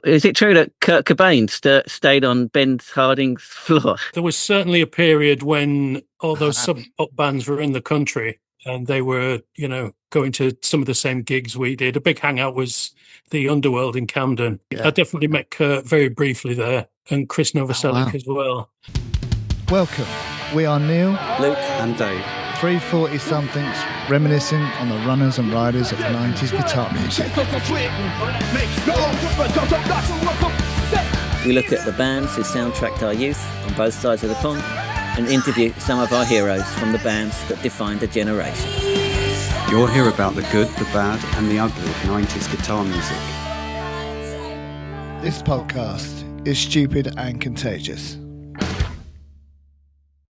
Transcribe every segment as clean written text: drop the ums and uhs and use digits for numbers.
Is it true that Kurt Cobain stayed on Ben Harding's floor? There was certainly a period when all those sub-pop bands were in the country and they were, going to some of the same gigs we did. A big hangout was the Underworld in Camden. Yeah. I definitely met Kurt very briefly there, and Chris Novoselic as well. Welcome. We are Neil, Luke and Dave. 340-somethings reminiscing on the runners and riders of 90s guitar music. We look at the bands who soundtracked our youth on both sides of the pond and interview some of our heroes from the bands that defined a generation. You'll hear about the good, the bad and the ugly of 90s guitar music. This podcast is Stupid and Contagious.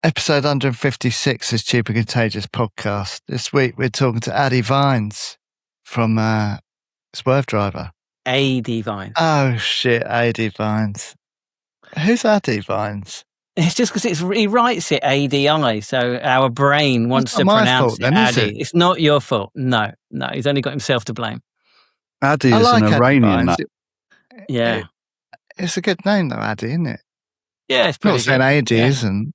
Episode 156 is Stupid and Contagious podcast. This week we're talking to Addy Vines from SwerveDriver. Addy Vines. Oh shit, Addy Vines. Who's Addy Vines? It's just because he writes it ADI, so our brain wants to pronounce it Addy. It's not your fault. No, he's only got himself to blame. Addy is an Iranian name. Yeah. It's a good name though, Addy, isn't it? Yeah, it's pretty good. Not saying Addy isn't,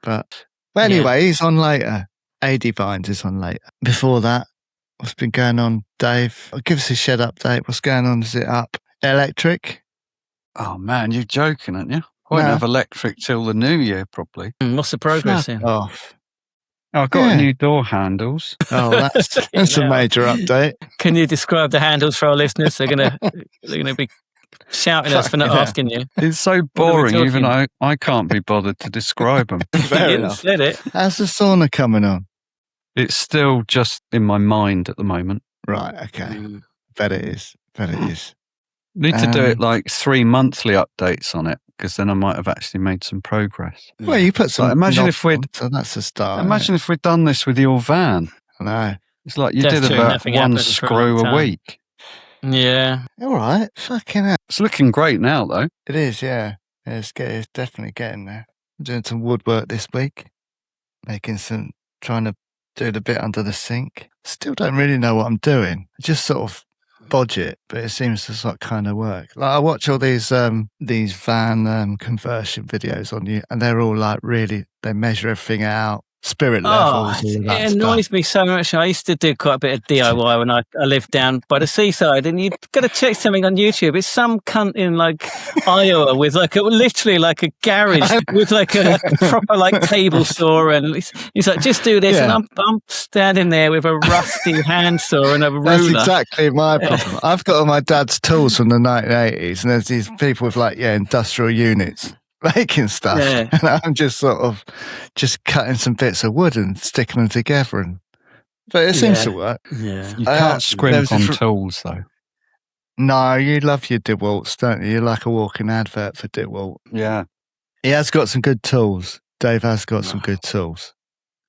but anyway, he's on later. Addy Vines is on later. Before that, what's been going on, Dave? Give us a shed update. What's going on? Is it up electric? Oh man, you're joking, aren't you? Won't have electric till the new year, probably. What's the progress in? Off. I've got new door handles. Oh, that's a major update. Can you describe the handles for our listeners? They're gonna be shouting at us for not asking you. It's so boring, even I can't be bothered to describe them. Fair enough. Said it. How's the sauna coming on? It's still just in my mind at the moment. Right, okay. Bet it is. Need to do it like 3 monthly updates on it, because then I might have actually made some progress. Well, you put some. Imagine if so that's a start. Imagine if we'd done this with your van. I know. It's like you did about one screw a week. Yeah. All right. Fucking hell. It's looking great now, though. It is, yeah. It's definitely getting there. I'm doing some woodwork this week, trying to do the bit under the sink. Still don't really know what I'm doing. Just sort of bodge it, but it seems to sort of kind of work. Like I watch all these van conversion videos on you, and they're all like really, they measure everything out, spirit levels. It annoys me so much. I used to do quite a bit of DIY when I lived down by the seaside, and you've got to check something on YouTube. It's some cunt in like Iowa with literally like a garage with like a proper table saw, and he's like, just do this, and I'm standing there with a rusty handsaw and a ruler. That's exactly my problem. I've got all my dad's tools from the 1980s, and there's these people with industrial units making stuff, and I'm just sort of cutting some bits of wood and sticking them together, but it seems to work. Yeah, you can't scrimp on tools though. No, you love your DeWalt's, don't you? You're like a walking advert for DeWalt. Yeah, he has got some good tools. Dave has got some good tools.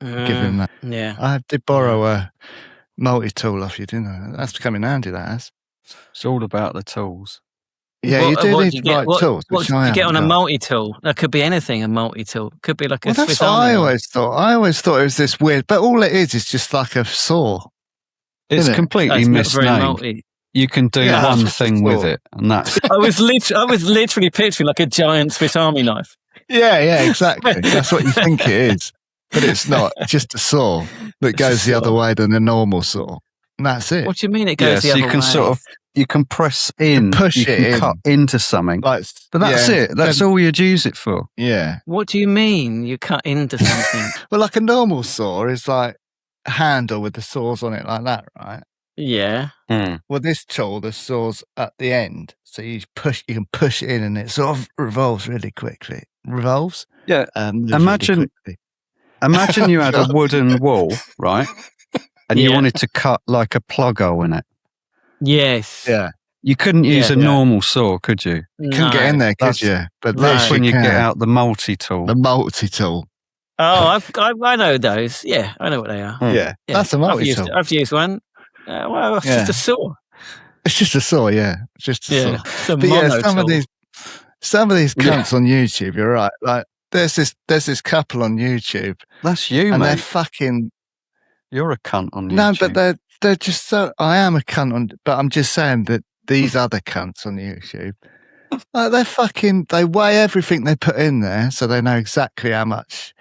Give him that. Yeah, I did borrow a multi-tool off you, didn't I? That's becoming handy. That has. It's all about the tools. Yeah, you do need the right tools. What did you get on a multi-tool? That could be anything, a multi-tool. Could be like a Swiss that's what Army. I always thought it was this weird, but all it is just like a saw. It's completely misnamed. You can do one thing with it, and that's... I was literally picturing like a giant Swiss Army knife. Yeah, exactly. That's what you think it is. But it's not. It's just a saw that goes the other way than a normal saw. And that's it. What do you mean it goes the other way? You can you can press in, push it in, cut into something. But that's it. That's all you'd use it for. Yeah. What do you mean you cut into something? Well, like a normal saw is like a handle with the saws on it like that, right? Yeah. Well, this tool, the saw's at the end, so you can push it in, and it sort of revolves really quickly. Revolves? Yeah. Imagine you had a wooden wall, right? And you wanted to cut like a plug hole in it. Yes. Yeah. You couldn't use a normal saw, could you? You couldn't get in there, could you? But that's when you get out the multi-tool. The multi-tool. Oh, I know those. Yeah, I know what they are. Yeah. That's a multi-tool. I've used one. Well, it's just a saw. It's just a saw, yeah. It's just a saw. But some of these cunts on YouTube, you're right. Like there's this couple on YouTube. That's you, and mate. They're fucking. You're a cunt on YouTube. No, but they're just so. I am a cunt on, but I'm just saying that these other cunts on YouTube, Like they weigh everything they put in there, so they know exactly how much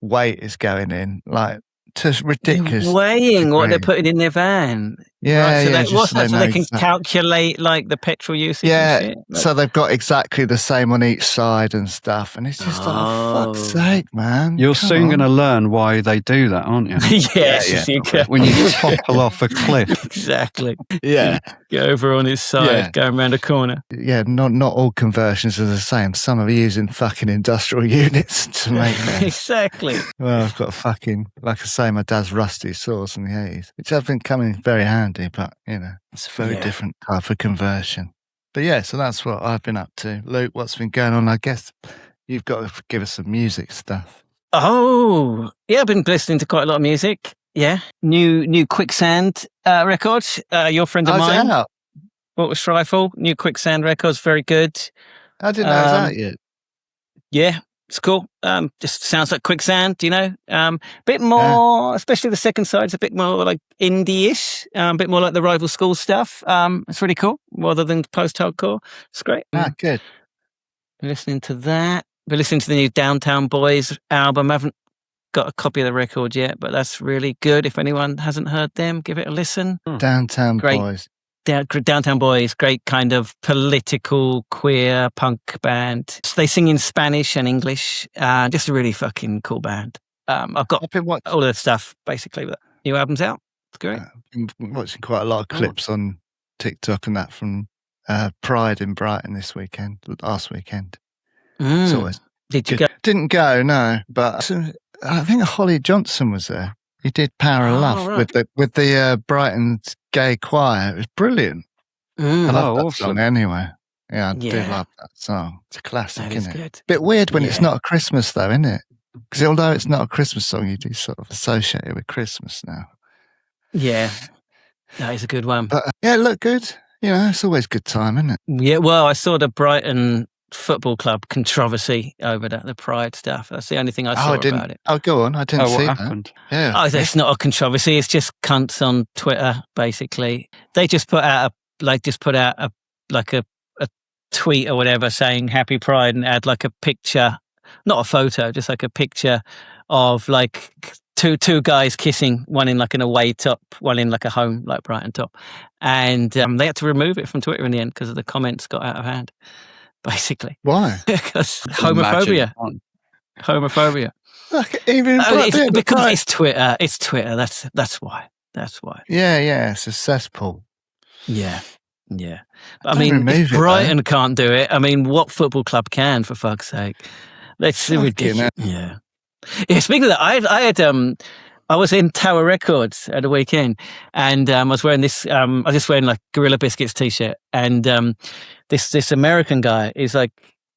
weight is going in. Like, to ridiculous. They're weighing what they're degree. putting in their van. Yeah, right, so yeah. what's that? So they can exactly. calculate like the petrol usage and shit. Like, So they've got exactly the same on each side and stuff, and it's just like, for fuck's sake, man. You're soon going to learn why they do that, aren't you? yes, you can. When you topple off a cliff. Exactly. Yeah. Go over on his side, going around a corner. Yeah, not all conversions are the same. Some are using fucking industrial units to make them. Exactly. Well, I've got a fucking, like I say, my dad's rusty saws in the 80s, which have been coming very handy, but, it's a very different type of conversion. But yeah, so that's what I've been up to. Luke, what's been going on? I guess you've got to give us some music stuff. Oh, yeah, I've been listening to quite a lot of music. Yeah. New Quicksand record. Your friend of mine. Out? What was Trifle? New Quicksand records, very good. I didn't know it was out yet. Yeah, it's cool. Just sounds like Quicksand, bit more, especially the second side, it's a bit more like indie-ish, a bit more like the Rival School stuff. It's really cool, rather than post-hardcore. It's great. Good. Been listening to that. Been listening to the new Downtown Boys album. I haven't got a copy of the record yet, but that's really good. If anyone hasn't heard them, give it a listen. Downtown Boys. Downtown Boys, great kind of political queer punk band. They sing in Spanish and English. Just a really fucking cool band. I've got all of the stuff basically. The new album's out. It's great. I've been watching quite a lot of clips on TikTok and that from Pride in Brighton last weekend. It's always Did you go? Didn't go, no. But I think Holly Johnson was there. He did Power of Love with the Brighton Gay Choir. It was brilliant. I love that song anyway. Yeah, I do love that song. It's a classic, isn't it? Good. Bit weird when it's not a Christmas though, isn't it? Because although it's not a Christmas song, you do sort of associate it with Christmas now. Yeah, that is a good one. But it looked good. It's always a good time, isn't it? Yeah, well, I saw the Brighton Football Club controversy over the Pride stuff. That's the only thing I saw about it. Oh, go on. I didn't see what happened? That. Yeah. Oh, it's not a controversy. It's just cunts on Twitter, basically. They just put out a tweet or whatever saying Happy Pride and add like a picture, not a photo, just like a picture of like two guys kissing, one in like an away top, one in like a home like Brighton top. And they had to remove it from Twitter in the end because the comments got out of hand. Basically. Why? Because homophobia. Homophobia. Look, even because it's Twitter. It's Twitter. That's why. Yeah. It's a cesspool. Yeah. I mean, if Brighton can't do it, I mean, what football club can, for fuck's sake? That's ridiculous. Yeah. Speaking of that, I was in Tower Records at the weekend, and I was wearing this. I was just wearing like Gorilla Biscuits t-shirt, and this American guy is like,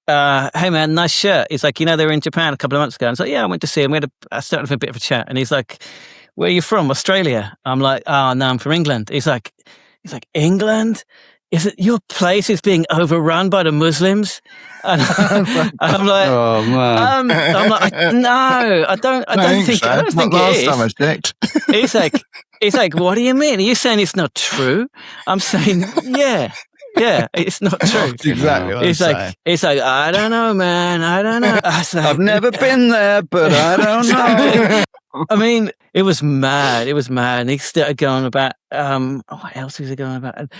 "Hey man, nice shirt." He's like, "They were in Japan a couple of months ago." And I was like, "Yeah, I went to see him." I started with a bit of a chat, and he's like, "Where are you from? Australia?" I'm like, "Oh no, I'm from England." He's like, "England? Is it your place is being overrun by the Muslims?" And I'm like, "Oh man!" No, I don't think so. I don't think last it is. time I checked. He's like, "What do you mean? Are you saying it's not true?" I'm saying, "Yeah, it's not true." That's exactly what He's like, "I don't know, man. I don't know." I've never been there, but I don't know. I mean, it was mad. And he started going about, what else was he going about?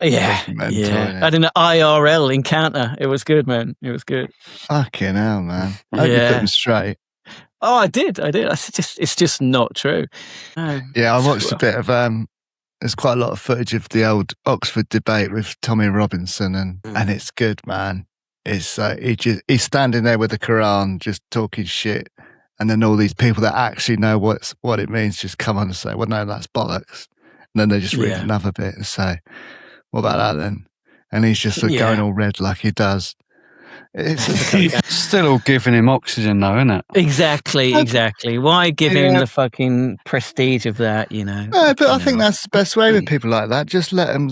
Yeah. I did an IRL encounter. It was good, man. It was good. Fucking hell, man. I hope you put them straight. Oh, I did. It's just not true. No. Yeah, I watched a bit of, there's quite a lot of footage of the old Oxford debate with Tommy Robinson, and it's good, man. It's he's standing there with the Quran just talking shit. And then all these people that actually know what it means just come on and say, well, no, that's bollocks. And then they just read another bit and say, what about that then? And he's just going all red like he does. It's still all giving him oxygen though, isn't it? Exactly. Why give him the fucking prestige of that, No, but I think that's the best way with people like that. Just let them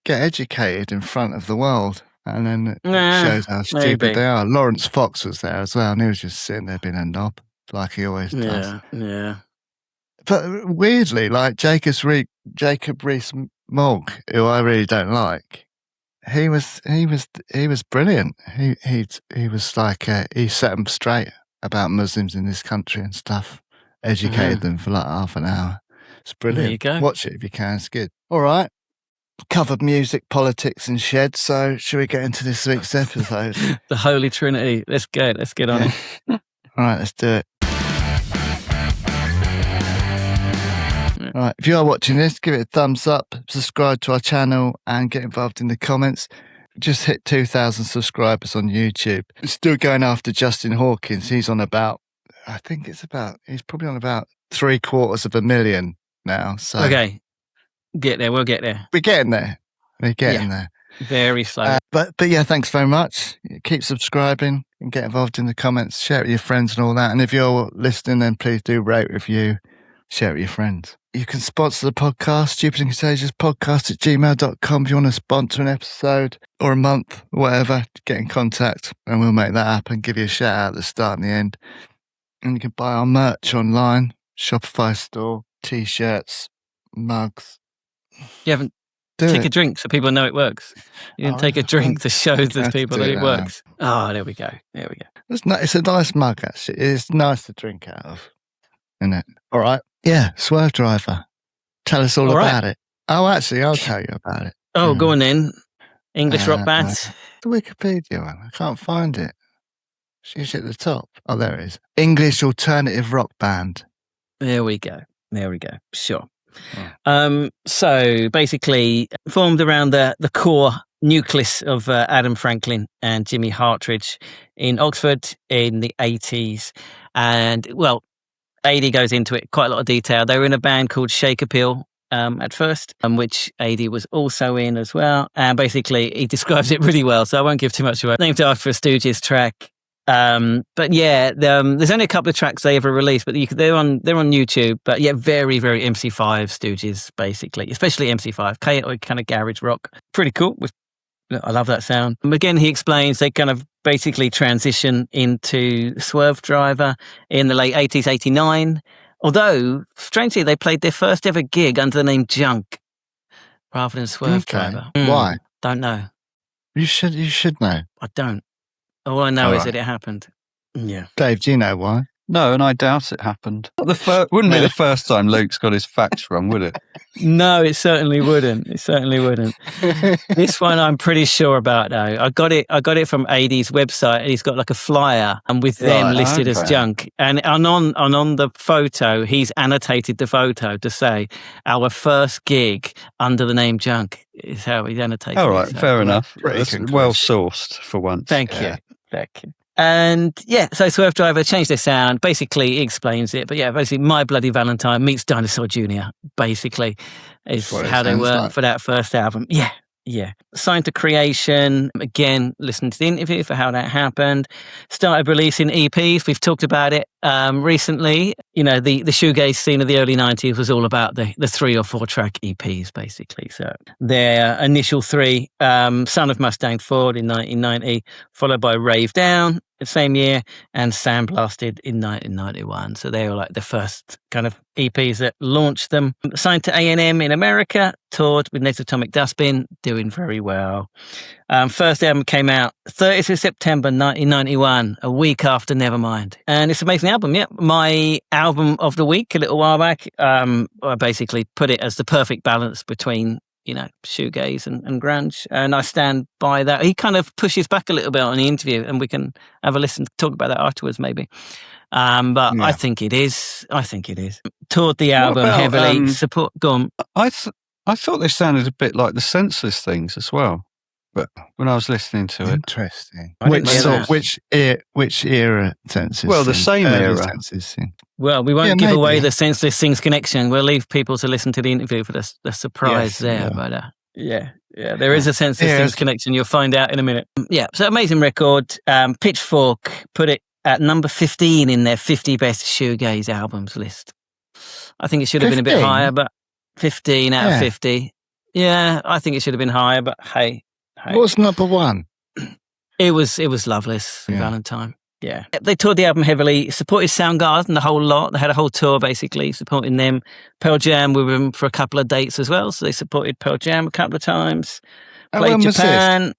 get educated in front of the world. And then it shows how stupid they are. Lawrence Fox was there as well, and he was just sitting there being a knob, like he always does. Yeah. But weirdly, like Jacob Rees-Mogg, who I really don't like, he was brilliant. He was like he set them straight about Muslims in this country and stuff. Educated them for like half an hour. It's brilliant. There you go. Watch it if you can. It's good. All right. Covered music, politics, and shed. So, should we get into this week's episode? The Holy Trinity. Let's go. Let's get on it. All right, let's do it. All right. If you are watching this, give it a thumbs up, subscribe to our channel, and get involved in the comments. Just hit 2,000 subscribers on YouTube. Still going after Justin Hawkins. He's on about, he's probably on about 750,000 now. So Okay. Get there. We'll get there. we're getting there. We're getting there. Very slow. But yeah, thanks very much. Keep subscribing and get involved in the comments. Share it with your friends and all that. And if you're listening, then please do rate, review, share it with your friends. You can sponsor the podcast, Stupid and Contagious podcast at gmail.com. If you want to sponsor an episode or a month or whatever, get in contact and we'll make that happen. Give you a shout out at the start and the end. And you can buy our merch online, Shopify store, t-shirts, mugs. You haven't take a drink so people know it works. You didn't take a drink to show the people that it works. Oh, there we go. There we go. It's a nice mug, actually. It's nice to drink out of, isn't it? All right. Yeah, SwerveDriver. Tell us all about it. Oh, actually, I'll tell you about it. Oh, go on then. English rock band. The Wikipedia one. I can't find it. She's at the top. Oh, there it is. English alternative rock band. There we go. Sure. So basically formed around the core nucleus of Adam Franklin and Jimmy Hartridge in Oxford in the 80s. And, well, AD goes into it quite a lot of detail. They were in a band called Shake Appeal at first, which AD was also in as well. And basically, he describes it really well, so I won't give too much away. Named after a Stooges track. But yeah, there's only a couple of tracks they ever released, but they're on YouTube. But yeah, very, very MC5 Stooges, basically, especially MC5, chaotic kind of garage rock. Pretty cool. I love that sound. Again, he explains they kind of basically transition into SwerveDriver in the late 80s, 89. Although, strangely, they played their first ever gig under the name Junk rather than SwerveDriver. Okay. Why? Don't know. You should know. I don't. All I know is that it happened. Yeah. Dave, do you know why? No, and I doubt it happened. Wouldn't be the first time Luke's got his facts wrong, would it? No, it certainly wouldn't. This one I'm pretty sure about, though. I got it from AD's website, and he's got like a flyer and with them listed as Junk. And on the photo, he's annotated the photo to say our first gig under the name Junk is how he's annotated. All right, it. fair enough. That's conclusive. well sourced for once. Thank you. And yeah, so SwerveDriver changed their sound. Basically, he explains it. But yeah, basically, My Bloody Valentine meets Dinosaur Jr., basically, is how they were for that first album. Yeah. Signed to Creation. Again, listened to the interview for how that happened. Started releasing EPs. We've talked about it recently. You know, the shoegaze scene of the early 90s was all about the 3 or 4 track EPs, basically. So their initial 3, Son of Mustang Ford in 1990, followed by Rave Down the same year, and Sandblasted in 1991. So they were like the first kind of EPs that launched them. Signed to A&M in America, toured with Neds Atomic Dustbin, doing very well. First album came out 30th of September 1991, a week after Nevermind. And it's an amazing album, yeah. My album of the week a little while back, I basically put it as the perfect balance between, you know, shoegaze and grunge. And I stand by that. He kind of pushes back a little bit on the interview, and we can have a listen, talk about that afterwards maybe. But yeah. I think it is. Toured the album heavily. Go on. I thought they sounded a bit like the Senseless Things as well. But when I was listening to it, interesting. Which era Senseless? Well, the same era. Senseless Thing. Well, we won't give away the Senseless Things connection. We'll leave people to listen to the interview for the surprise there. But there is a Senseless Things connection. You'll find out in a minute. Yeah, so amazing record. Pitchfork put it at number 15 in their 50 best shoegaze albums list. I think it should have been a bit higher, but 15 out of 50. Yeah, I think it should have been higher, but hey. What was number 1? It was Loveless, Valentine. Yeah. They toured the album heavily, supported Soundgarden the whole lot. They had a whole tour basically supporting them. Pearl Jam, we were with them for a couple of dates as well, so they supported Pearl Jam a couple of times. Played Japan,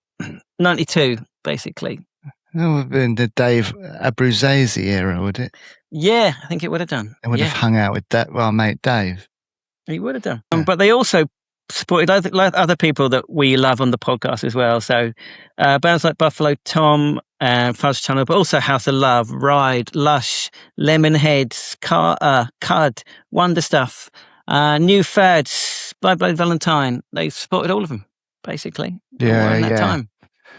92, basically. That would have been the Dave Abruzzese era, would it? Yeah, I think it would have done. They would have hung out with our mate Dave. He would have done. Yeah. But they also supported other people that we love on the podcast as well. So bands like Buffalo Tom and Fudge Tunnel, but also House of Love, Ride, Lush, Lemonheads, Cud, Wonderstuff, New Fads, Bye Bye Valentine. They supported all of them, basically. Yeah, all in that time.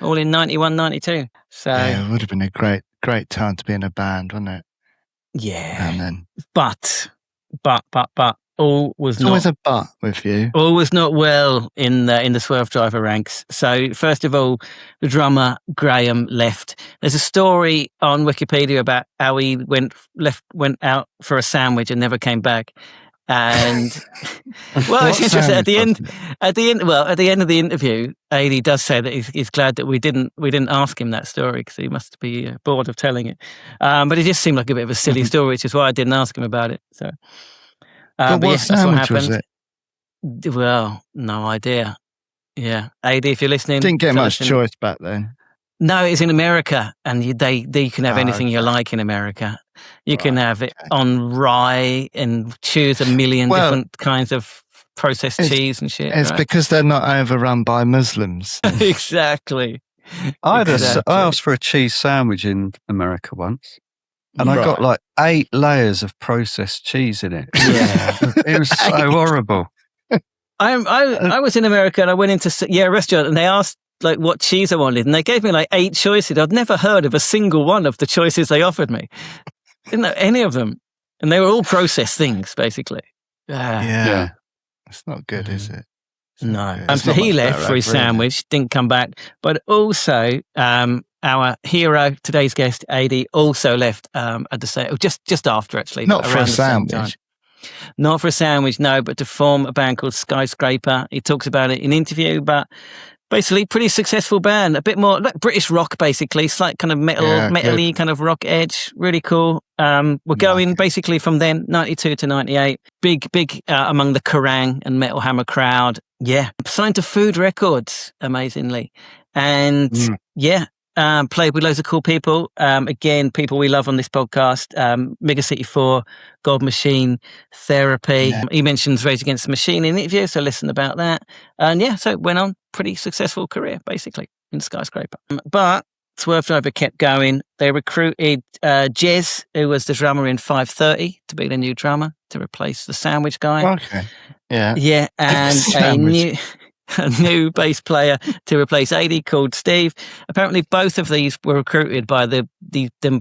All in 91, 92. So it would have been a great time to be in a band, wouldn't it? Yeah. And then, but all was not. Always a but with you. All was not well in the SwerveDriver ranks. So first of all, the drummer Graham left. There's a story on Wikipedia about how he went out for a sandwich and never came back. And well, it's interesting. At the end of the interview, AD does say that he's glad that we didn't ask him that story because he must be bored of telling it. But it just seemed like a bit of a silly story, which is why I didn't ask him about it. So, but yes, that's what happened. Was it? Well, no idea. Yeah, AD, if you're listening, Didn't get much choice back then. No, it's in America, and you can have anything you like in America. You can have it on rye and choose a million different kinds of processed cheese and shit. It's because they're not overrun by Muslims. Exactly. I asked for a cheese sandwich in America once, and I got like 8 layers of processed cheese in it. Yeah, it was so horrible. I was in America and I went into a restaurant and they asked like what cheese I wanted, and they gave me like 8 choices. I'd never heard of a single one of the choices they offered me. Didn't know any of them, and they were all processed things, basically. Yeah. It's not good, is it? No. So he left for his sandwich, didn't come back. But also, our hero, today's guest, AD, also left at the same, just after actually. Not for a sandwich. Not for a sandwich, no, but to form a band called Skyscraper. He talks about it in an interview, but basically pretty successful band, a bit more like British rock, basically, slight kind of metal-y kind of rock edge, really cool. We're going basically from then, 92 to 98, big among the Kerrang and Metal Hammer crowd. Yeah, signed to Food Records, amazingly. And played with loads of cool people. Again, people we love on this podcast, Mega City 4, God Machine, Therapy. Yeah. He mentions Rage Against the Machine in the interview, so listen about that. And so it went on, pretty successful career, basically, in Skyscraper. But SwerveDriver kept going. They recruited Jez, who was the drummer in 530, to be the new drummer, to replace the Sandwich guy. Okay. Yeah. Yeah, and a new bass player to replace AD called Steve. Apparently, both of these were recruited by them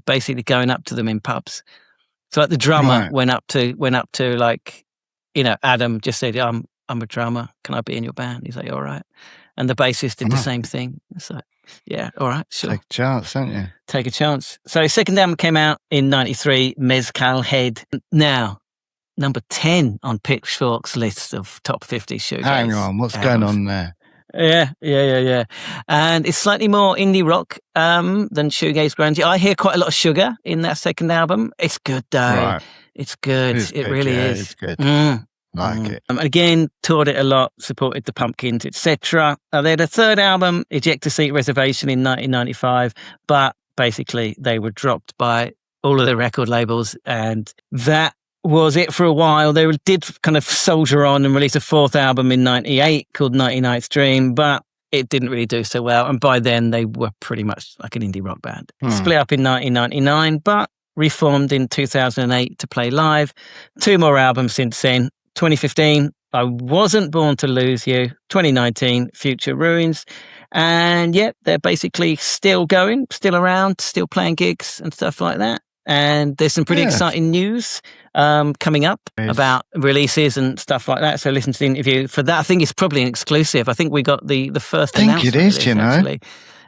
basically going up to them in pubs. So, like the drummer went up to like, Adam just said, "I'm a drummer. Can I be in your band?" He's like, "All right." And the bassist did the same thing. It's like, yeah, all right, sure. Take a chance, don't you? Take a chance. So, his second album came out in 93, Mezcal Head. Now, number 10 on Pitchfork's list of top 50 shoegaze. Hang on, what's going on there? Yeah. And it's slightly more indie rock than shoegaze grunge. I hear quite a lot of Sugar in that second album. It's good though. Right. It's good. It really is. It's good. Like it. Again, toured it a lot, supported the Pumpkins, etc. They had a third album, Ejector Seat Reservation, in 1995, but basically they were dropped by all of the record labels, and that was it for a while. They did kind of soldier on and release a fourth album in 98 called 99th Dream, but it didn't really do so well. And by then they were pretty much like an indie rock band. Split up in 1999, but reformed in 2008 to play live. 2 more albums since then. 2015, I Wasn't Born to Lose You. 2019, Future Ruins. And they're basically still going, still around, still playing gigs and stuff like that. And there's some pretty exciting news coming up about releases and stuff like that. So listen to the interview for that. I think it's probably an exclusive. I think we got the first announcement. I think it is, actually.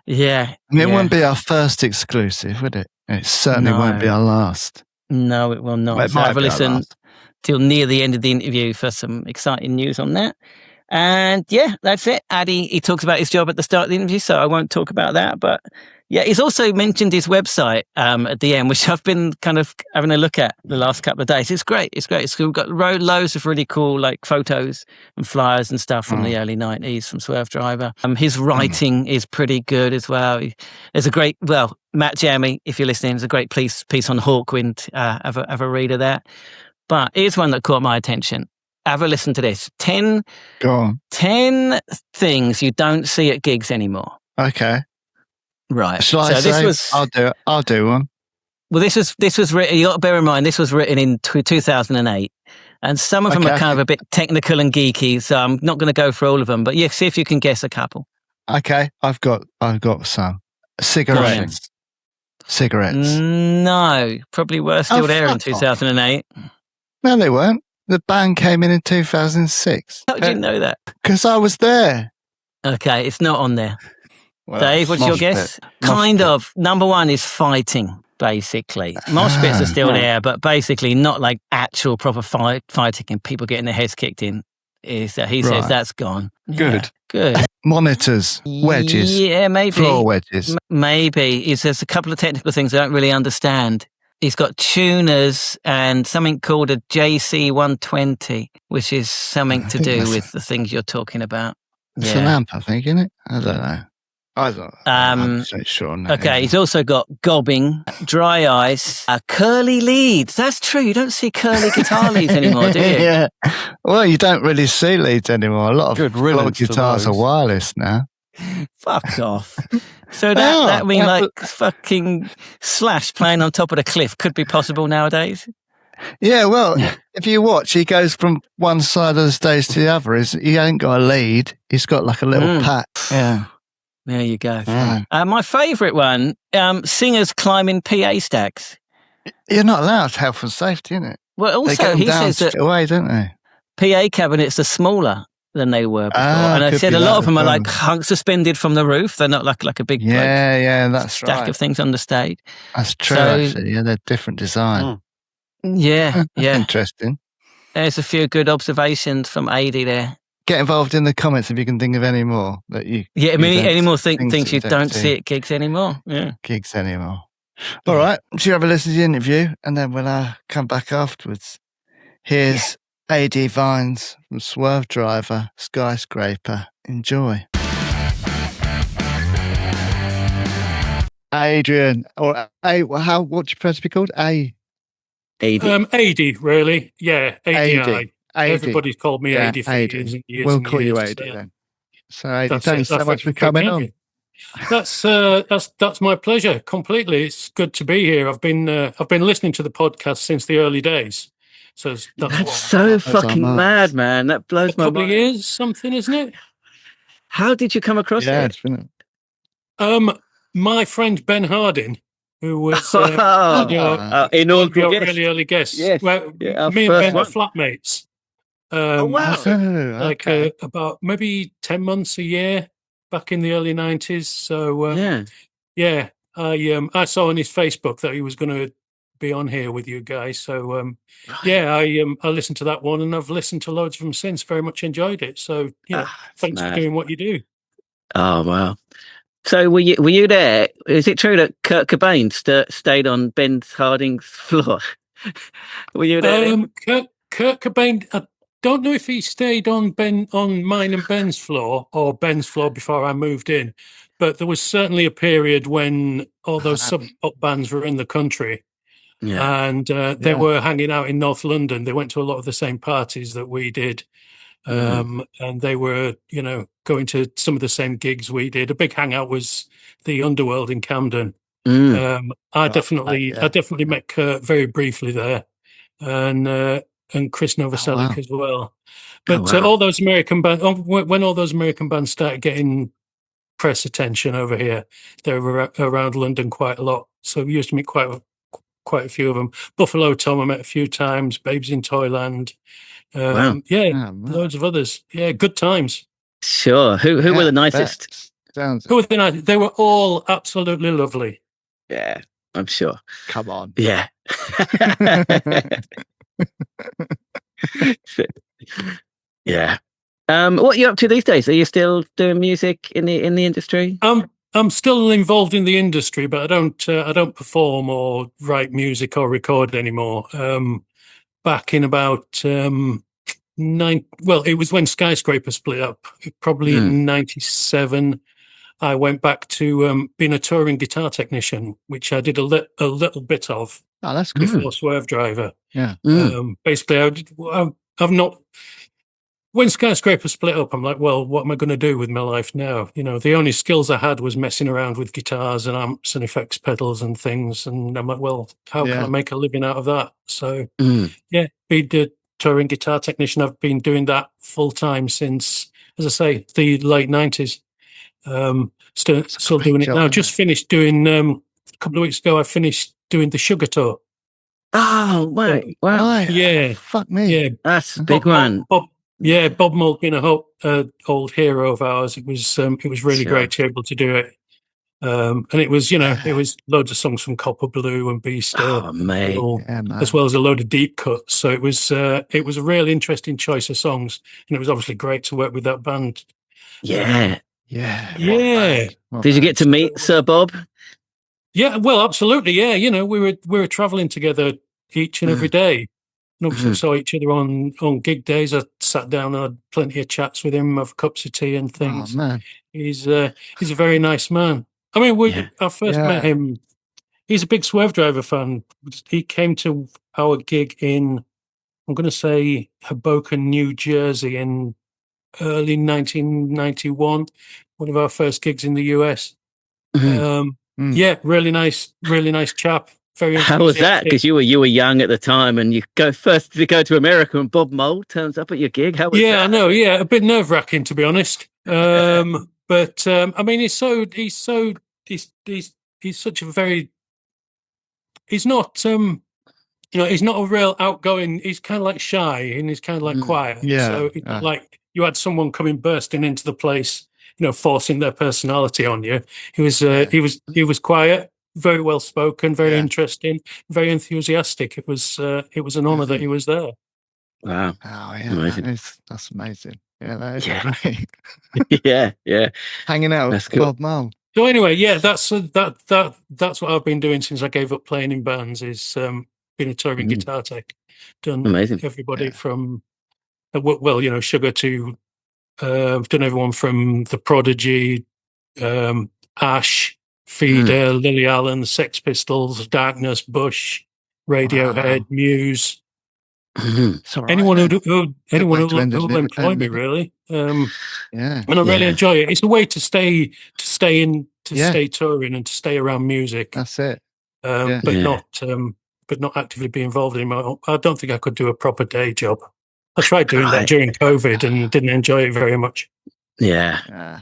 Yeah. And it won't be our first exclusive, would it? It certainly won't be our last. No, it will not. So have a listen till near the end of the interview for some exciting news on that. And yeah, that's it. Addy, he talks about his job at the start of the interview, so I won't talk about that. But yeah, he's also mentioned his website at the end, which I've been kind of having a look at the last couple of days. It's great. It's great. We've got loads of really cool like photos and flyers and stuff from the early 90s from SwerveDriver. His writing is pretty good as well. There's a great, Matt Jammy, if you're listening, there's a great piece on Hawkwind. Have a read of that. But here's one that caught my attention. Have a listen to this. 10 things you don't see at gigs anymore. Okay. Right. Shall I say? I'll do one. Well, this was written, you got to bear in mind, this was written in 2008. And some of them are kind of a bit technical and geeky, so I'm not going to go through all of them. But yeah, see if you can guess a couple. Okay. I've got some. Cigarettes. No. Probably were still there in 2008. No, they weren't. The ban came in 2006. How did you know that? Because I was there. Okay, it's not on there. Well, Dave, what's your guess? Kind of. Number one is fighting, basically. Mosh pits are still there, but basically not like actual proper fighting and people getting their heads kicked in. He says that's gone. Good. Yeah, good. Monitors, wedges. Yeah, maybe. Floor wedges. Maybe. He says a couple of technical things I don't really understand. He's got tuners and something called a JC120, which is something to do with the things you're talking about. It's an amp, I think, isn't it? I don't know. I'm not sure. Okay, he's also got gobbing, dry ice, curly leads. That's true. You don't see curly guitar leads anymore, do you? Yeah. Well, you don't really see leads anymore. A lot of guitars are wireless now. Fuck off. So that mean like fucking Slash playing on top of the cliff could be possible nowadays? Yeah, well, if you watch, he goes from one side of the stage to the other. He ain't got a lead. He's got like a little pat. Yeah. There you go. My favourite one, singers climbing PA stacks. You're not allowed health and safety, isn't it? Well, also, he says that away, don't they? PA cabinets are smaller than they were before. And I said a lot of them are like hung suspended from the roof. They're not like a big that's stack of things on the stage. That's true, actually. Yeah, they're different design. Yeah. Interesting. There's a few good observations from AD there. Get involved in the comments if you can think of any more that you. Yeah, any more things you don't see at gigs anymore. Yeah, gigs anymore. All right, should you have a listen to the interview and then we'll come back afterwards. Here's AD Vines from SwerveDriver, Skyscraper. Enjoy. Adrian, or what do you prefer to be called? AD, really. Yeah, ADI. Everybody's called me AD for years and years. We'll call you AD then. So AD, thanks so much for coming on. That's my pleasure completely. It's good to be here. I've been listening to the podcast since the early days. So that's so fucking mad, man. That blows my mind. A couple of years, something, isn't it? How did you come across it? My friend Ben Harding, who was in all really early guest. Yes. Well, me and Ben were flatmates. About maybe 10 months a year back in the early 90s. So I saw on his Facebook that he was going to be on here with you guys. So I listened to that one and I've listened to loads of them since. Very much enjoyed it. So thanks for doing what you do. Oh wow. So were you there? Is it true that Kurt Cobain stayed on Ben Harding's floor? Were you there? Kurt Cobain. I don't know if he stayed on mine and Ben's floor or Ben's floor before I moved in, but there was certainly a period when all those sub-pop bands were in the country, and they were hanging out in North London. They went to a lot of the same parties that we did. And they were, going to some of the same gigs we did. A big hangout was the Underworld in Camden. I definitely met Kurt very briefly there, and Chris Novoselic as well. But all those American bands, when all those American bands started getting press attention over here, they were around London quite a lot. So we used to meet quite a few of them. Buffalo Tom I met a few times. Babes in Toyland. Loads of others. Yeah, good times. Sure. Who were the nicest? Who were the nicest? They were all absolutely lovely. Yeah, I'm sure. Come on. Yeah. Yeah. What are you up to these days? Are you still doing music in the industry? I'm still involved in the industry, but I don't perform or write music or record anymore. Back in about it was when Skyscraper split up, probably in '97. I went back to being a touring guitar technician, which I did a little bit of. Oh, that's good. Before SwerveDriver. Yeah. Basically, I've not. When Skyscraper split up, I'm like, well, what am I going to do with my life now? You know, the only skills I had was messing around with guitars and amps and effects pedals and things. And I'm like, well, how can I make a living out of that? So, yeah, be the touring guitar technician. I've been doing that full time since, as I say, the late '90s. Still doing it now. Just finished doing a couple of weeks ago. I finished doing the Sugar Tour. Oh, wait, wow! Yeah, fuck me. Yeah, that's a big one. Bob Mould being a old hero of ours. It was really great to be able to do it. And it was, it was loads of songs from Copper Blue and Beast, as well as a load of deep cuts. So it was a real interesting choice of songs, and it was obviously great to work with that band. Yeah. Yeah. Did you get to meet Sir Bob? Yeah, well, absolutely. Yeah, we were traveling together each and every day. And obviously saw each other on gig days. I sat down and had plenty of chats with him, have cups of tea and things. Oh, man. He's a very nice man. I mean, I first met him. He's a big SwerveDriver fan. He came to our gig in, I'm going to say, Hoboken, New Jersey in early 1991, one of our first gigs in the US. Yeah, really nice chap. Very How was that? Because you were young at the time, and you go to America, and Bob Mould turns up at your gig. How was that? I know. Yeah, a bit nerve wracking, to be honest. But I mean, he's such a very. He's not he's not a real outgoing. He's kind of like shy and he's kind of like quiet. Yeah. So it's not like you had someone coming bursting into the place, forcing their personality on you. He was quiet, very well spoken, very interesting, very enthusiastic. It was an honor that he was there. Wow! Oh yeah, amazing. That's amazing. Yeah, that is great. yeah. Hanging out with Bob Mould. So anyway, yeah, that's what I've been doing since I gave up playing in bands. Is been a touring guitar tech. Done everybody from Sugar to done everyone from The Prodigy, Ash, Feeder, Lily Allen, Sex Pistols, Darkness, Bush, Radiohead, Muse. Anyone who'll employ me, really. And I really enjoy it. It's a way to stay touring and to stay around music. That's it. But not actively be involved in it. I don't think I could do a proper day job. I tried doing that during COVID and didn't enjoy it very much. Yeah.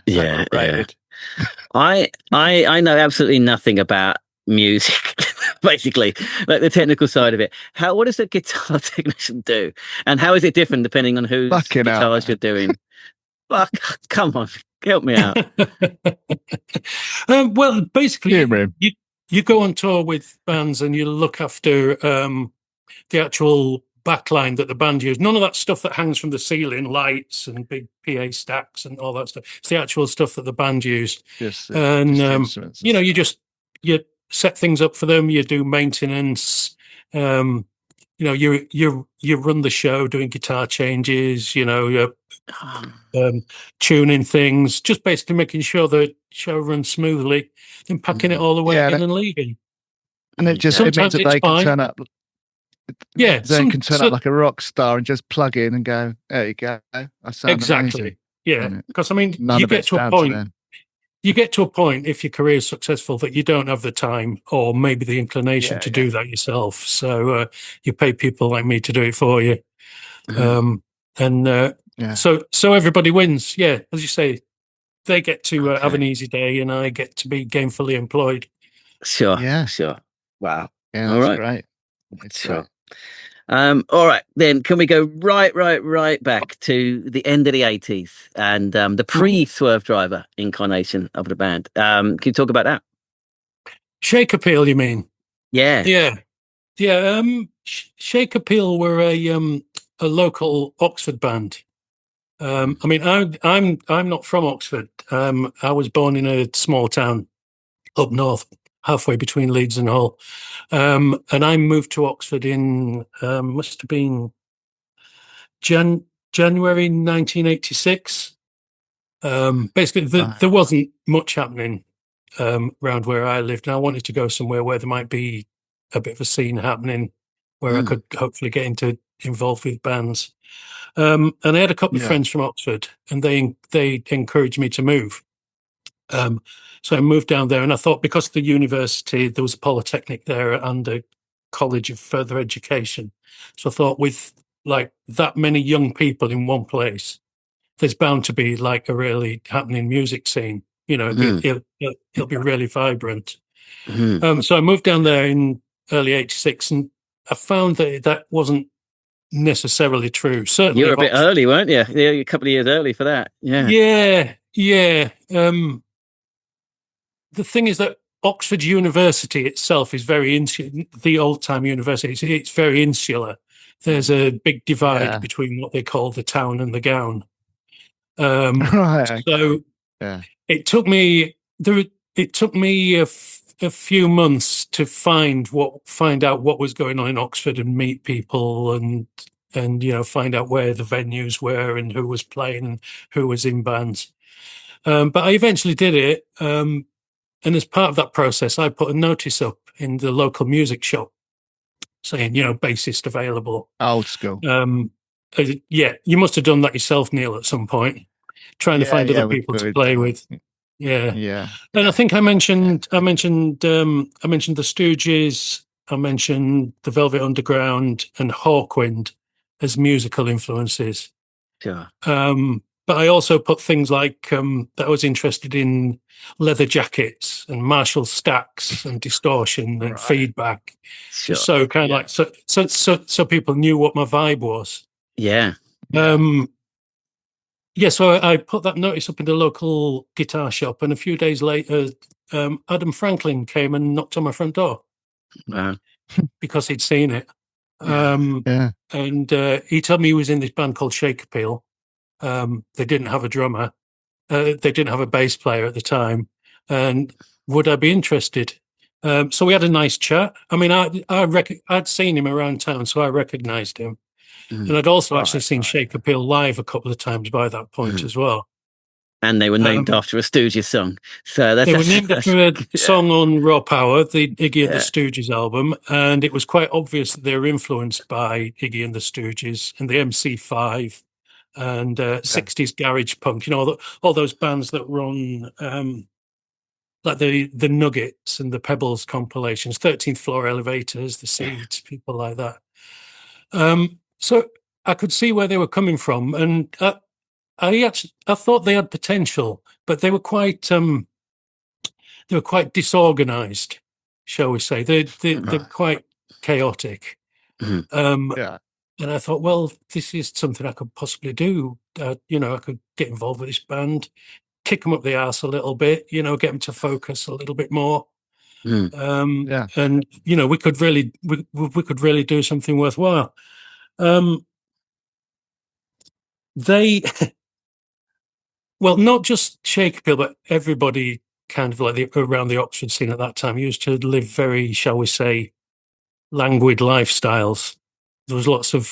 I know absolutely nothing about music, basically, like the technical side of it. What does a guitar technician do, and how is it different depending on whose guitars you're doing? Come on, help me out. Well, basically, you go on tour with bands and you look after the actual backline that the band use. None of that stuff that hangs from the ceiling, lights and big PA stacks and all that stuff. It's the actual stuff that the band use. You set things up for them. You do maintenance. You run the show, doing guitar changes. Tuning things, just basically making sure the show runs smoothly, and packing it all away in and leaving. And it means that they can turn up. Yeah, they can turn up like a rock star and just plug in and go, there you go. I sound exactly. amazing. Yeah, because I mean, you get to a point. You get to a point if your career is successful that you don't have the time or maybe the inclination to do that yourself. So you pay people like me to do it for you, So everybody wins. Yeah, as you say, they get to have an easy day, and I get to be gainfully employed. Sure. Wow. Yeah, that's great. Sure. All right, then can we go right back to the end of the 80s and the pre-SwerveDriver incarnation of the band? Can you talk about that? Shake Appeal, you mean? Yeah. Shake Appeal were a local Oxford band. I mean, I'm not from Oxford. I was born in a small town up north, halfway between Leeds and Hull, and I moved to Oxford in must have been January 1986. Basically, there wasn't much happening around where I lived, and I wanted to go somewhere where there might be a bit of a scene happening, where I could hopefully get involved with bands. And I had a couple of friends from Oxford, and they encouraged me to move. So I moved down there, and I thought because of the university, there was a polytechnic there and a college of further education. So I thought, with like that many young people in one place, there's bound to be like a really happening music scene. You know, it'll be really vibrant. So I moved down there in early '86, and I found that wasn't necessarily true. Certainly, you were a bit early, weren't you? Yeah, a couple of years early for that. Yeah. The thing is that Oxford University itself is very the old-time university. It's very insular. There's a big divide between what they call the town and the gown. Right. So it took me a few months to find out what was going on in Oxford and meet people and find out where the venues were and who was playing and who was in bands. But I eventually did it. And as part of that process, I put a notice up in the local music shop saying, bassist available. Old school. You must have done that yourself, Neil, at some point, trying to find other people to play with. Yeah. And I think I mentioned the Stooges, I mentioned the Velvet Underground and Hawkwind as musical influences. Sure. But I also put things like that I was interested in leather jackets and Marshall stacks and distortion and feedback. Sure. So kind of like so people knew what my vibe was. Yeah. So I put that notice up in the local guitar shop, and a few days later, Adam Franklin came and knocked on my front door. Wow. Because he'd seen it. And he told me he was in this band called Shake Appeal. They didn't have a drummer. They didn't have a bass player at the time. And would I be interested? So we had a nice chat. I mean, I'd seen him around town, so I recognized him. And I'd also actually seen Shake Appeal live a couple of times by that point as well. And they were named after a Stooges song. So they were named after a song on Raw Power, the Iggy and the Stooges album. And it was quite obvious that they were influenced by Iggy and the Stooges and the MC5 and 60s garage punk, all those bands that were on like the Nuggets and the Pebbles compilations, 13th Floor Elevators, the Seeds, people like that. So I could see where they were coming from, and I thought they had potential, but they were quite disorganized, shall we say? They're quite chaotic. And I thought, well, this is something I could possibly do. I could get involved with this band, kick them up the arse a little bit, get them to focus a little bit more. And we could really do something worthwhile. Well, not just Shake Appeal, but everybody kind of like around the Oxford scene at that time used to live very, shall we say, languid lifestyles. There was lots of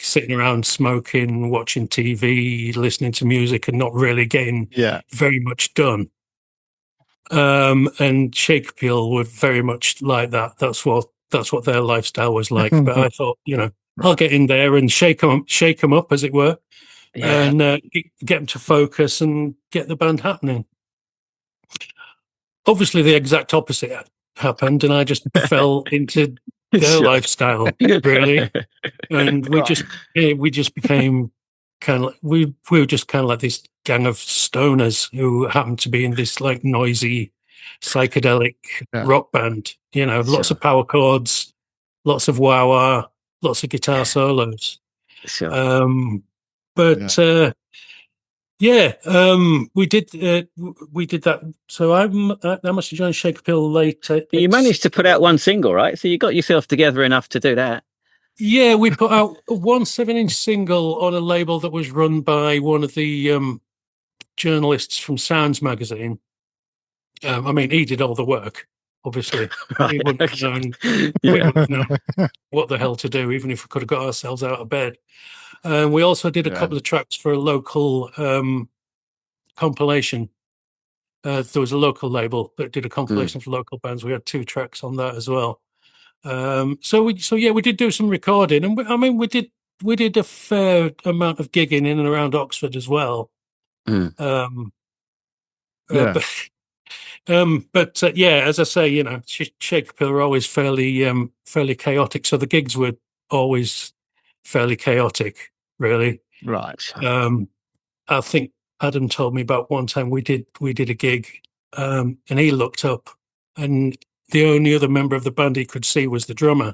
sitting around smoking, watching TV, listening to music, and not really getting very much done. And Shake Appeal were very much like that. That's what their lifestyle was like. But I thought, I'll get in there and shake them up, as it were, and get them to focus and get the band happening. Obviously, the exact opposite happened, and I just fell into their lifestyle, really. And we just became kind of like, we were just kind of like this gang of stoners who happened to be in this like noisy psychedelic rock band. Lots of power chords, lots of wah-wah, lots of guitar solos. We did that. So I must have joined Shake Appeal later. You managed to put out one single, right? So you got yourself together enough to do that. Yeah, we put out a 1 7-inch single on a label that was run by one of the journalists from Sounds magazine. I mean, he did all the work, obviously. Right, We wouldn't have known, we wouldn't have known what the hell to do, even if we could have got ourselves out of bed. We also did a couple of tracks for a local compilation. There was a local label that did a compilation for local bands. We had 2 tracks on that as well. So we did do some recording, and we did a fair amount of gigging in and around Oxford as well. But as I say, you know, Shakespeare were always fairly chaotic. So the gigs were always fairly chaotic, really. Right. I think Adam told me about one time we did a gig, and he looked up, and the only other member of the band he could see was the drummer,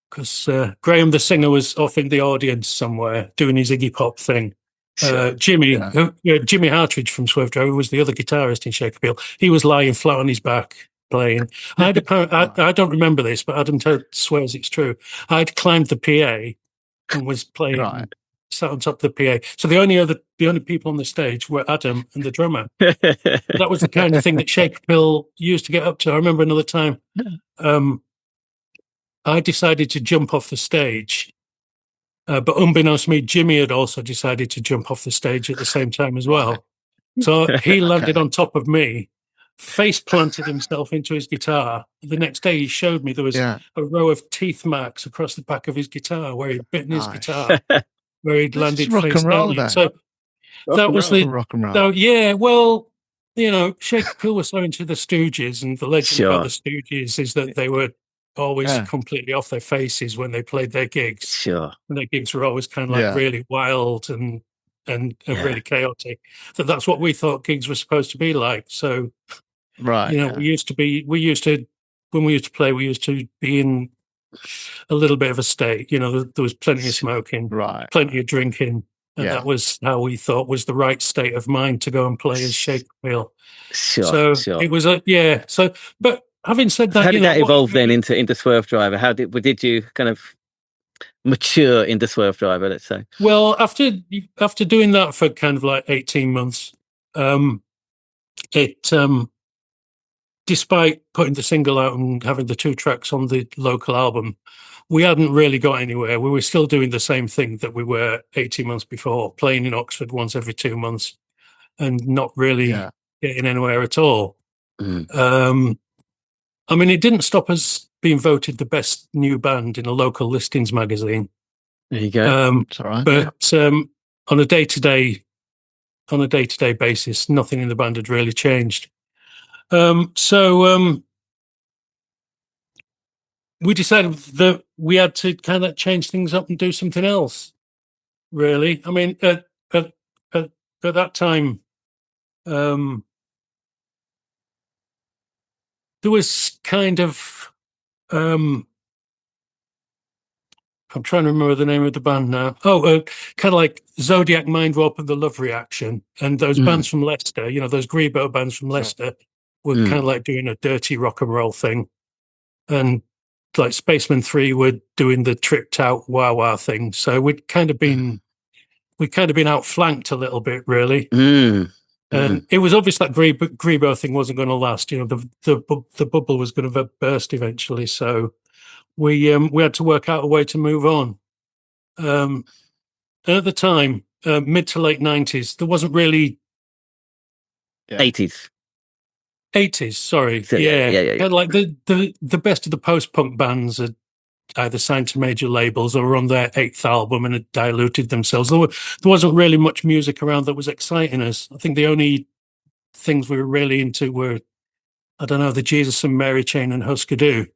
because Graham, the singer, was off in the audience somewhere doing his Iggy Pop thing. Jimmy Hartridge from SwerveDriver was the other guitarist in Shakespeare. He was lying flat on his back playing. I don't remember this, but Adam swears it's true. I'd climbed the PA and was playing, sat on top of the PA. So the only people on the stage were Adam and the drummer. That was the kind of thing that Shakespeare used to get up to. I remember another time, I decided to jump off the stage. But unbeknownst to me, Jimmy had also decided to jump off the stage at the same time as well. So he landed on top of me, face planted himself into his guitar. The next day he showed me there was a row of teeth marks across the back of his guitar where he'd bitten his guitar, where he'd landed face down. So that was the rock and roll. Well, you know, Shakespeare was so into the Stooges, and the legend about the Stooges is that they were always completely off their faces when they played their gigs. Sure. And their gigs were always kind of like really wild and really chaotic. That's what we thought gigs were supposed to be like. So, you know, when we used to play, we used to be in a little bit of a state. You know, there was plenty of smoking, plenty of drinking. And that was how we thought was the right state of mind to go and play as Shakespeare. Sure. It was but having said that, how did that evolve then into SwerveDriver? How did you kind of mature into SwerveDriver, let's say? Well, after doing that for kind of like 18 months, despite putting the single out and having the 2 tracks on the local album, we hadn't really got anywhere. We were still doing the same thing that we were 18 months before, playing in Oxford once every 2 months and not really getting anywhere at all. I mean, it didn't stop us being voted the best new band in a local listings magazine. There you go. It's all right. But on a day-to-day basis, nothing in the band had really changed. So we decided that we had to kind of change things up and do something else. Really, I mean, at that time, there was kind of, I'm trying to remember the name of the band now. Kind of like Zodiac Mindwarp and the Love Reaction. And those bands from Leicester, you know, those Grebo bands from Leicester were kind of like doing a dirty rock and roll thing. And like Spaceman 3 were doing the tripped out wah wah thing. So we'd kind of been outflanked a little bit, really. And it was obvious that Grebo thing wasn't going to last. You know, the bubble was going to burst eventually. So we had to work out a way to move on. And at the time, mid to late 90s, there wasn't really 80s. Sorry, So, yeah. Kind of like the best of the post-punk bands had either signed to major labels or were on their 8th album and had diluted themselves. There wasn't really much music around that was exciting us. I think the only things we were really into were, I don't know, the Jesus and Mary Chain and Husker Du.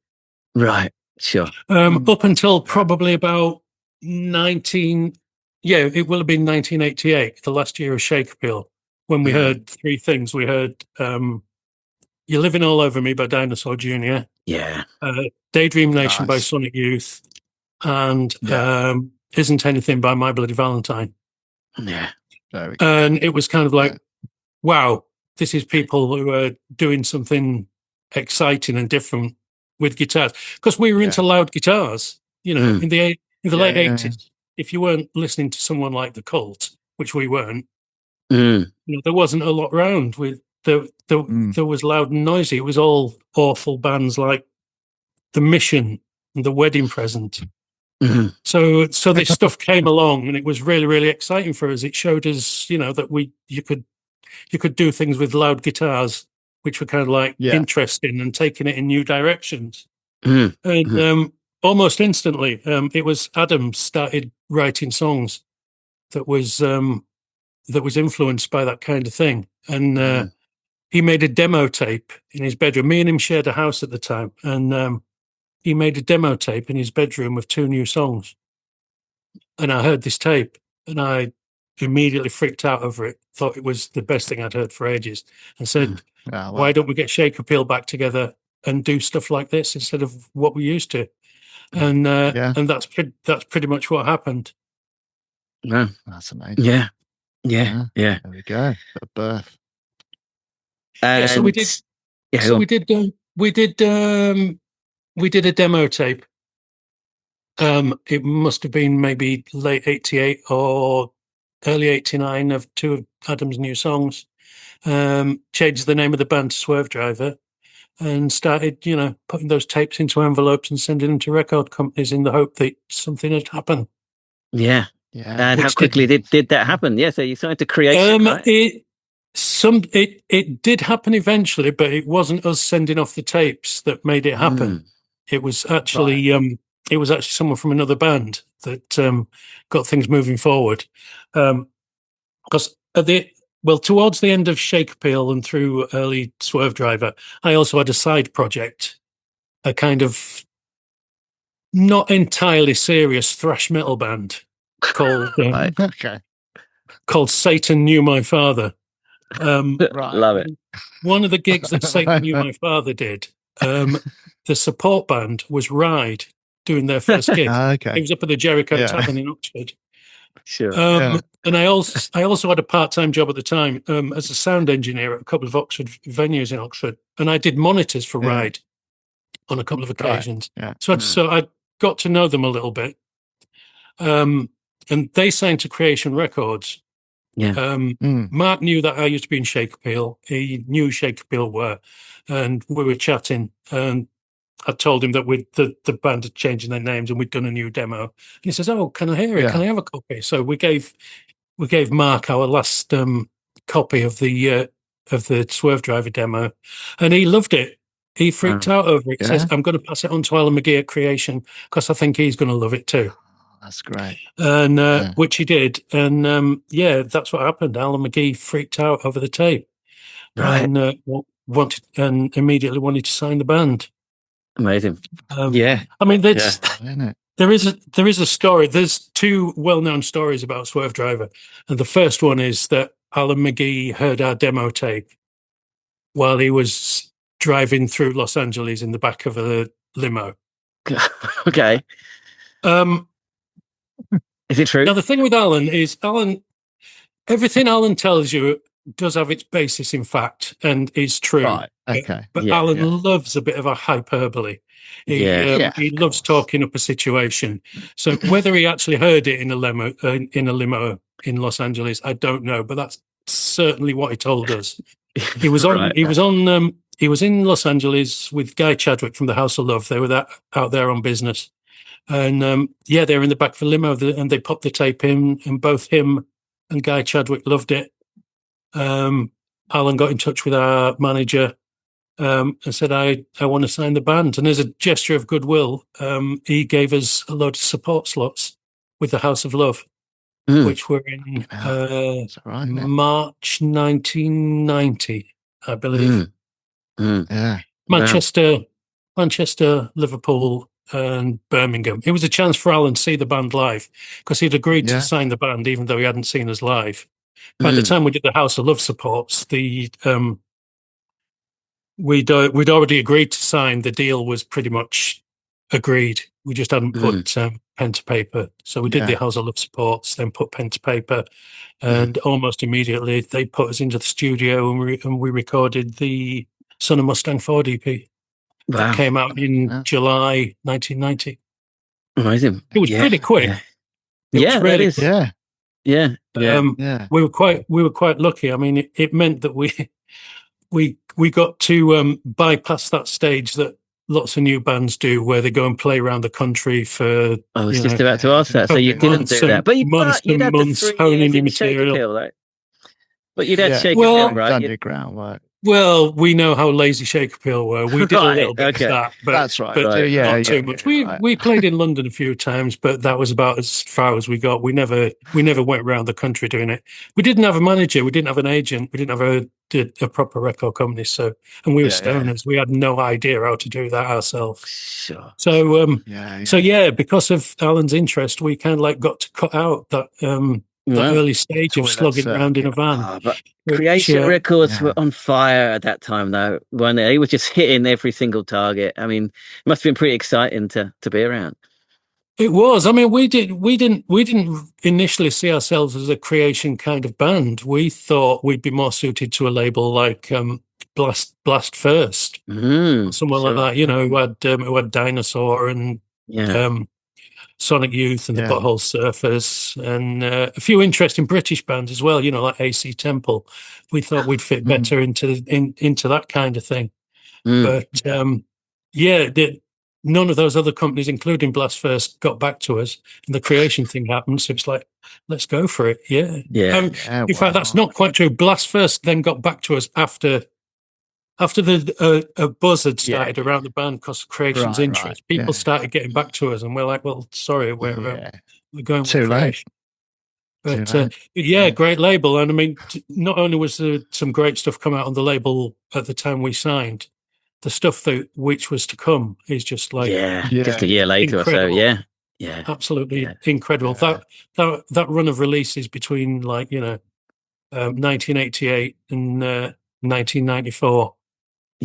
Right, sure. Up until probably about it will have been 1988, the last year of Shakespeare, when we heard 3 things. We heard You're Living All Over Me by Dinosaur Jr. Yeah. Daydream Nation by Sonic Youth, and Isn't Anything by My Bloody Valentine. Yeah. And it was kind of like, wow, this is people who are doing something exciting and different with guitars. Because we were into loud guitars. in the late yeah. 80s, if you weren't listening to someone like The Cult, which we weren't, Mm. there wasn't a lot around. There was loud and noisy. It was all awful bands like The Mission and The Wedding Present. Mm. So this stuff came along, and it was really, really exciting for us. It showed us, that you could do things with loud guitars, which were kind of like interesting and taking it in new directions. Mm. And almost instantly, it was Adam started writing songs that was influenced by that kind of thing. And he made a demo tape in his bedroom. Me and him shared a house at the time, and he made a demo tape in his bedroom of 2 new songs. And I heard this tape, and I immediately freaked out over it. Thought it was the best thing I'd heard for ages, and said, "Why don't we get Shake Appeal back together and do stuff like this instead of what we used to?" And that's pretty much what happened. Yeah. That's amazing. Yeah. There we go. A birth. And so we did. Yeah, So we did. We did a demo tape. It must have been maybe late '88 or early '89 of 2 of Adam's new songs. Changed the name of the band to SwerveDriver, and started, putting those tapes into envelopes and sending them to record companies in the hope that something had happened. Yeah. And how quickly did that happen? Yeah, so you started to create right? It did happen eventually, but it wasn't us sending off the tapes that made it happen. It was actually someone from another band that got things moving forward. Because towards the end of Shake Appeal and through early SwerveDriver, I also had a side project, a kind of not entirely serious thrash metal band called called Satan Knew My Father. Love it. One of the gigs that Satan Knew My Father did, the support band was Ride doing their first gig. It was up at the Jericho Tavern in Oxford. Sure. And I also had a part-time job at the time as a sound engineer at a couple of Oxford venues in Oxford, and I did monitors for Ride on a couple of occasions. So I got to know them a little bit. And they signed to Creation Records. Mark knew that I used to be in Shake Appeal. He knew Shake Appeal were, and we were chatting. And I told him that the band had changed their names and we'd done a new demo. And he says, "Oh, can I hear it? Can I have a copy?" So we gave Mark our last copy of the SwerveDriver demo, and he loved it. He freaked out over it. He says, "I'm going to pass it on to Alan McGee at Creation because I think he's going to love it too." That's great. And which he did. And that's what happened. Alan McGee freaked out over the tape. Right. And immediately wanted to sign the band. Amazing. I mean, there is a story. There's 2 well-known stories about SwerveDriver. And the first one is that Alan McGee heard our demo tape while he was driving through Los Angeles in the back of a limo. Okay. Is it true? Now, the thing with Alan is everything Alan tells you does have its basis in fact and is true. Right. Okay. But Alan loves a bit of a hyperbole. He loves talking up a situation. So whether he actually heard it in a limo in Los Angeles, I don't know. But that's certainly what he told us. He was on. He was in Los Angeles with Guy Chadwick from the House of Love. They were out there on business. And they were in the back of a limo, and they popped the tape in, and both him and Guy Chadwick loved it. Alan got in touch with our manager and said, I want to sign the band. And as a gesture of goodwill, he gave us a load of support slots with the House of Love, which were in March 1990, I believe. Manchester, Liverpool, and Birmingham. It was a chance for Alan to see the band live because he'd agreed to sign the band even though he hadn't seen us live. By the time we did the House of Love supports, we'd already agreed to sign. The deal was pretty much agreed. We just hadn't put pen to paper. So we did the House of Love supports, then put pen to paper, and almost immediately they put us into the studio and we recorded the Son of Mustang Ford EP. That came out in July 1990. Amazing. It was pretty quick. Yeah, It was really, that is. Yeah. We were quite lucky. I mean, it meant that we got to bypass that stage that lots of new bands do, where they go and play around the country for. I was just about to ask that. So you didn't do that, but you'd had the 3 honing years your in Shake material. Appeal, right? But you'd had Shake Well, Appeal, right? Done your groundwork. Well, we know how lazy Shake Appeal were. We did a little bit of that, but that's right. But not too much. Right. We played in London a few times, but that was about as far as we got. We never went around the country doing it. We didn't have a manager. We didn't have an agent. We didn't have a proper record company. So, and we were stoners. We had no idea how to do that ourselves. Sure. So, because of Alan's interest, we kind of like got to cut out that early stage of slugging around in a van. But Creation Records were on fire at that time, though, weren't they? They were just hitting every single target. I mean, it must have been pretty exciting to be around. It was. I mean, we didn't initially see ourselves as a Creation kind of band. We thought we'd be more suited to a label like Blast First, someone like that. You know, who had Dinosaur and Sonic Youth and the Butthole Surfers and a few interesting British bands as well, you know, like AC Temple. We thought we'd fit better into that kind of thing. But none of those other companies, including Blast First, got back to us, and the Creation thing happened. So it's like, let's go for it. In fact, that's not quite true. Blast First then got back to us after the buzz had started around the band because of Creation's interest. People started getting back to us, and we're like, well, sorry, we're going too late. But great label. And I mean, not only was there some great stuff come out on the label at the time we signed, the stuff which was to come is just like just a year later incredible. or so. Absolutely incredible. That run of releases between 1988 and 1994.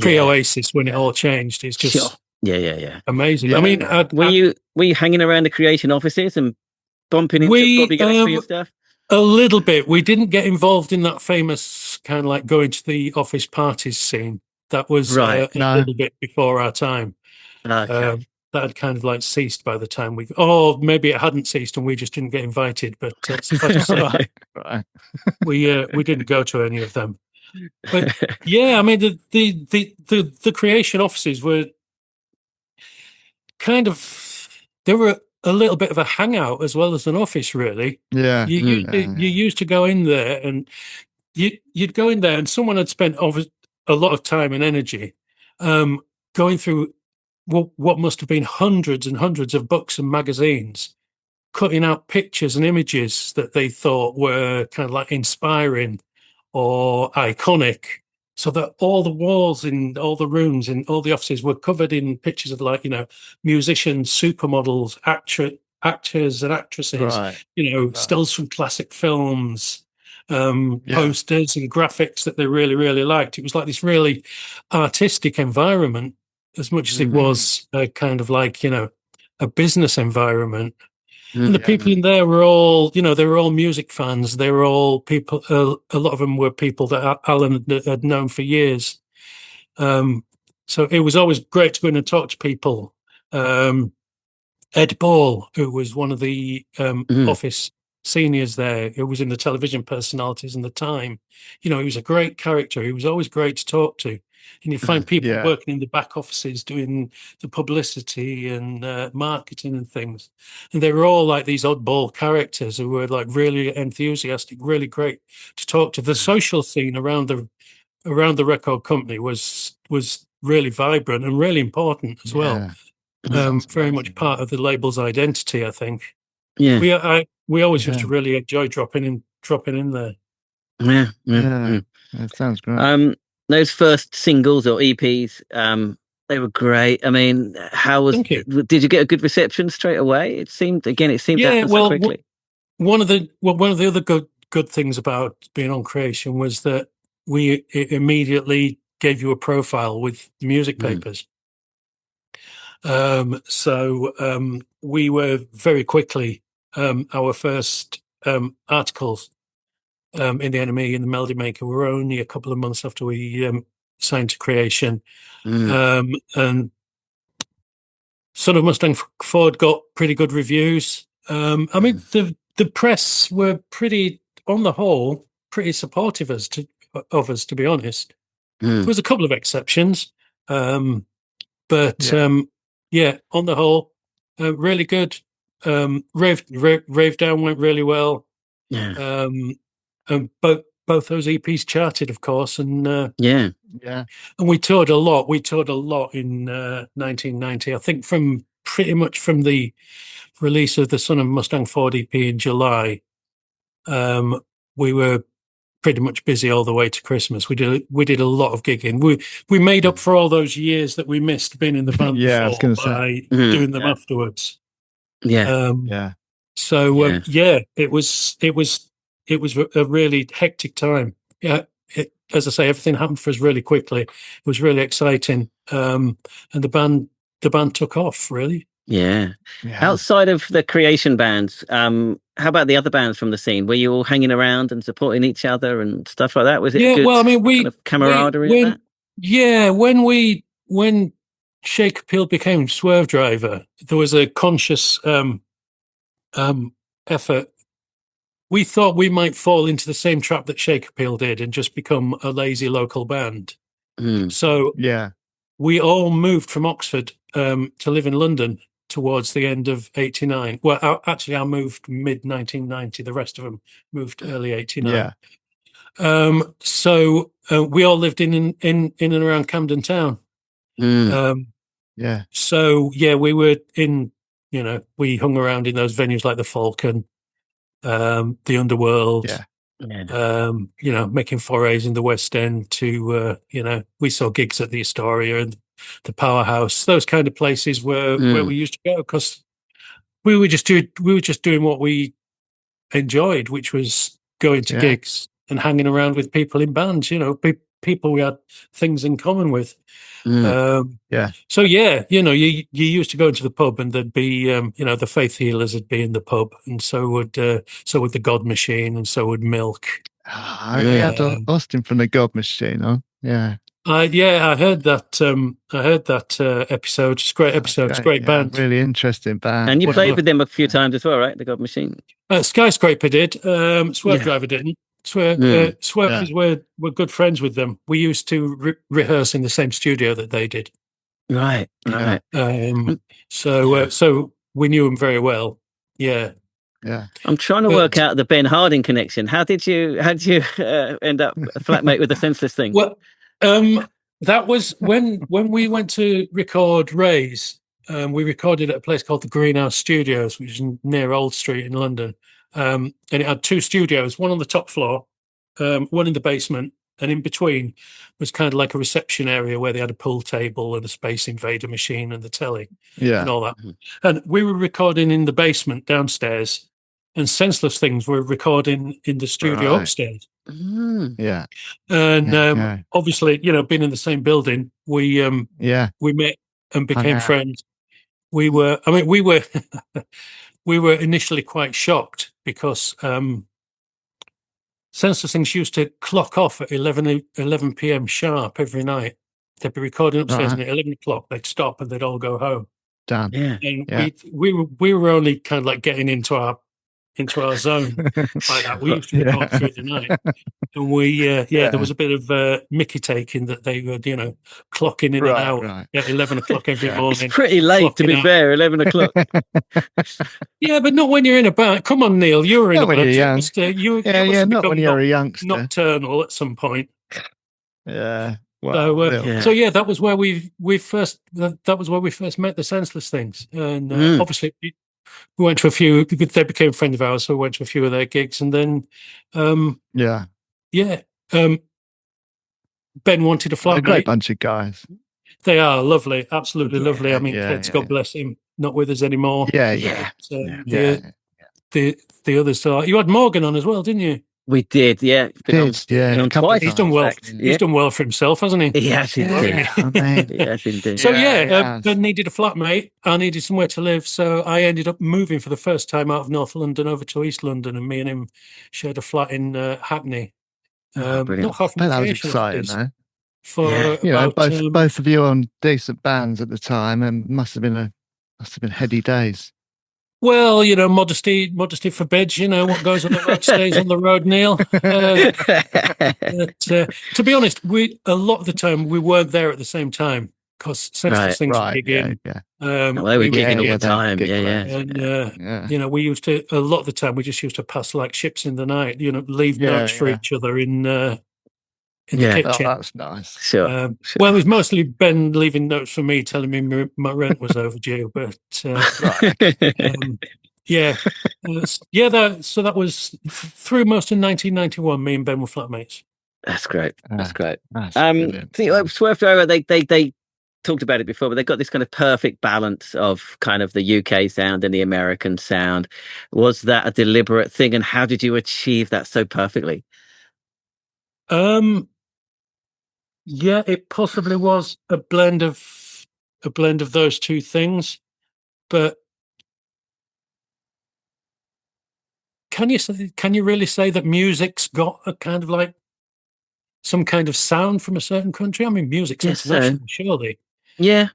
Pre-Oasis, when it all changed, is just amazing. I mean, were you hanging around the Creation offices and bumping into Bobby Gillespie and stuff? A little bit. We didn't get involved in that famous kind of like going to the office parties scene. That was a little bit before our time. Okay. That had kind of like ceased by the time maybe it hadn't ceased and we just didn't get invited. But we didn't go to any of them. But I mean, the Creation offices were kind of, they were a little bit of a hangout as well as an office, really. Yeah. You used to go in there, and you'd go in there, and someone had spent a lot of time and energy going through what must have been hundreds and hundreds of books and magazines, cutting out pictures and images that they thought were kind of like inspiring or iconic, so that all the walls in all the rooms in all the offices were covered in pictures of, like, you know, musicians, supermodels, actors and actresses, stills from classic films, posters and graphics that they really, really liked. It was like this really artistic environment as much as it was kind of like, you know, a business environment. And the people in there were all, you know, they were all music fans. They were all people, a lot of them were people that Alan had known for years. So it was always great to go in and talk to people. Ed Ball, who was one of the office seniors there, who was in the television personalities in the time, you know, he was a great character. He was always great to talk to. And you find people working in the back offices doing the publicity and marketing and things. And they were all like these oddball characters who were like really enthusiastic, really great to talk to. The social scene around the record company was really vibrant and really important as well. Very much part of the label's identity, I think. Yeah. We always used to really enjoy dropping in there. Yeah. That sounds great. Those first singles or EPs, they were great. I mean, did you get a good reception straight away? It seemed to happen so quickly. One of the other good things about being on Creation was that it immediately gave you a profile with the music papers. So we were very quickly, our first articles in the NME and the Melody Maker were only a couple of months after we signed to Creation. And Son of Mustang Ford got pretty good reviews. I mean, the press were pretty, on the whole, pretty supportive of us, to be honest. There was a couple of exceptions, but on the whole, really good. Rave Down went really well. Yeah. And both those EPs charted, of course, and yeah. And we toured a lot. We toured a lot in 1990. I think pretty much from the release of the Son of Mustang Ford EP in July, we were pretty much busy all the way to Christmas. We did a lot of gigging. We made up for all those years that we missed being in the band Yeah, I was before gonna by say. doing them afterwards. Yeah. So it was a really hectic time. Yeah, as I say, everything happened for us really quickly. It was really exciting, and the band took off really. Yeah. Outside of the creation bands, how about the other bands from the scene? Were you all hanging around and supporting each other and stuff like that? Was it good, well, I mean, kind of camaraderie in that? Yeah, when Shake Appeal became SwerveDriver, there was a conscious effort. We thought we might fall into the same trap that Shake Appeal did and just become a lazy local band. So we all moved from Oxford to live in London towards the end of '89. Well, actually, I moved mid 1990. The rest of them moved early '89. So we all lived in and around Camden Town. So we were in. We hung around in those venues like the Falcon, the Underworld. Making forays in the West End to, we saw gigs at the Astoria and the Powerhouse, those kind of places where we used to go because we were just doing what we enjoyed, which was going to gigs and hanging around with people in bands, people we had things in common with. So you used to go into the pub and there'd be the Faith Healers would be in the pub, and so would the God Machine, and so would Milk. I had Austin from the God Machine. I heard that episode. It's a great episode. It's a great band. Really interesting band. And you played with them a few times as well, right? The God Machine. Skyscraper did. SwerveDriver didn't. Swerve we're good friends with them. We used to rehearse in the same studio that they did. Right. So we knew them very well. Yeah. I'm trying to work out the Ben Harding connection. How did you end up a flatmate with the Senseless Things? Well, that was when we went to record Raise. We recorded at a place called the Greenhouse Studios, which is near Old Street in London. And it had two studios, one on the top floor, one in the basement, and in between was kind of like a reception area where they had a pool table and a Space Invader machine and the telly and all that. And we were recording in the basement downstairs, and Senseless Things were recording in the studio upstairs. And obviously, being in the same building, we met and became friends. We were we were initially quite shocked because Senseless Things used to clock off at 11 p.m. sharp every night. They'd be recording upstairs, and at 11 o'clock they'd stop and they'd all go home. Done. And we were only kind of like getting into our zone like that. We used to record through the night, and there was a bit of Mickey taking that they were clocking in and out at 11 o'clock every morning. It's pretty late to be fair, 11 o'clock. But not when you're in a band. Come on, Neil, you were in a band. Not when you're a youngster. Nocturnal at some point. Yeah. Wow. So that was where we first met the Senseless Things, and obviously we went to a few. They became friends of ours, so we went to a few of their gigs, and then Ben wanted a flatmate. A great bunch of guys. They are lovely, absolutely lovely. I mean, God bless him, not with us anymore. The others are. You had Morgan on as well, didn't you? We did, Twice. He's done well. He's done well for himself, hasn't he? Yes, indeed. Yes, indeed. So Ben needed a flatmate. I needed somewhere to live, so I ended up moving for the first time out of North London over to East London, and me and him shared a flat in Hackney. Not far from that was exciting, though. Both of you on decent bands at the time, and must have been Must have been heady days. Well, modesty forbids. What goes on the road stays on the road, Neil. To be honest, a lot of the time we weren't there at the same time because Senseless Things were gigging. Well, they were gigging all the time. And we used to, a lot of the time, we just used to pass like ships in the night, leave notes for each other in the kitchen. Oh, that's nice. Sure. Well, it was mostly Ben leaving notes for me, telling me my rent was overdue. But so that was through most of 1991. Me and Ben were flatmates. That's great. That's great. That's SwerveDriver, they talked about it before, but they've got this kind of perfect balance of kind of the UK sound and the American sound. Was that a deliberate thing, and how did you achieve that so perfectly? Yeah, it possibly was a blend of those two things. But can you really say that music's got a kind of like some kind of sound from a certain country? I mean, music's international, surely. Yeah.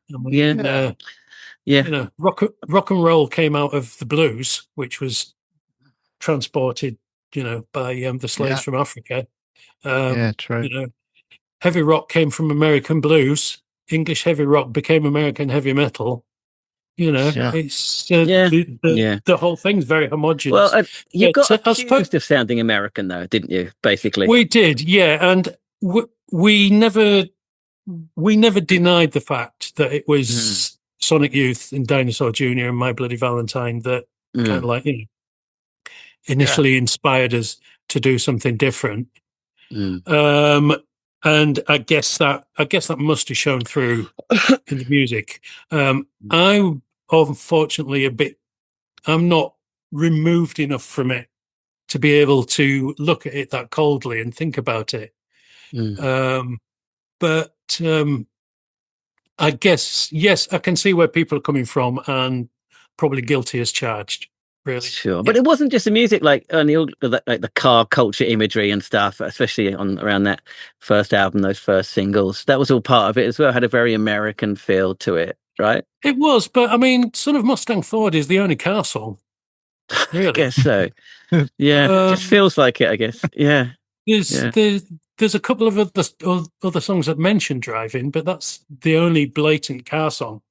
Rock and roll came out of the blues, which was transported, by the slaves from Africa. True. Heavy rock came from American blues. English heavy rock became American heavy metal. It's the whole thing's very homogenous. Well, you got accused of sounding American, though, didn't you? Basically, we did, and we never denied the fact that it was Sonic Youth and Dinosaur Jr. and My Bloody Valentine that kind of like initially inspired us to do something different. And I guess that must have shown through in the music. I'm unfortunately I'm not removed enough from it to be able to look at it that coldly and think about it. But I guess, yes, I can see where people are coming from, and probably guilty as charged. Really, sure. But it wasn't just the music, like the car culture imagery and stuff, especially around that first album, those first singles. That was all part of it as well. It had a very American feel to it, right? It was, but I mean, Son of Mustang Ford is the only car song. Really? I guess so. Yeah, it just feels like it, I guess. Yeah. There's a couple of other songs that mention driving, but that's the only blatant car song.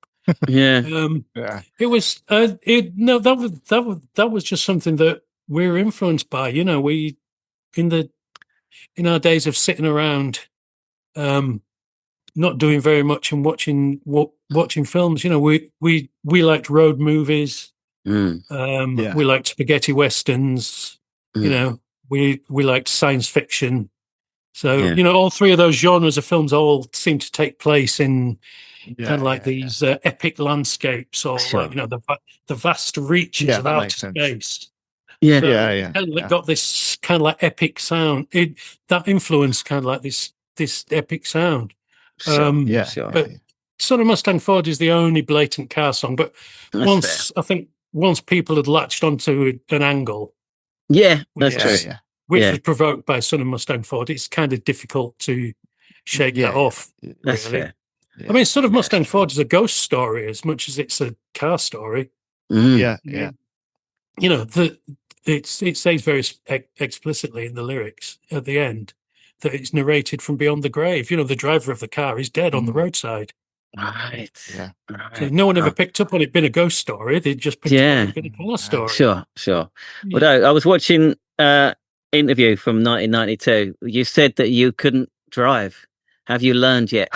It was that was just something that we were influenced by. We in our days of sitting around, not doing very much and watching films. We liked road movies. We liked spaghetti westerns. We liked science fiction. So all three of those genres of films all seem to take place in kind of like these epic landscapes, or like the vast reaches of outer space. Kind of got this kind of like epic sound. That influenced kind of like this epic sound. But Son of Mustang Ford is the only blatant car song. But once people had latched onto an angle, that's true. Which was provoked by Son of Mustang Ford, it's kind of difficult to shake that off. That's fair. I mean, Son of Mustang Ford is a ghost story as much as it's a car story. It says very explicitly in the lyrics at the end that it's narrated from beyond the grave. The driver of the car is dead on the roadside. Right. Yeah. So no one ever picked up on it being a ghost story. They just picked up on it being a car story. Sure. Well, I was watching interview from 1992. You said that you couldn't drive. Have you learned yet?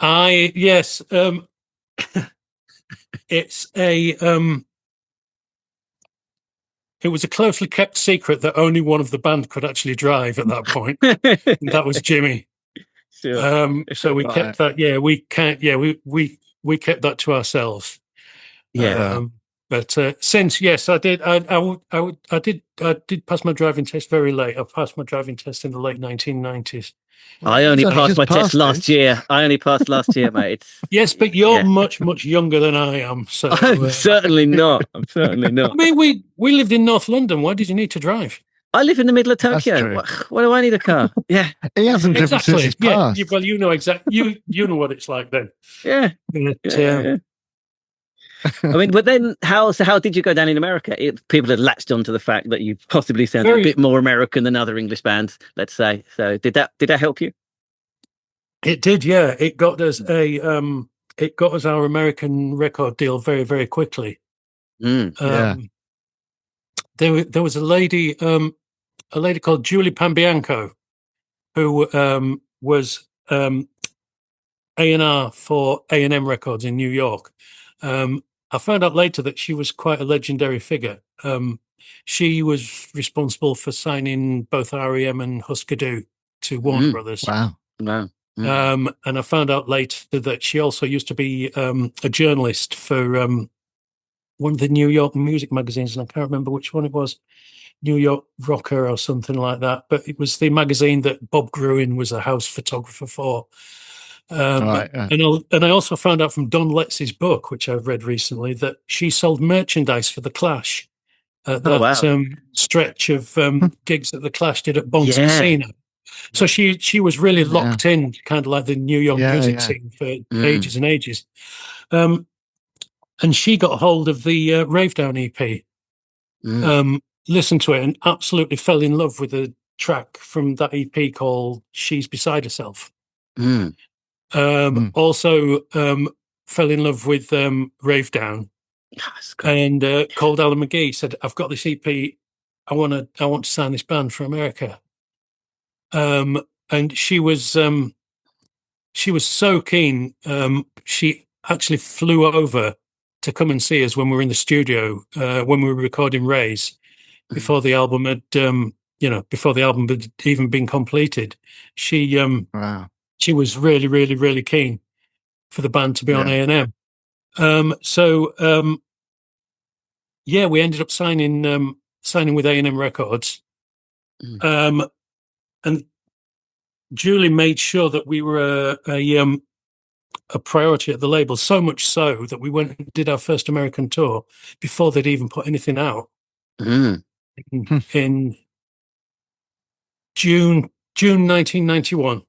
Yes. It's it was a closely kept secret that only one of the band could actually drive at that point. And that was Jimmy. Sure. So we kept that. Yeah, we can't. Yeah, we kept that to ourselves. But since I did. I did pass my driving test very late. I passed my driving test in the late 1990s. I only passed my test last year. Mate. Yes, but you're much younger than I am. So I'm certainly not. I mean, we lived in North London. Why did you need to drive? I live in the middle of Tokyo. Why do I need a car? Yeah, he hasn't driven since he's passed. Well, you know exactly. You know what it's like then. Yeah. I mean, but then how did you go down in America? People had latched onto the fact that you possibly sounded a bit more American than other English bands, let's say. So did that help you? It did, yeah. It got us our American record deal very, very quickly. Yeah. There was a lady called Julie Pambianco, who was A&R for A&M Records in New York. I found out later that she was quite a legendary figure. She was responsible for signing both REM and Husker Du to Warner Brothers. Wow. And I found out later that she also used to be a journalist for one of the New York music magazines, and I can't remember which one it was, New York Rocker or something like that. But it was the magazine that Bob Gruen was a house photographer for. And I also found out from Don Letts's book, which I've read recently, that she sold merchandise for the Clash at that stretch of gigs that the Clash did at Bond's Casino. So she was really locked in, kind of like the New York music scene for ages and ages. And she got hold of the Rave Down EP, listened to it, and absolutely fell in love with a track from that EP called She's Beside Herself. Also fell in love with Rave Down, and called Alan McGee, said, "I've got this EP. I want to sign this band for America." And she was so keen. She actually flew over to come and see us when we were in the studio when we were recording Rays before the album had before the album had even been completed. She was really, really, really keen for the band to be on A&M. We ended up signing with A&M Records. And Julie made sure that we were a priority at the label, so much so that we went and did our first American tour before they'd even put anything out in June 1991.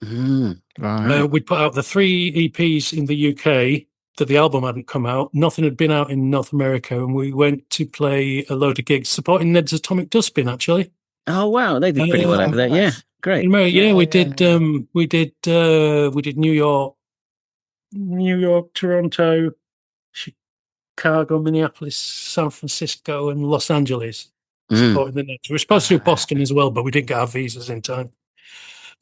We'd put out the 3 EPs in the UK that the album hadn't come out. Nothing had been out in North America, and we went to play a load of gigs supporting Neds Atomic Dustbin, actually. Oh wow, they did pretty well over there. Yeah, great. We did New York, Toronto, Chicago, Minneapolis, San Francisco, and Los Angeles. Supporting the Neds. We were supposed to do Boston as well, but we didn't get our visas in time.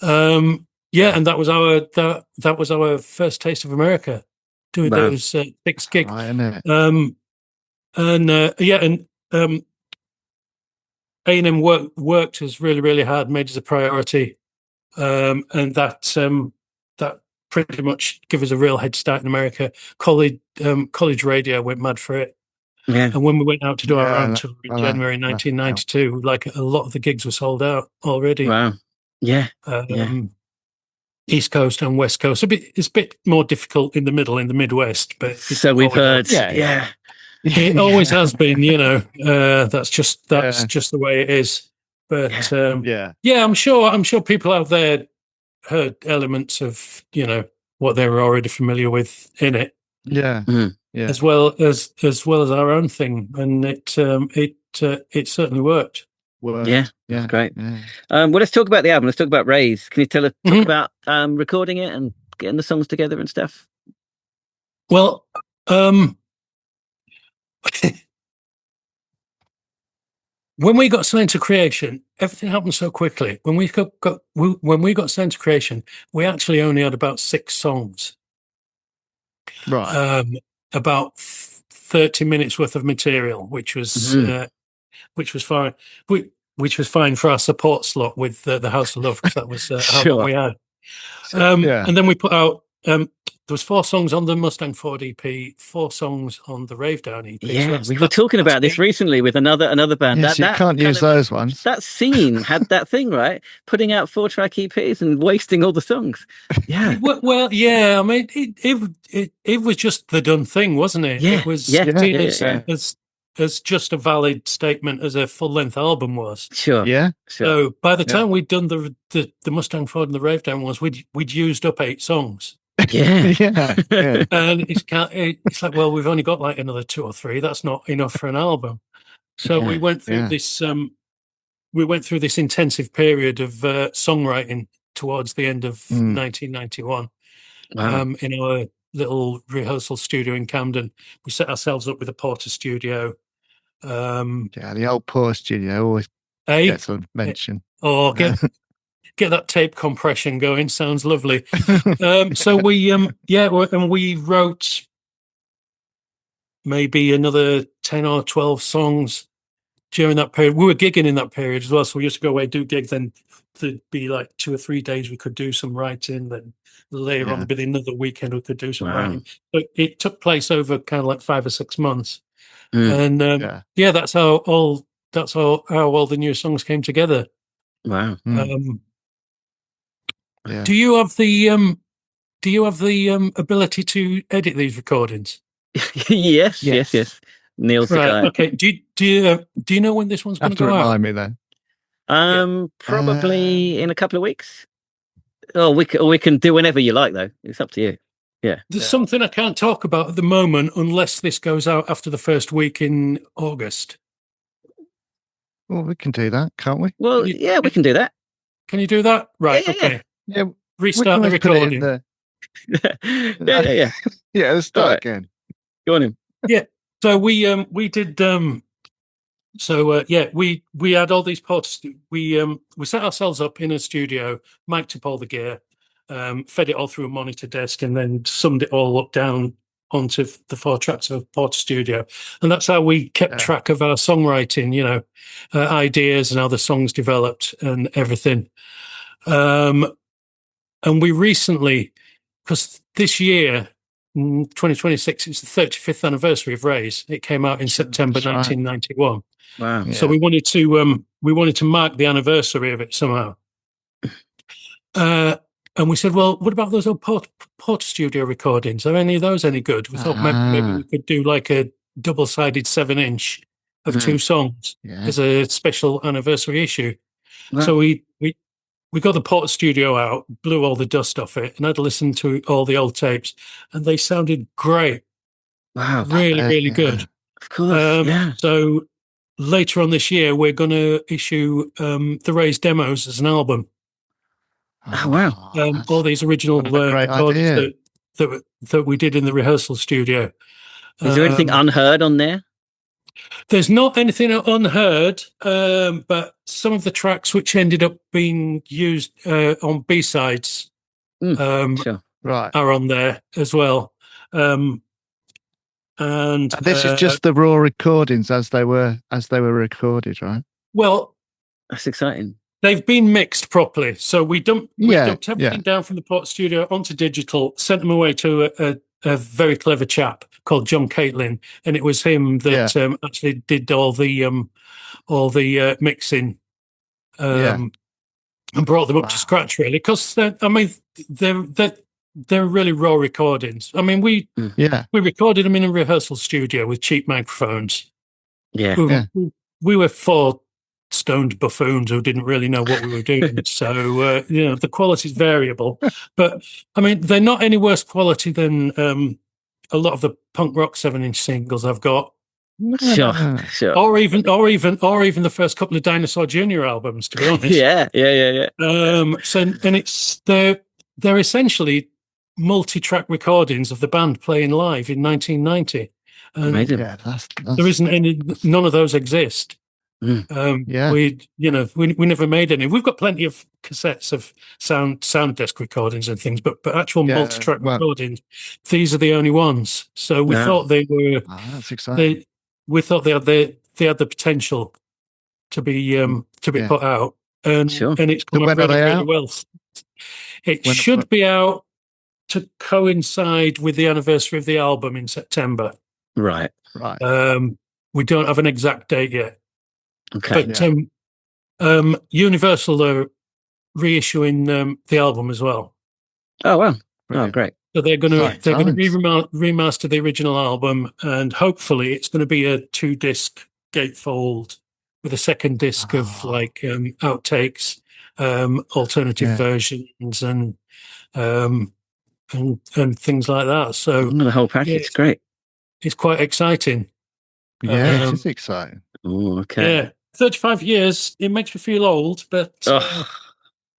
And that was our first taste of America, doing those 6 gigs. A&M worked us really, really hard, made us a priority, and that pretty much gave us a real head start in America. College radio went mad for it. And when we went out to do our own tour in January 1992, like a lot of the gigs were sold out already. Wow. East Coast and West Coast. It's a bit more difficult in the middle, in the Midwest, but so we've heard. It always has been, that's just the way it is. But I'm sure people out there heard elements of, what they were already familiar with in it. As well as our own thing. And it certainly worked. That's great. Well, let's talk about the album. Let's talk about Rays. Can you talk about recording it and getting the songs together and stuff? Well, when we got signed to Creation, everything happened so quickly. When we got signed to Creation, we actually only had about 6 songs. Right. About 30 minutes worth of material, which was fine. Which was fine for our support slot with the House of Love, because that was how we had. And then we put out. There was 4 songs on the Mustang Ford EP, 4 songs on the Rave Down EP. Yeah, we were talking about this recently with another band. Yes, you can't use those ones. That scene had that thing, right? Putting out 4-track EPs and wasting all the songs. Yeah. Well, yeah. I mean, it was just the done thing, wasn't it? Yeah. It was seen as just a valid statement as a full-length album was. Sure. Yeah. So by the time we'd done the Mustang Ford and the Rave Down ones, we'd used up 8 songs. Yeah. yeah. And it's like, well, we've only got like another 2 or 3. That's not enough for an album. So Yeah. we went through this. We went through this intensive period of songwriting towards the end of 1991. Wow. In our little rehearsal studio in Camden, we set ourselves up with a Porter studio. Yeah, the old Porter studio always gets on mention. Oh, get that tape compression going. Sounds lovely. So we and we wrote maybe another 10 or 12 songs during that period. We were gigging in that period as well, so we used to go away, do gigs, then there'd be like 2 or 3 days we could do some writing, then later on there'd be another weekend we could do some writing. But it took place over kind of like 5 or 6 months. And that's how all the new songs came together. Wow. Do you have the ability to edit these recordings? yes. Neil's the guy. Okay. Do you know when this one's going to go out? Remind me then. Probably in a couple of weeks. Oh, we can do whenever you like, though. It's up to you. Yeah. There's something I can't talk about at the moment unless this goes out after the first week in August. Well, we can do that, can't we? Well, we can do that. Can you do that? Right. Okay. Yeah. Restart the recording. Yeah. Yeah, let's start again. Go on in. Yeah. So we did we had all these parts. We set ourselves up in a studio, mic'd up all the gear, fed it all through a monitor desk, and then summed it all up down onto the 4 tracks of Porter Studio. And that's how we kept track of our songwriting, ideas and how the songs developed and everything. And we recently, because this year, 2026, it's the 35th anniversary of Raise. It came out in September 1991. Wow! So we wanted to mark the anniversary of it somehow. And we said, well, what about those old Porter Studio recordings? Are any of those any good? We thought maybe we could do like a double-sided 7-inch of 2 songs as a special anniversary issue. Wow. So we got the Porter Studio out, blew all the dust off it, and I'd listened to all the old tapes, and they sounded great. Wow. Really good. Of course, So later on this year, we're going to issue the Raise demos as an album. Oh, wow. All these original recordings that we did in the rehearsal studio. Is there anything unheard on there? There's not anything unheard, but some of the tracks which ended up being used on B-sides are on there as well. And this is just the raw recordings as they were recorded, right? Well, that's exciting. They've been mixed properly. So we dumped everything down from the Porter Studio onto digital, sent them away to a very clever chap called John Caitlin, and it was him that actually did all the mixing and brought them up to scratch, really, because they're really raw recordings. I mean, we recorded them in a rehearsal studio with cheap microphones. We were 4 stoned buffoons who didn't really know what we were doing. So, the quality is variable. But, I mean, they're not any worse quality than a lot of the punk rock 7-inch singles I've got. Sure. Or even the first couple of Dinosaur Jr. albums, to be honest. Yeah. And they're essentially multi-track recordings of the band playing live in 1990. And amazing. There isn't none of those exist. We never made any. We've got plenty of cassettes of sound desk recordings and things, but actual multi-track recordings, these are the only ones. So we thought they were. That's exciting. We thought they had the potential to be put out, and it's come out really well. It should be out to coincide with the anniversary of the album in September. Right. We don't have an exact date yet. Okay. But Universal are reissuing the album as well. Oh wow! Oh great! So they're going to remaster the original album, and hopefully it's going to be a 2-disc gatefold with a second disc of outtakes, alternative versions, and and things like that. So the whole package is great. It's quite exciting. Yeah, it is exciting. Oh, okay. Yeah, 35 years. It makes me feel old, but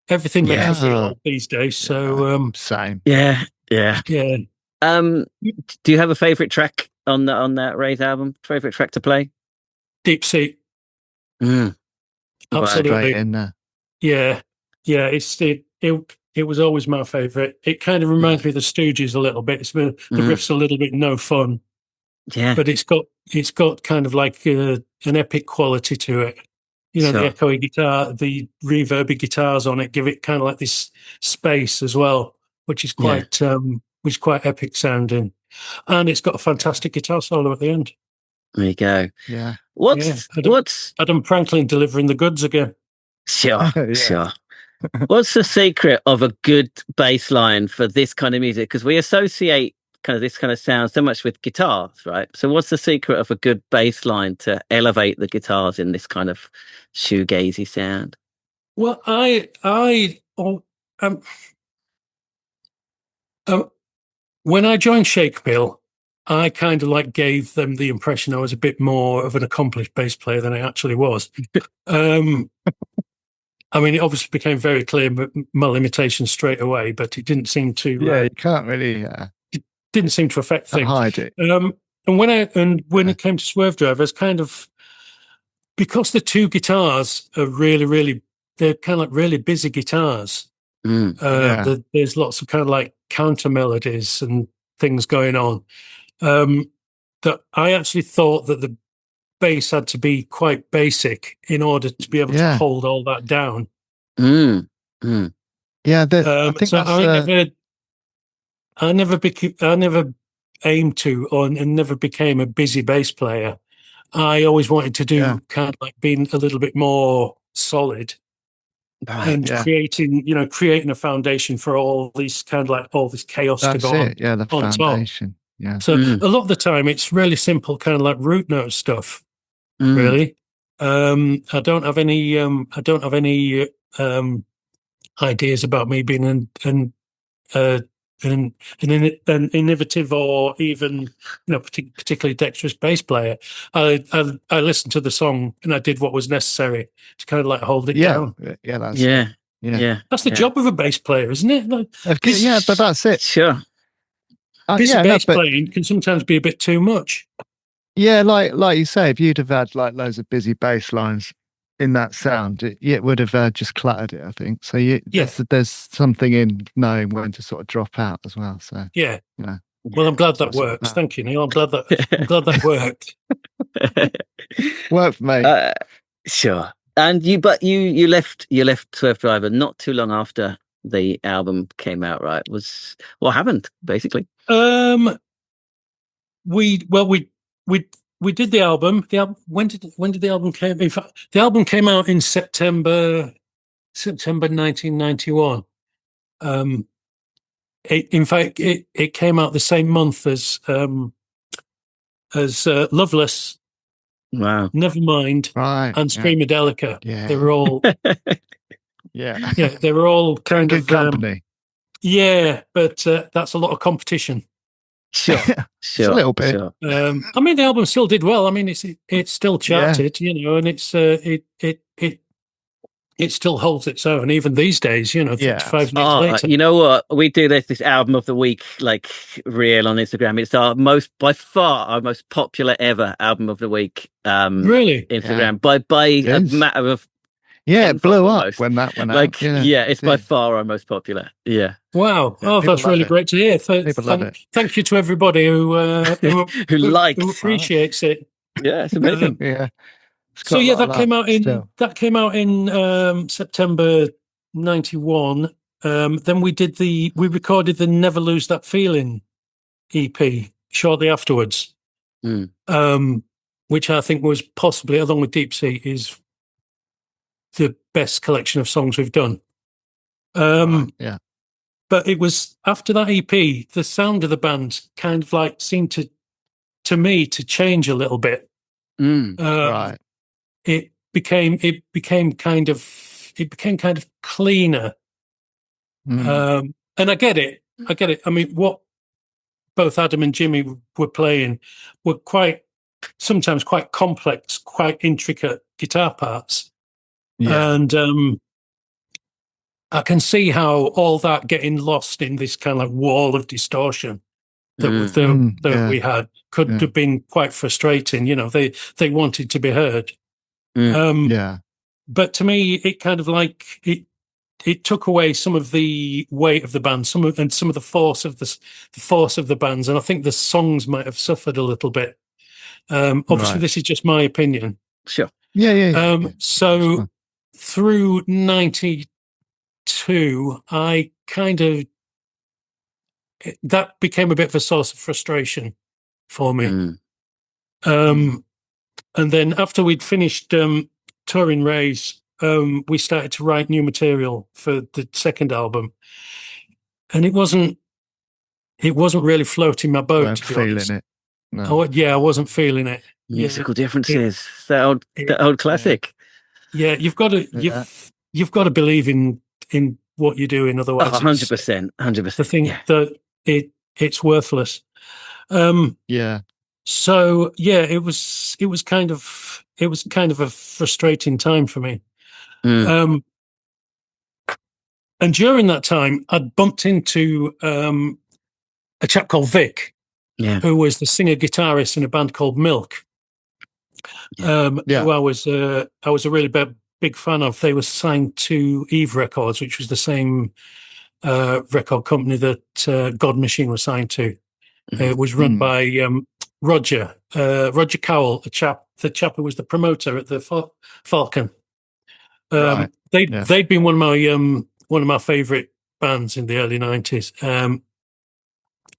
everything makes me feel old these days. So same. Yeah. Yeah. Do you have a favorite track on that Ray's album? Favorite track to play? Deep Sea. Absolutely. Straight in there. Yeah. It was always my favorite. It kind of reminds me of the Stooges a little bit. The riff's a little bit no fun. Yeah. But it's got kind of like an epic quality to it. The echoey guitar, the reverby guitars on it give it kind of like this space as well, which is quite epic sounding. And it's got a fantastic guitar solo at the end. There you go. Yeah. What's Adam Franklin delivering the goods again? Sure. What's the secret of a good bass line for this kind of music? Because we associate kind of this kind of sound so much with guitars, right? So what's the secret of a good bass line to elevate the guitars in this kind of shoegazy sound? Well, when I joined Shake Mill, I kind of like gave them the impression I was a bit more of an accomplished bass player than I actually was. I mean, it obviously became very clear my limitations straight away, but it didn't seem to. You can't really. It didn't seem to affect things. Hide it. And when it came to SwerveDriver, it's kind of because the two guitars are really, they're kind of like really busy guitars. There's lots of kind of like counter melodies and things going on. That I actually thought that the bass had to be quite basic in order to be able to hold all that down. Yeah, I think so that's. I never aimed to, and never became a busy bass player. I always wanted to do kind of like being a little bit more solid. And creating a foundation for all these kind of like all this chaos to go on. Yeah, the foundation. Top. Yeah. So a lot of the time it's really simple, kind of like root note stuff. Really, I don't have any. Ideas about me being an innovative or even particularly dexterous bass player. I listened to the song and I did what was necessary to kind of like hold it down. That's the job of a bass player, isn't it? Like, but that's it. Sure. Busy bass playing can sometimes be a bit too much. Yeah, like you say, if you'd have had like loads of busy bass lines in that sound, it would have just cluttered it, I think. So there's something in knowing when to sort of drop out as well. So well, I'm glad that works. Thank you, Neil. I'm glad that worked. Worked for me. Sure. And you left SwerveDriver not too long after the album came out, right? What happened basically? We did the album. When did the album come? In fact, the album came out in September 1991. It came out the same month as Loveless. Wow. Nevermind. Right. And Screamadelica. Yeah. They were all. They were all kind of company. But that's a lot of competition. Sure, a little bit. Sure. I mean, the album still did well. I mean, it's still charted, and it's it still holds its own even these days. 35 years later. You know what? We do this album of the week like reel on Instagram. It's by far our most popular ever album of the week. Really, Instagram by a matter of. Yeah, it blew up almost. when that went out. Like, it's by far our most popular. Yeah. Wow. Oh, that's really great to hear. Thank you to everybody who likes, who appreciates it. Yeah, it's amazing. So that came out in September 91. Then we recorded the Never Lose That Feeling EP shortly afterwards. Which I think was possibly, along with Deep Sea, is the best collection of songs we've done. But it was after that EP, the sound of the band kind of like seemed to me to change a little bit. Right. It became kind of cleaner. And I get it. I get it. I mean, what both Adam and Jimmy were playing were sometimes quite complex, quite intricate guitar parts. Yeah. And I can see how all that getting lost in this kind of like wall of distortion that we had could have been quite frustrating. You know, they wanted to be heard. But to me, it kind of like it took away some of the weight of the band, some of the force of the bands, and I think the songs might have suffered a little bit. Obviously, this is just my opinion. Sure. So through 92, I kind of that became a bit of a source of frustration for me. And then after we'd finished touring Rays, we started to write new material for the second album, and it wasn't really floating my boat. To be honest. It. No. I wasn't feeling it. Musical differences. The old classic. Yeah, you've got to believe in what you're doing, otherwise 100%. The thing that it's worthless. So it was kind of a frustrating time for me. And during that time, I'd bumped into a chap called Vic, who was the singer guitarist in a band called Milk. Who I was a really big fan of. They were signed to Eve Records, which was the same record company that God Machine was signed to. It was run by Roger Cowell, the chap who was the promoter at the Falcon. They'd been one of my favourite bands in the early 90s.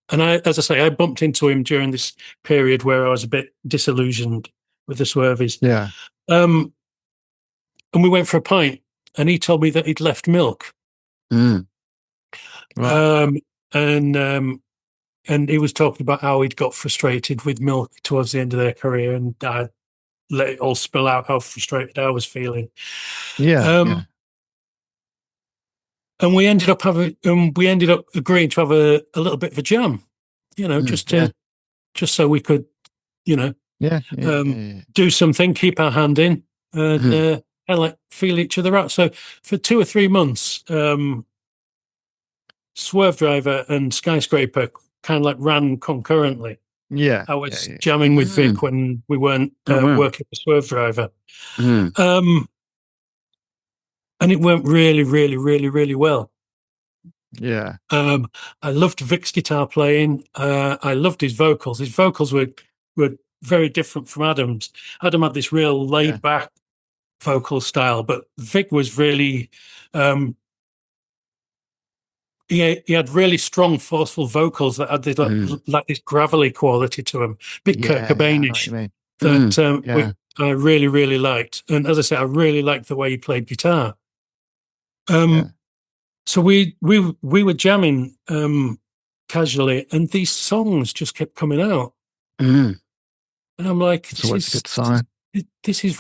And I bumped into him during this period where I was a bit disillusioned with the Swervies. And we went for a pint, and he told me that he'd left Milk. And he was talking about how he'd got frustrated with Milk towards the end of their career, and I let it all spill out how frustrated I was feeling. And we ended up agreeing to have a little bit of a jam, you know, just so we could, you know, do something, keep our hand in, and like feel each other out. So for 2 or 3 months, SwerveDriver and Skyscraper kind of like ran concurrently. I was jamming with Vic when we weren't working for SwerveDriver. And it went really, really, really, really well. I loved Vic's guitar playing. I loved his vocals. His vocals were very different from Adam's. Adam had this real laid back vocal style, but Vic was really he had really strong, forceful vocals that had this like this gravelly quality to them, bit Kurt Cobainish. I really, really liked. And as I said, I really liked the way he played guitar. So we were jamming casually, and these songs just kept coming out. And I'm like, this is a good sign. This is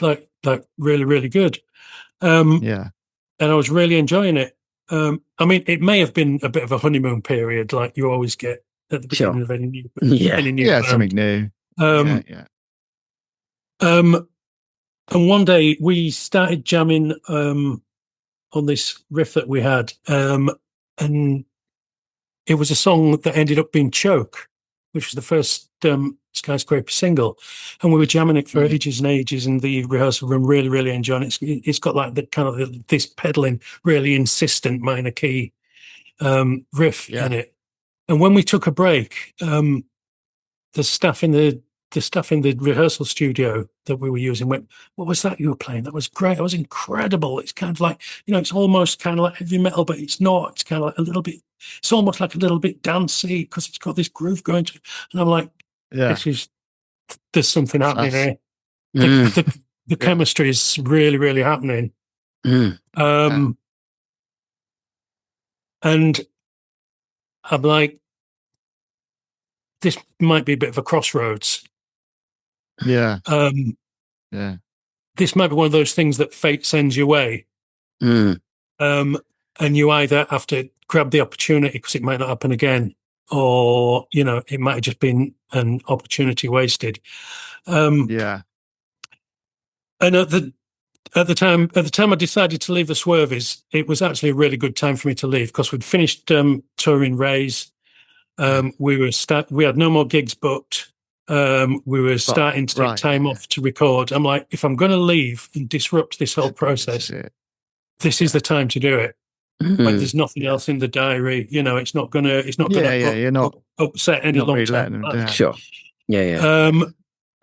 like really, really good. And I was really enjoying it. I mean, it may have been a bit of a honeymoon period, like you always get at the beginning of any new band. Something new. And one day we started jamming on this riff that we had, and it was a song that ended up being Choke, which was the first Skyscraper single, and we were jamming it for ages and ages in the rehearsal room, really, really enjoying it. It's got like the kind of this pedaling, really insistent minor key riff in it. And when we took a break, the staff in the rehearsal studio that we were using went, "What was that you were playing? That was great. That was incredible. It's kind of like, you know, it's almost kind of like heavy metal, but it's not. It's kind of like a little bit, it's almost like a little bit dancey because it's got this groove going to it." And I'm like, there's something happening here. The chemistry is really, really happening. And I'm like, this might be a bit of a crossroads. This might be one of those things that fate sends your way. And you either have to grab the opportunity because it might not happen again, or it might have just been an opportunity wasted. Yeah. And at the time I decided to leave the Swervies, it was actually a really good time for me to leave because we'd finished touring Rays. We had no more gigs booked. We were starting to take time off to record. I'm like, if I'm going to leave and disrupt this whole process, this is the time to do it. Like, there's nothing else in the diary. It's not gonna you're not upset any long term. Sure. Yeah.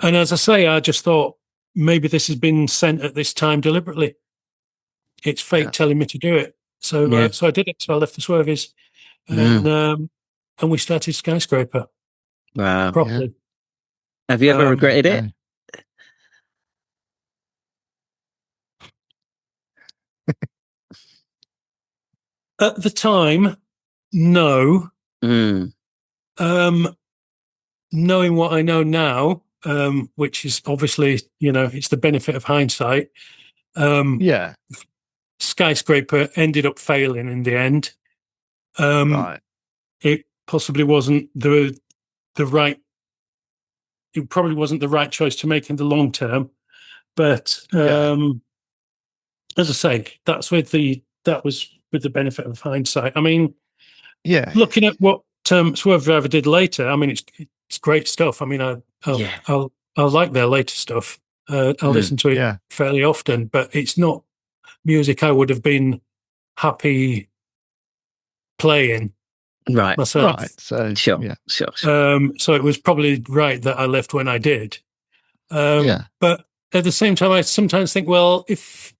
And as I say, I just thought maybe this has been sent at this time deliberately. It's fate telling me to do it. So so I did it. So I left the Swervies, and we started Skyscraper. Wow. Properly. Yeah. Have you ever regretted it? At the time, no. Knowing what I know now, which is obviously, it's the benefit of hindsight. Skyscraper ended up failing in the end. It possibly wasn't the right. It probably wasn't the right choice to make in the long term, but as I say, that was with the benefit of hindsight. I mean, looking at what SwerveDriver did later, I mean, it's great stuff. I mean, I'll like their later stuff. I'll listen to it fairly often, but it's not music I would have been happy playing myself. Right. So sure. So it was probably right that I left when I did. But at the same time, I sometimes think, well, if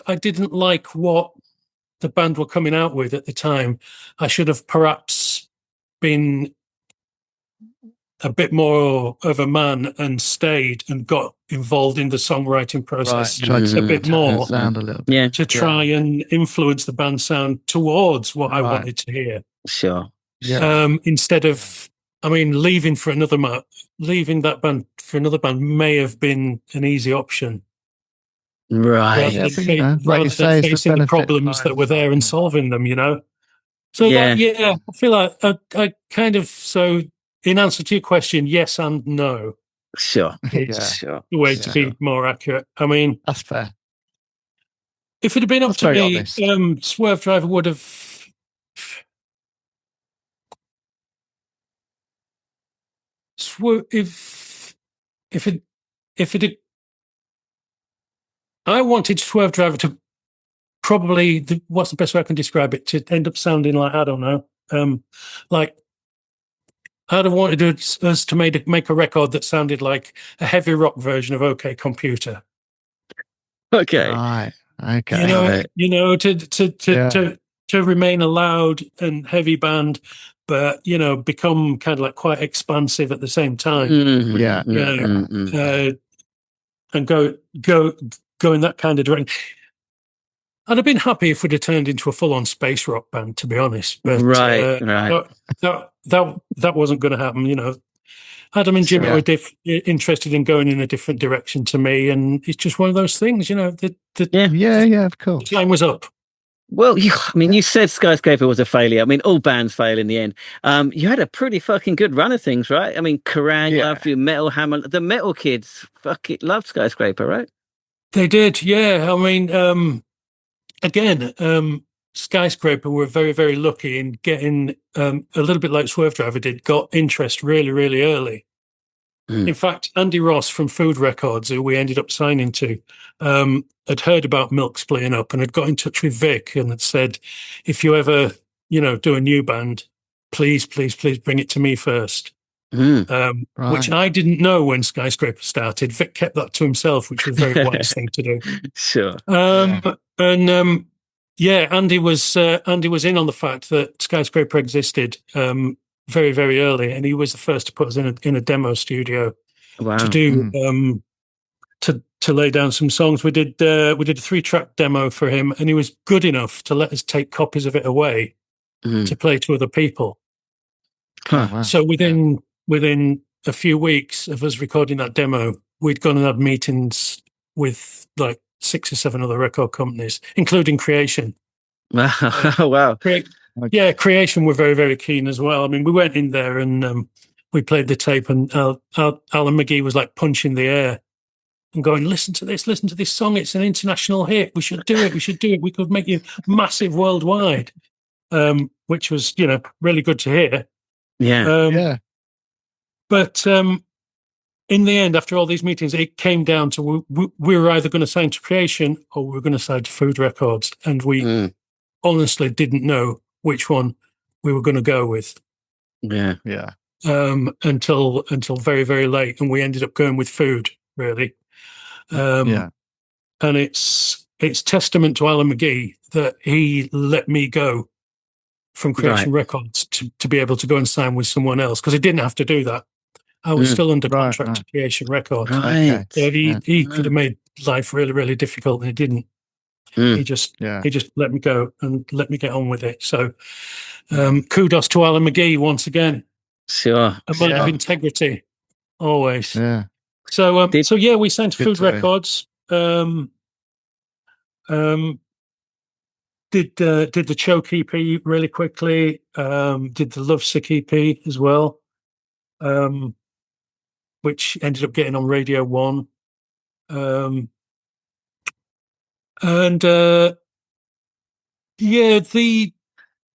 I didn't like what the band were coming out with at the time, I should have perhaps been a bit more of a man and stayed and got involved in the songwriting process a bit more sound a little bit. to try and influence the band sound towards what I wanted to hear. Sure. Instead of, I mean, leaving that band for another band may have been an easy option. Right. Rather than facing the problems that were there and solving them, So I feel like I kind of, so in answer to your question, yes and no. Sure. The way to be more accurate. I mean, that's fair. If it had been up to me, SwerveDriver would have. If it had, I wanted SwerveDriver to probably, what's the best way I can describe it, to end up sounding like, I don't know, like I'd have wanted us to make a record that sounded like a heavy rock version of OK Computer. Okay. Right. Okay. To remain a loud and heavy band, but become kind of like quite expansive at the same time. And go in that kind of direction. I'd have been happy if we'd have turned into a full-on space rock band, to be honest. But that wasn't going to happen. Adam and Jimmy were interested in going in a different direction to me, and it's just one of those things. Of course. The time was up. Well, you said Skyscraper was a failure. I mean, all bands fail in the end. You had a pretty fucking good run of things, right? I mean, Kerrang loved you, Metal Hammer, the metal kids fucking loved Skyscraper, right? They did, yeah. I mean, again, Skyscraper were very, very lucky in getting, a little bit like SwerveDriver did, got interest really, really early. In fact, Andy Ross from Food Records, who we ended up signing to, had heard about Milk splitting up and had got in touch with Vic and had said, if you ever, do a new band, please, please, please bring it to me first. Which I didn't know when Skyscraper started. Vic kept that to himself, which was a very wise thing to do. Sure. And Andy was in on the fact that Skyscraper existed very, very early, and he was the first to put us in a demo studio to do to lay down some songs. We did a 3-track demo for him, and he was good enough to let us take copies of it away to play to other people. Oh, wow. So within a few weeks of us recording that demo, we'd gone and had meetings with like 6 or 7 other record companies, including Creation. Wow. Creation were very, very keen as well. I mean, we went in there and we played the tape, and Alan McGee was like punching the air and going, listen to this song. It's an international hit. We should do it. We could make you massive worldwide, which was, really good to hear. Yeah. But in the end, after all these meetings, it came down to we were either going to sign to Creation or we were going to sign to Food Records. And we honestly didn't know which one we were going to go with. Yeah. Until very, very late. And we ended up going with Food, really. And it's testament to Alan McGee that he let me go from Creation Records to be able to go and sign with someone else, because he didn't have to do that. I was still under contract to Creation Records. Right. So he could have made life really, really difficult, and he didn't. He just let me go and let me get on with it. So kudos to Alan McGee once again. Sure. A man of integrity, always. Yeah. So we signed to Food Records. Did the Choke EP really quickly. Did the Lovesick EP as well. Which ended up getting on Radio 1.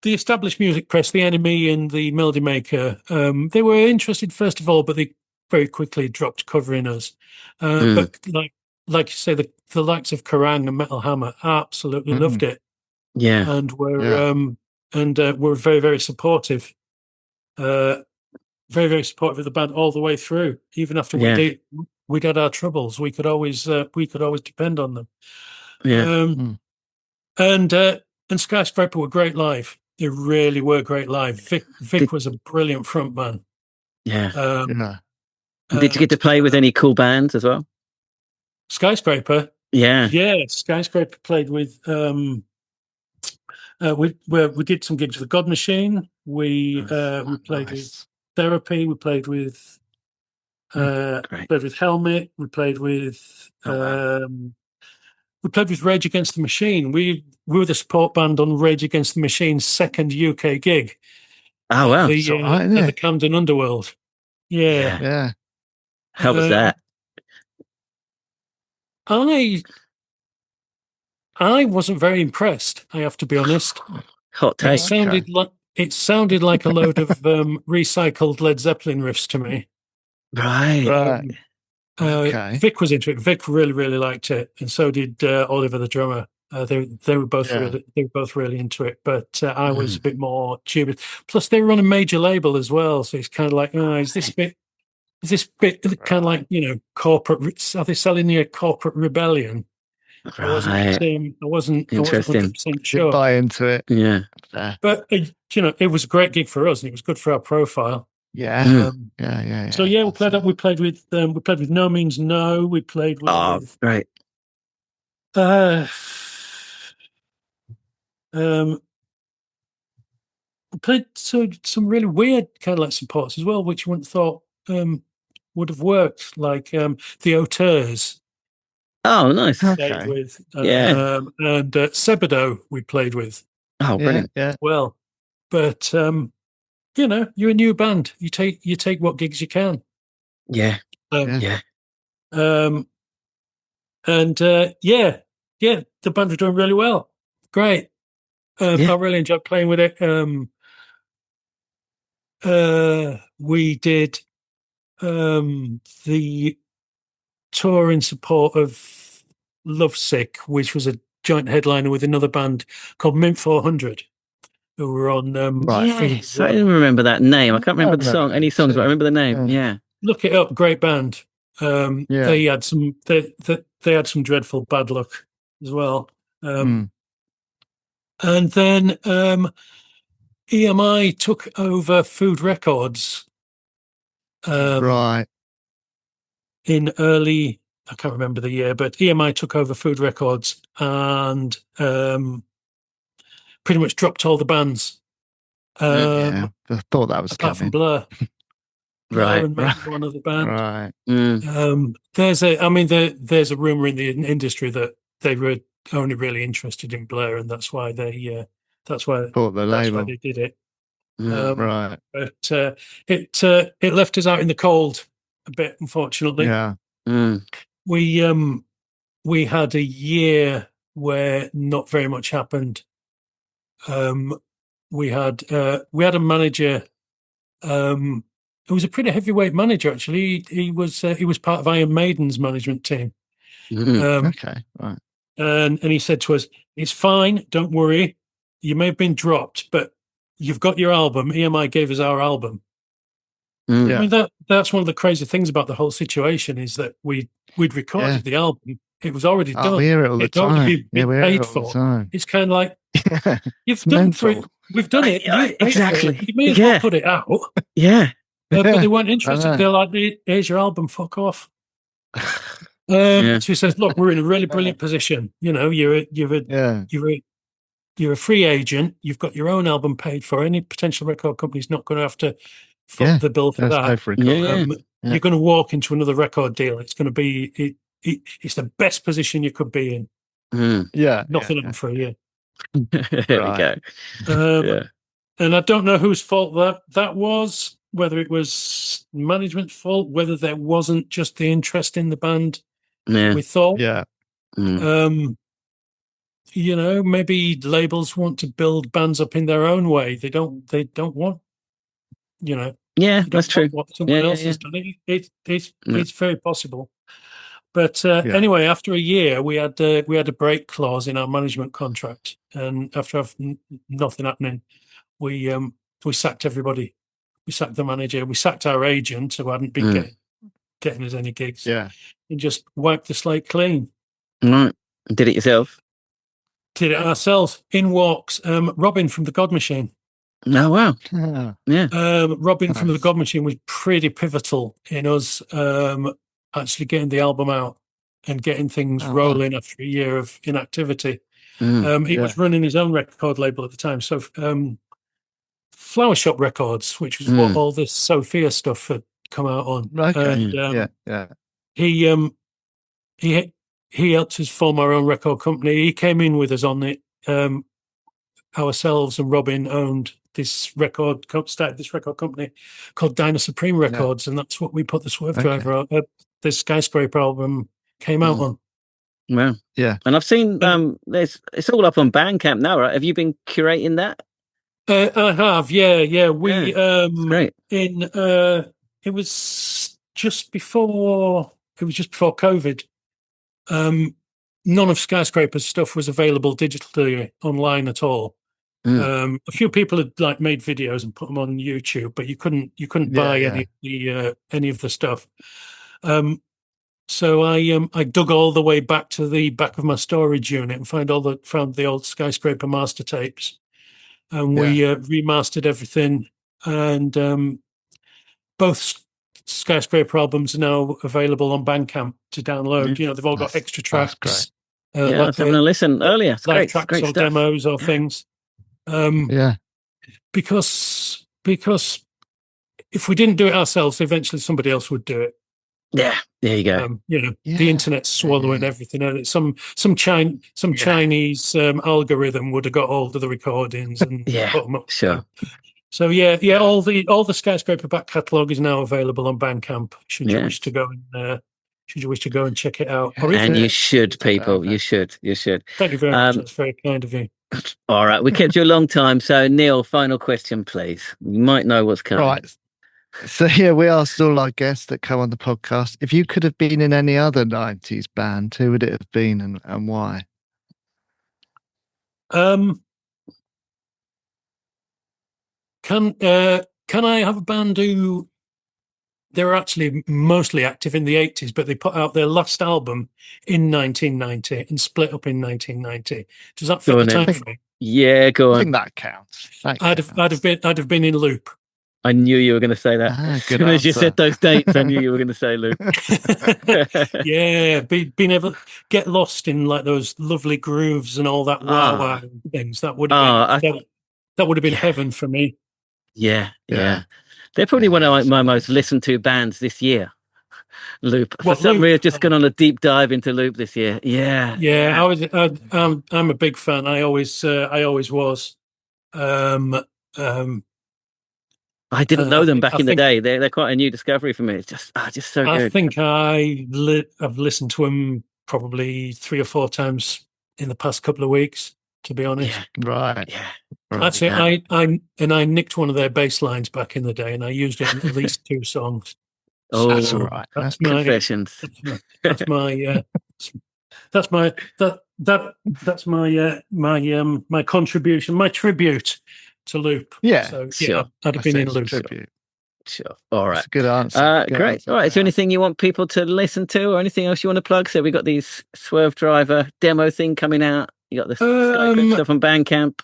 The established music press, The Enemy and the Melody Maker, they were interested first of all, but they very quickly dropped covering us. But like you say, the likes of Kerrang and Metal Hammer absolutely loved it. Yeah. And were very, very supportive. Very, very supportive of the band all the way through. Even after we'd had our troubles, we could always depend on them. Yeah. And Skyscraper were great live. They really were great live. Vic was a brilliant front man. Yeah. Did you get to play with any cool bands as well? Skyscraper? Yeah. Skyscraper played with. We did some gigs with God Machine. We played with Therapy. We played with Helmet. We played with Rage Against the Machine. We were the support band on Rage Against the Machine's second UK gig. Oh wow! At the Camden Underworld. Yeah. How was that? I wasn't very impressed, I have to be honest. Hot take. It sounded like a load of recycled Led Zeppelin riffs to me. Right. Vic was into it. Vic really, really liked it, and so did Oliver, the drummer. They were both really into it, but I was a bit more dubious. Plus, they were on a major label as well, so it's kind of like, is this bit kind of like, corporate? Are they selling you a corporate rebellion? Right. I wasn't 100% sure. Buy into it. Yeah. But it was a great gig for us, and it was good for our profile. Yeah. So we played with No Means No. We played with right. We played some really weird kind of like supports as well, which you wouldn't have thought would have worked, like the Auteurs. Oh, nice. Played with, and Sebadoh we played with. Oh, brilliant. Yeah. Well, but you're a new band. You take what gigs you can. Yeah. The band were doing really well. Great. I really enjoyed playing with it. We did the tour in support of Lovesick, which was a joint headliner with another band called Mint 400, who were on. Yes, I didn't remember that name. I can't remember the song, any songs, but I remember the name. Yeah. Look it up. Great band. They had some. They had some dreadful bad luck as well. And then EMI took over Food Records. In early, I can't remember the year, but EMI took over Food Records and pretty much dropped all the bands. I thought that was apart coming. from Blur. Right. And maybe one other band. Right. There's a rumor in the industry that they were only really interested in Blair, and that's why they that's why Bought the that's why label. they did it. Right. But it left us out in the cold a bit, unfortunately. Yeah. We had a year where not very much happened. We had a manager. It was a pretty heavyweight manager, actually. He was part of Iron Maiden's management team. Okay. Right. And he said to us, "It's fine, don't worry. You may have been dropped, but you've got your album. EMI gave us our album." Yeah. I mean, that's one of the crazy things about the whole situation is that we'd recorded the album. It was already done. We hear it all the It'd already time. been We hear paid it all the for. time. It's kind of like, It's done for it. mental. We've done it. Yeah, You paid for it. exactly. You may as well put it out. Yeah. But they weren't I interested. know. They're like, "Here's your album. Fuck off." Yeah. So he says, "Look, we're in a really brilliant position. You know, you're a free agent. You've got your own album paid for. Any potential record company's not going to have to foot the bill for Let's that. go for it. Yeah. You're going to walk into another record deal. It's going to be it's the best position you could be in. Yeah. Nothing on for a year." There we go. Yeah. And I don't know whose fault that was, whether it was management's fault, whether there wasn't just the interest in the band we thought. Yeah. You know, maybe labels want to build bands up in their own way. They don't want, you know. Yeah, they don't that's true. want what someone else has done. It's very possible. But anyway, after a year, we had a break clause in our management contract, and after nothing happening, we sacked everybody. We sacked the manager. We sacked our agent, who hadn't been getting us any gigs. Yeah. And just wiped the slate clean. Right. Did it yourself? Did it ourselves. In walks Robin from the God Machine. Oh, wow. Yeah. Robin from the God Machine was pretty pivotal in us actually getting the album out and getting things rolling after a year of inactivity. He was running his own record label at the time. So Flower Shop Records, which was what all this Sophia stuff had come out on. Okay. And, he helped us form our own record company. He came in with us on it. Ourselves and Robin owned this started this record company called Diner Supreme Records, and that's what we put the SwerveDriver out. The Skyscraper album came out on. Wow. Yeah. And I've seen it's all up on Bandcamp now, right? Have you been curating that? I have, yeah. We great. It was just before COVID. None of Skyscraper's stuff was available digitally online at all. A few people had made videos and put them on YouTube, but you couldn't buy any of the stuff. So I dug all the way back to the back of my storage unit and found the old Skyscraper master tapes, and we remastered everything. And both Skyscraper albums are now available on Bandcamp to download. You know, they've all got extra tracks. I was having a listen earlier. It's live great, tracks great or stuff. demos or things. Because if we didn't do it ourselves, eventually somebody else would do it. Yeah, there you go. The internet's swallowing everything, and some Chinese algorithm would have got hold of the recordings and put them up. Sure. So all the Skyscraper back catalogue is now available on Bandcamp. Should you wish to go and check it out, and you should, people. You should. Thank you very much. That's very kind of you. All right, we kept you a long time. So Neil, final question, please. You might know what's coming. Right. So we asked all our guests that come on the podcast, if you could have been in any other 90s band, who would it have been and why? Can I have a band who they were actually mostly active in the 80s, but they put out their last album in 1990 and split up in 1990. Does that fit the time frame? Yeah, go on. I think that counts. I'd have been in Loop. I knew you were going to say that. As soon as you said those dates, I knew you were going to say Loop. Being able to get lost in those lovely grooves and all that wow things. That would have been heaven for me. Yeah. They're probably one of my most listened to bands this year. Loop. What, For some Loop? reason, I've just gone on a deep dive into Loop this year. Yeah. I'm a big fan. I always was. I didn't know them back in the think- day. They're quite a new discovery for me. It's just so good. I think I've listened to them probably 3 or 4 times in the past couple of weeks, to be honest. Yeah. Right. Yeah. Right. Actually, I nicked one of their bass lines back in the day, and I used it in at least 2 songs. Oh, That's all right. That's my confessions. that's my that's my contribution, my tribute to Loop. Yeah, so sure. I'd have been in That's a Loop. tribute. Sure. All right. That's a good answer. Good Great. answer. All right. Is there anything you want people to listen to, or anything else you want to plug? So we got these SwerveDriver demo thing coming out. You got the Skype stuff on Bandcamp.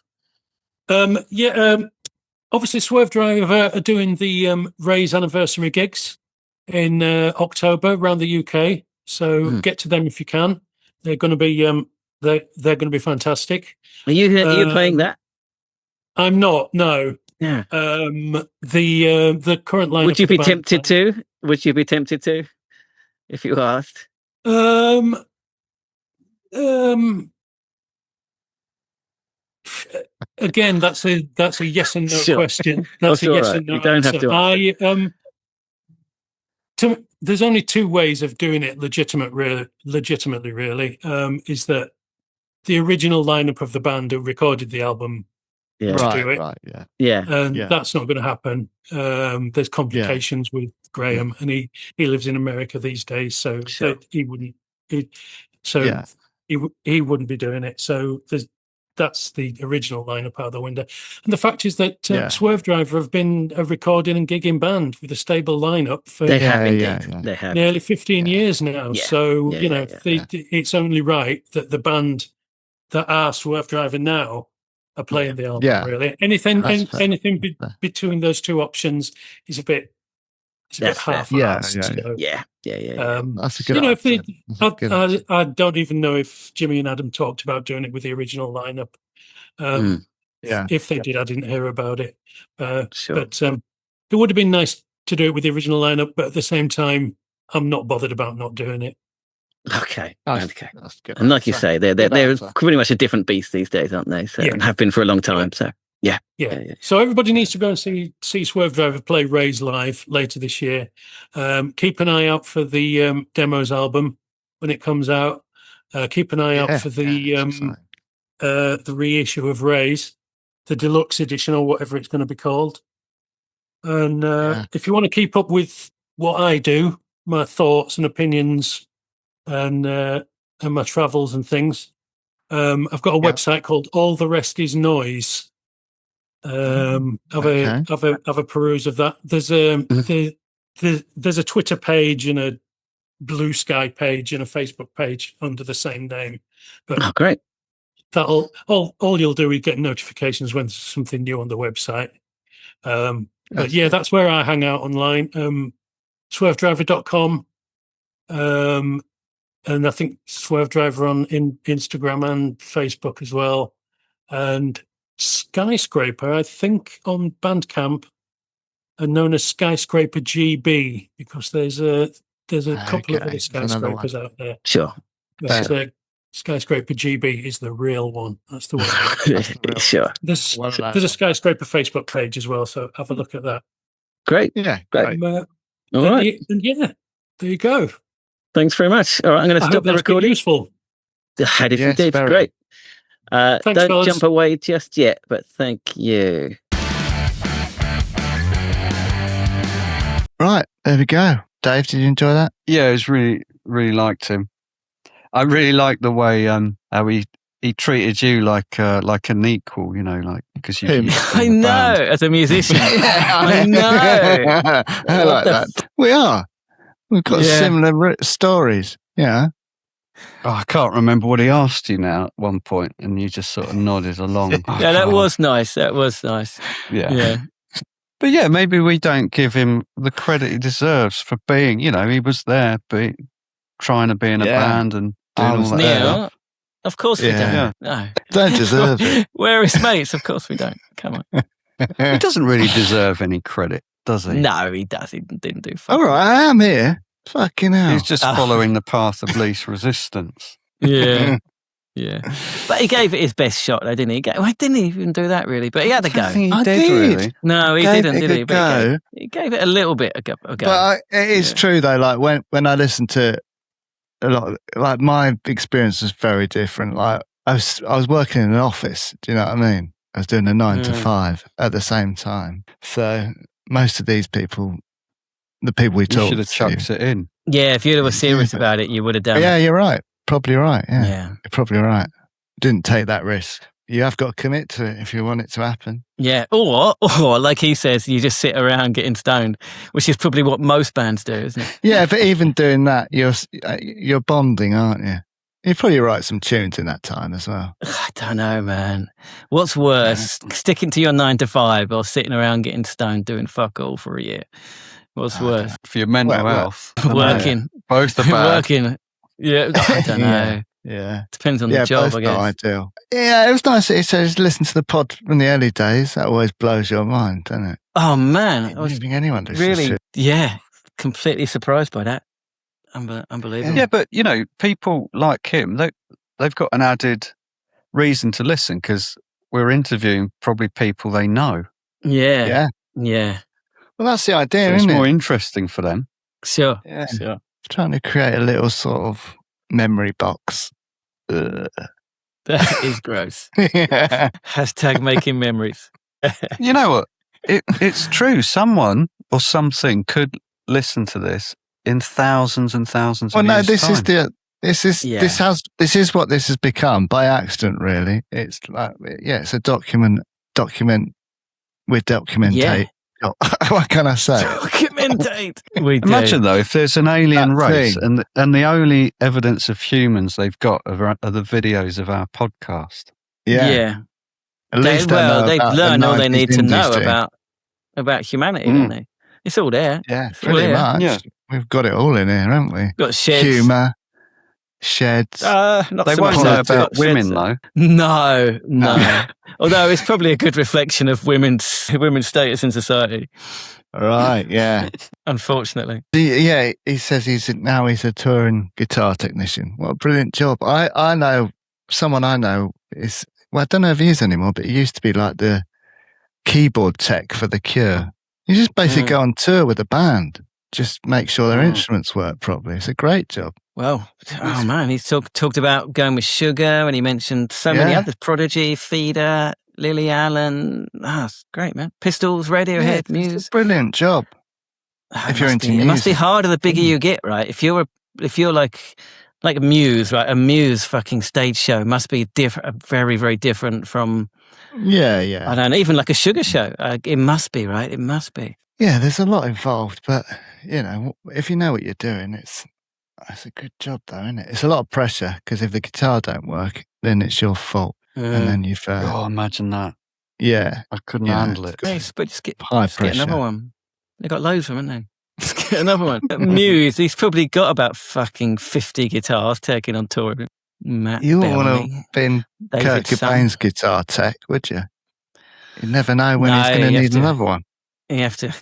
Obviously, SwerveDriver are doing the Ray's anniversary gigs in October around the UK. So get to them if you can. They're going to be they're going to be fantastic. Are you playing that? I'm not. No. Yeah. The current lineup. Would you of the be band- tempted to? Would you be tempted to, if you asked? Again, that's a yes and no Sure. question. That's a all yes right. and no You don't have answer. to There's only 2 ways of doing it legitimately, really. Is that the original lineup of the band who recorded the album Yeah. to do it, Right. Yeah. Yeah. and Yeah. that's not going to happen. There's complications with Graham, and he lives in America these days, so Sure. he wouldn't. He wouldn't be doing it. So that's the original lineup out the window. And the fact is that SwerveDriver have been a recording and gigging band with a stable lineup for They have indeed. They have. nearly 15 years now. Yeah. So, Yeah, it's only right that the band that are SwerveDriver now are playing the album, really. Anything between those 2 options is a bit half-assed. Yeah. That's a good answer. I don't even know if Jimmy and Adam talked about doing it with the original lineup. If they did, I didn't hear about it. Sure. But it would have been nice to do it with the original lineup, but at the same time, I'm not bothered about not doing it. Okay. That's good. And like you say, they're answer. pretty much a different beast these days, aren't they? So, and have been for a long time. So yeah. So everybody needs to go and see SwerveDriver play Ray's live later this year. Keep an eye out for the Demos album when it comes out. Keep an eye out for the reissue of Ray's, the deluxe edition or whatever it's going to be called. And if you want to keep up with what I do, my thoughts and opinions, and my travels and things, I've got a website called All the Rest Is Noise. Have a peruse of that. There's a Twitter page and a Blue Sky page and a Facebook page under the same name. But great. That'll all you'll do is get notifications when there's something new on the website. But that's where I hang out online. SwerveDriver.com. And I think SwerveDriver on Instagram and Facebook as well. And Skyscraper, I think, on Bandcamp, are known as Skyscraper GB, because there's a couple of other skyscrapers out there. Sure. But, Skyscraper GB is the real one. That's the one. Sure. There's a Skyscraper Facebook page as well, so have a look at that. Great. Yeah, great. All right. There you go. Thanks very much. All right, I'm going to stop the recording. Useful. I did indeed. Great. Thanks, don't fellas. jump away just yet, but thank you. Right, there we go. Dave, did you enjoy that? Yeah, it was really, really liked him. I really liked the way how he treated you like an equal, because you. I know, as a musician. I know. I like that. We are. We've got similar stories. Yeah. Oh, I can't remember what he asked you now at one point, and you just sort of nodded along. Yeah, that was nice. That was nice. Yeah. But yeah, maybe we don't give him the credit he deserves for being, he was there, trying to be in a band and doing all that stuff. Of course we don't. No. Don't deserve it. We're his mates. Of course we don't. Come on. He doesn't really deserve any credit, does he? No, he does. He didn't do fun. All right, I am here. Fucking hell. He's just following the path of least resistance. Yeah. Yeah. But he gave it his best shot, though, didn't he? Well, he didn't even do that, really. But he had to go. He did, really. No, he didn't, did he? But he gave it a little bit a go. But it is true, though. Like, when I listen to a lot, like, my experience was very different. Like, I was working in an office. Do you know what I mean? I was doing a 9 to 5 at the same time. So most of these people, the people we talked to, should have chucked it in. Yeah, if you were serious about it, you would have done it. Yeah, you're right. Probably right. Yeah. You're probably right. Didn't take that risk. You have got to commit to it if you want it to happen. Yeah. Or like he says, you just sit around getting stoned, which is probably what most bands do, isn't it? Yeah, but even doing that, you're bonding, aren't you? You probably write some tunes in that time as well. I don't know, man. What's worse, sticking to your 9 to 5 or sitting around getting stoned doing fuck all for a year? What's worse? For your mental health. Working. Both are bad. Working. Yeah, I don't know. Yeah. Depends on the job, both I guess. Not ideal. Yeah, it was nice that he says listen to the pod from the early days. That always blows your mind, doesn't it? Oh, man. I don't think anyone does. Really, completely surprised by that. Unbelievable. Yeah, but, people like him, they've got an added reason to listen because we're interviewing probably people they know. Yeah. Yeah. Well, that's the idea, so isn't it? It's more interesting for them. Sure. Yeah. Sure. Trying to create a little sort of memory box. That is gross. Yeah. Hashtag making memories. You know what? It's true. Someone or something could listen to this in thousands and thousands of years' time. This is what this has become by accident, really. It's like, it's a document with documentate. Yeah. What can I say? Documentate. Imagine though, if there's an alien race and the only evidence of humans they've got are the videos of our podcast. Yeah. At least they've learned all they need to know about humanity, don't they? It's all there. Yeah, pretty much. Yeah. We've got it all in here, haven't we? Got sheds. Humour, sheds. They won't know about women, though. No. Although it's probably a good reflection of women's status in society. Right, yeah. Unfortunately. Yeah, he says he's a touring guitar technician. What a brilliant job. I know someone I know is, well, I don't know if he is anymore, but he used to be like the keyboard tech for The Cure. You just basically go on tour with a band, just make sure their instruments work properly. It's a great job. Well, oh man, he's talked about going with Sugar, and he mentioned so many others: Prodigy, Feeder, Lily Allen. It's great, man. Pistols, Radiohead, Muse. It's a brilliant job. If you're into music, it must be harder the bigger you get, right? If you're like a Muse, right? A Muse fucking stage show must be very, very different from. Yeah. I don't know, even like a Sugar show. It must be, right? It must be. Yeah, there's a lot involved, but if you know what you're doing, it's a good job, though, isn't it? It's a lot of pressure because if the guitar don't work, then it's your fault, and then you've. Imagine that. Yeah, I couldn't handle it. Yes, but just get pressure. Get another one. They got loads of them, haven't they? Just get another one. Muse, he's probably got about fucking 50 guitars taking on tour. Matt you wouldn't Bellamy, want to have been David Kurt Cobain's Sutton. guitar tech, would you? You never know when he's going to need another one. You have to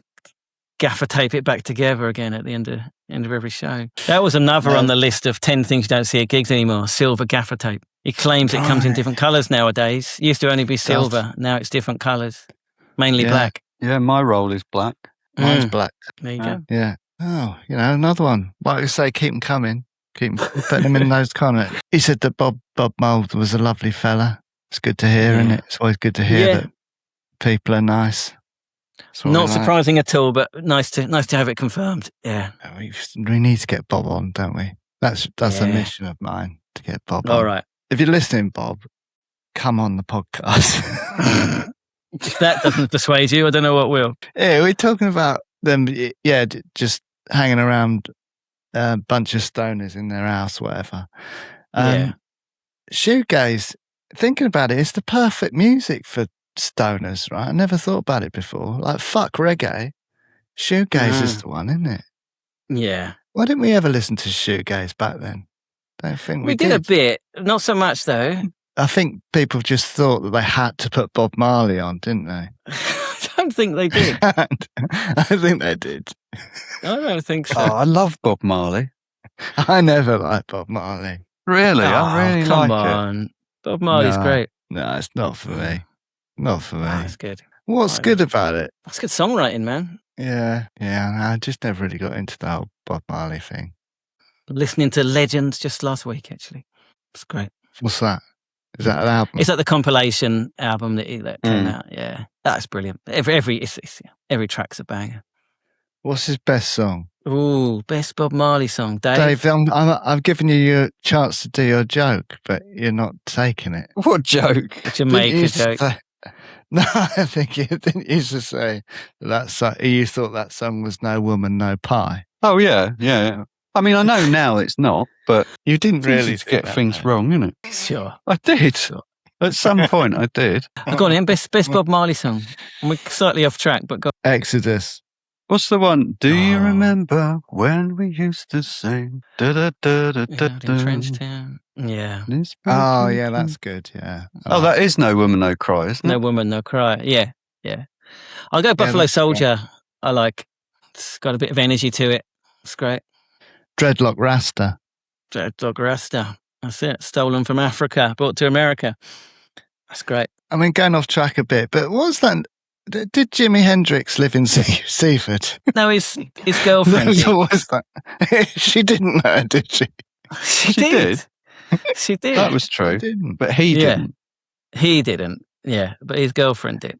gaffer tape it back together again at the end of every show. That was another on the list of 10 things you don't see at gigs anymore. Silver gaffer tape. He claims it comes in different colours nowadays. It used to only be silver. Now it's different colours. Mainly black. Yeah, my roll is black. Mine's black. There you go. Yeah. Oh, another one. Like you say, keep them coming. Keep putting them in those corners. He said that Bob Mould was a lovely fella. It's good to hear, isn't it? It's always good to hear that people are nice. Not surprising at all, but nice to have it confirmed. Yeah. We need to get Bob on, don't we? That's a mission of mine, to get Bob on. All right. If you're listening, Bob, come on the podcast. If that doesn't persuade you, I don't know what will. Yeah, we're talking about them, just hanging around a bunch of stoners in their house, whatever. Shoegaze, thinking about it, it's the perfect music for stoners, right? I never thought about it before. Like, fuck reggae. Shoegaze is the one, isn't it? Yeah. Why didn't we ever listen to shoegaze back then? Don't think we did a bit. Not so much, though. I think people just thought that they had to put Bob Marley on, didn't they? I don't think they did. I think they did. I don't think so. Oh, I love Bob Marley. I never liked Bob Marley. Really? I really come like on. Bob Marley's great. No, it's not for me. Not for me. That's good. What's good about it? That's good songwriting, man. Yeah. I just never really got into the whole Bob Marley thing. Listening to Legends just last week, actually. It's great. What's that? Is that an album? It's like the compilation album that came out. Yeah, that's brilliant. Every track's a banger. What's his best song? Ooh, best Bob Marley song, Dave. Dave, I'm giving you your chance to do your joke, but you're not taking it. What joke? Jamaica joke. No, I think you didn't used to say that you thought that song was No Woman, No Pie. Oh, yeah. I mean, I know now it's not, but you didn't really get things wrong, innit? Sure. I did. Sure. At some point, I did. Go on, then. Best Bob Marley song. We're slightly off track, but go. Exodus. What's the one? Do you remember when we used to sing? In Trench Town. Yeah. Oh, yeah, that's good. Yeah. Oh, that is No Woman, No Cry, isn't it? No Woman, No Cry. Yeah. I'll go Buffalo Soldier. Great. I like. It's got a bit of energy to it. It's great. Dreadlock Rasta. That's it. Stolen from Africa, brought to America. That's great. I mean, going off track a bit, but what was that? Did Jimi Hendrix live in Seaford? No, his girlfriend. No, what was that? She didn't know, did she? She did. She did. That was true. But he didn't. He didn't. Yeah, but his girlfriend did.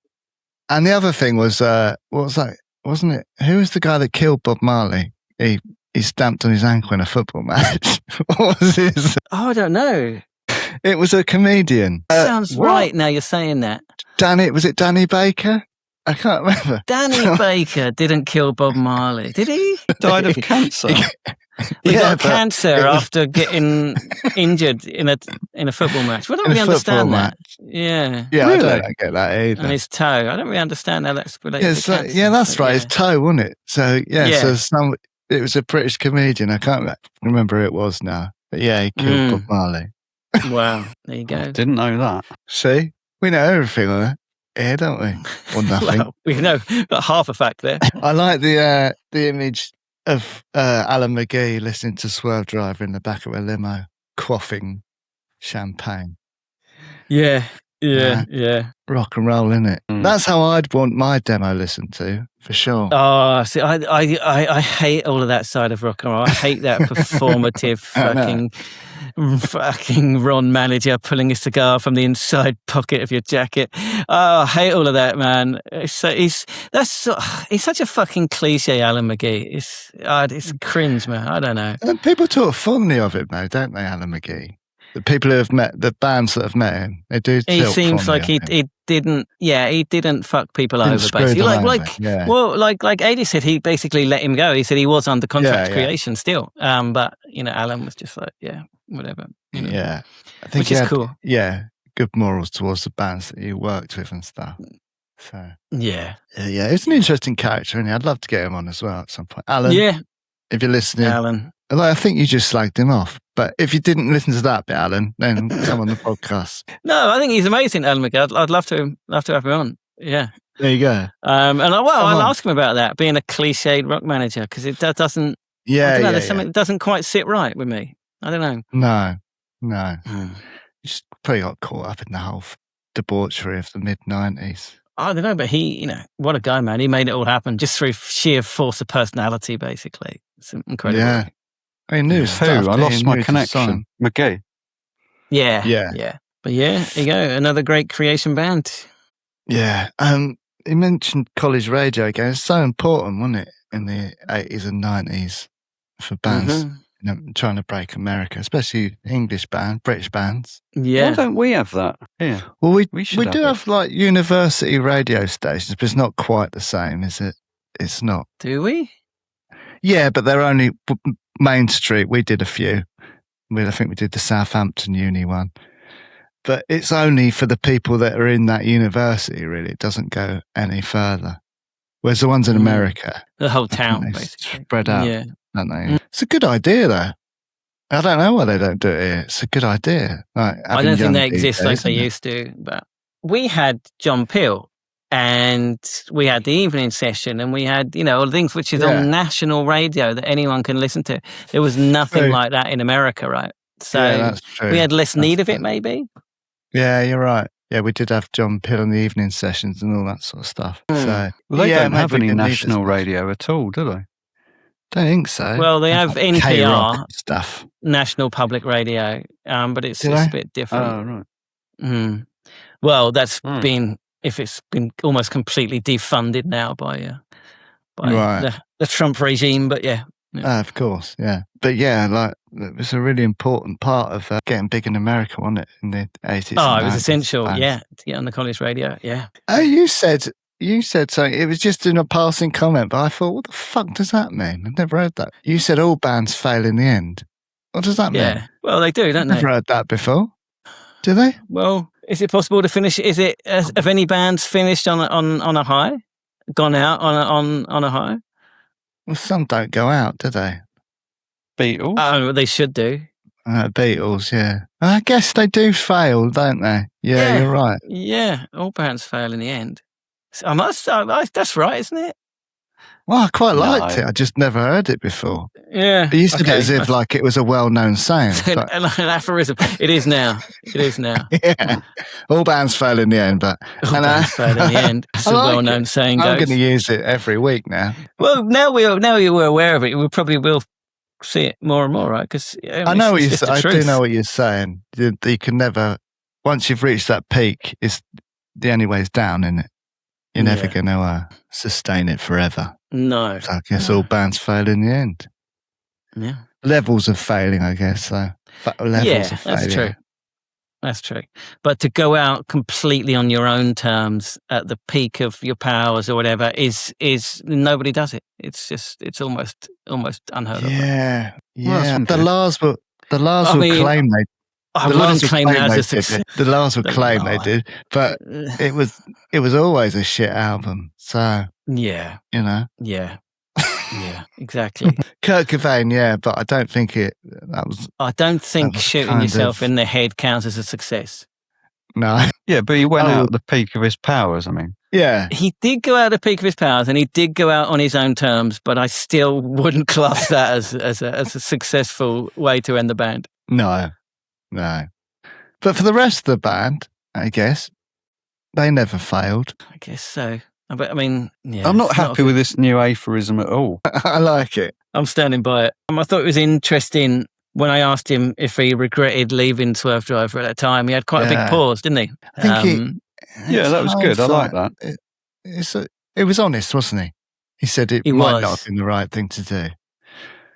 And the other thing was, what was that? Wasn't it? Who was the guy that killed Bob Marley? He stamped on his ankle in a football match. What was his? Oh, I don't know. It was a comedian. Sounds right now you're saying that. Was it Danny Baker? I can't remember. Danny Baker didn't kill Bob Marley, did he? Died of cancer. He got cancer after getting injured in a football match. I don't really understand that. Yeah. Yeah, really? I don't get that either. And his toe. I don't really understand how that's related to cancer. Yeah, that's right. His toe, wasn't it? So, so it was a British comedian. I can't remember who it was now. But yeah, he killed Bob Marley. Wow. There you go. Didn't know that. See? We know everything on it. Yeah, don't we? Or nothing. Well, we know got half a fact there. I like the image of Alan McGee listening to SwerveDriver in the back of a limo, quaffing champagne. Yeah. Rock and roll, innit? That's how I'd want my demo listened to, for sure. Oh, see, I hate all of that side of rock and roll. I hate that performative fucking Ron manager pulling a cigar from the inside pocket of your jacket. Oh, I hate all of that, man. He's such a fucking cliche, Alan McGee. It's cringe, man. I don't know. And people talk fondly of him, though, don't they, Alan McGee? The people who have met, the bands that have met him, they do. He seems like he didn't fuck people over, basically. Like Adi said, he basically let him go. He said he was under contract creation still. But Alan was just like, whatever. Yeah, I think which is cool. Yeah, good morals towards the bands that he worked with and stuff. So yeah, it's an interesting character, and I'd love to get him on as well at some point. Alan, if you're listening, Alan. I think you just slagged him off. But if you didn't listen to that bit, Alan, then come on the podcast. No, I think he's amazing, Alan McGee. I'd love to have him on. Yeah. There you go. I'll ask him about that, being a cliched rock manager, because it doesn't. There's something that doesn't quite sit right with me. I don't know. No. You just probably got caught up in the whole debauchery of the mid-90s. I don't know, but he, what a guy, man. He made it all happen just through sheer force of personality, basically. It's incredible. Yeah. I knew stuff. I lost my connection. McGee. Yeah. But yeah, there you go. Another great creation band. Yeah. You mentioned college radio again. It's so important, wasn't it, in the 80s and 90s for bands trying to break America, especially English bands, British bands. Yeah. Why don't we have that here? Well, we do have like university radio stations, but it's not quite the same, is it? It's not. Do we? Yeah, but they're only Main Street. We did a few. I think we did the Southampton Uni one. But it's only for the people that are in that university, really. It doesn't go any further. Whereas the ones in America, the whole town, basically. Spread out, don't they? It's a good idea, though. I don't know why they don't do it here. It's a good idea. Like, I don't think they exist like they used to. But we had John Peel, and we had the evening session, and we had, all the things which is on national radio that anyone can listen to. There was nothing like that in America, right? So that's true. we had less need of it, maybe. Yeah, you're right. Yeah, we did have John Pill on the evening sessions and all that sort of stuff. So they don't have any national radio at all, do they? Don't think so. Well, they have like NPR stuff, National Public Radio, but it's a bit different. Oh, right. Well, that's been it's been almost completely defunded now by the Trump regime. But of course, yeah. But like it was a really important part of getting big in America, wasn't it, in the 80s? Oh, it was essential, to get on the college radio, yeah. Oh, you said something. It was just in a passing comment, but I thought, what the fuck does that mean? I've never heard that. You said all bands fail in the end. What does that mean? Yeah, well, they do, don't they? Never heard that before. Do they? Well, is it possible to finish? Have any bands finished on a high? Gone out on a high? Well, some don't go out, do they? Beatles? Oh, they should do. Beatles, yeah. I guess they do fail, don't they? Yeah, you're right. Yeah, all bands fail in the end. So that's right, isn't it? Well, I quite liked it. I just never heard it before. Yeah. But you said it as if like it was a well-known saying. An aphorism. It is now. Yeah. All bands fail in the end, but all bands fail in the end. It's a well-known saying. I'm going to use it every week now. Well, now you were aware of it. We probably will see it more and more, right? Because I know what you're saying. I do know what you're saying. You can never, once you've reached that peak, it's the only way is down, isn't it? You're never going to sustain it forever. No. So I guess all bands fail in the end. Yeah. Levels of failing, I guess. So levels of failure. That's true. But to go out completely on your own terms at the peak of your powers or whatever is nobody does it. It's almost unheard of. Yeah. Yeah. Well, the Lars will claim they. I wouldn't claim that as a success. The Lars would claim they did, but it was always a shit album. So yeah, yeah, exactly. Kurt Cobain, but I don't think that was. I don't think shooting yourself in the head counts as a success. No. Yeah, but he went out at the peak of his powers. I mean, yeah, he did go out at the peak of his powers, and he did go out on his own terms. But I still wouldn't class that as a successful way to end the band. No. But for the rest of the band, I guess, they never failed. I guess so. But I mean, I'm not happy with this new aphorism at all. I like it. I'm standing by it. I thought it was interesting when I asked him if he regretted leaving SwerveDriver at that time. He had quite a big pause, didn't he? I think that was good. I like that. It was honest, wasn't he? He said it might not have been the right thing to do.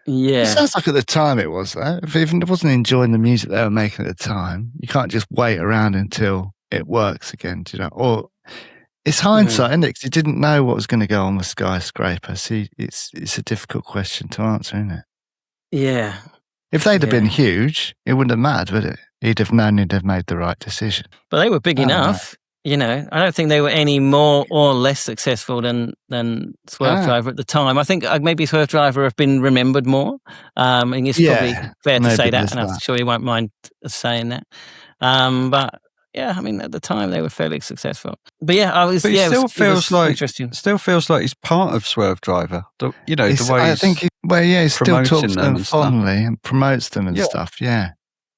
Yeah. It sounds like at the time it was, though. If it wasn't enjoying the music they were making at the time, you can't just wait around until it works again, do you know? Or it's hindsight, isn't it? Because he didn't know what was going to go on with Skyscraper. See, it's a difficult question to answer, isn't it? Yeah. If they'd have been huge, it wouldn't have mattered, would it? He'd have known he'd have made the right decision. But they were big enough. I don't think they were any more or less successful than SwerveDriver at the time. I think maybe SwerveDriver have been remembered more. And it's probably fair to say that, and I'm sure you won't mind saying that. But yeah, I mean, at the time they were fairly successful. But it still feels interesting. Still feels like he's part of SwerveDriver. The way I think he still talks to them fondly and promotes them and stuff. Yeah.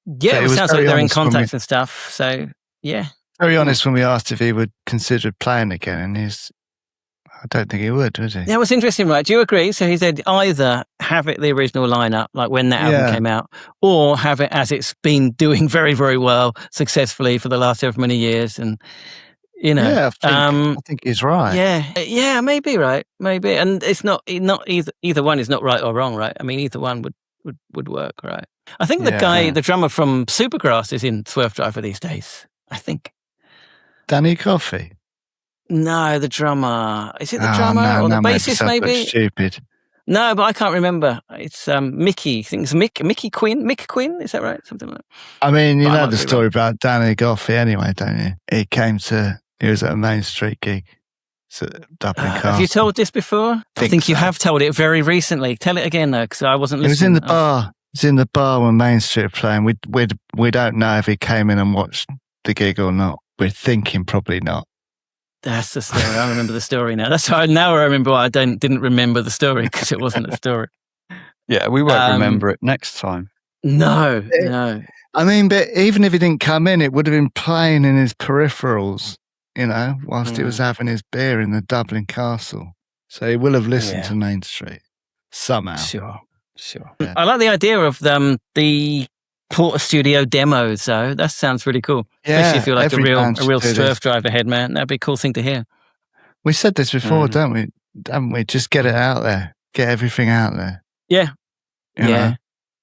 Yeah, it sounds like they're in contact and stuff. So yeah. Very honest when we asked if he would consider playing again, and I don't think he would he? Yeah, it was interesting, right? Do you agree? So he said either have it the original lineup, like when that album came out, or have it as it's been doing very, very well successfully for the last however many years, and I think he's right. Yeah, maybe right, maybe, and it's not either one is not right or wrong, right? I mean, either one would work, right? I think the drummer from Supergrass is in SwerveDriver these days. I think. Danny Coffey? No, the drummer. Is it the drummer or the bassist? Maybe. Stupid. No, but I can't remember. It's Mickey. I think it's Mickey Quinn. Mick Quinn. Is that right? Something like that. I mean, you know the story about Danny Coffey anyway, don't you? He was at a Main Street gig. So Dublin Castle. Have you told this before? I think you have told it very recently. Tell it again though, because I wasn't listening. It was in the bar. It was in the bar when Main Street were playing. We don't know if he came in and watched the gig or not. We're thinking probably not. That's the story. I remember the story now. That's why now I remember why I didn't remember the story, because it wasn't a story. Yeah, we won't remember it next time. No. I mean, but even if he didn't come in, it would have been playing in his peripherals, whilst he was having his beer in the Dublin Castle. So he will have listened to Main Street somehow. Sure. Yeah. I like the idea of the Porter Studio demos, though. That sounds really cool. Especially if you're like a real SwerveDriver head, man. That'd be a cool thing to hear. We said this before, don't we? Haven't we? Just get it out there. Get everything out there. Yeah. You know?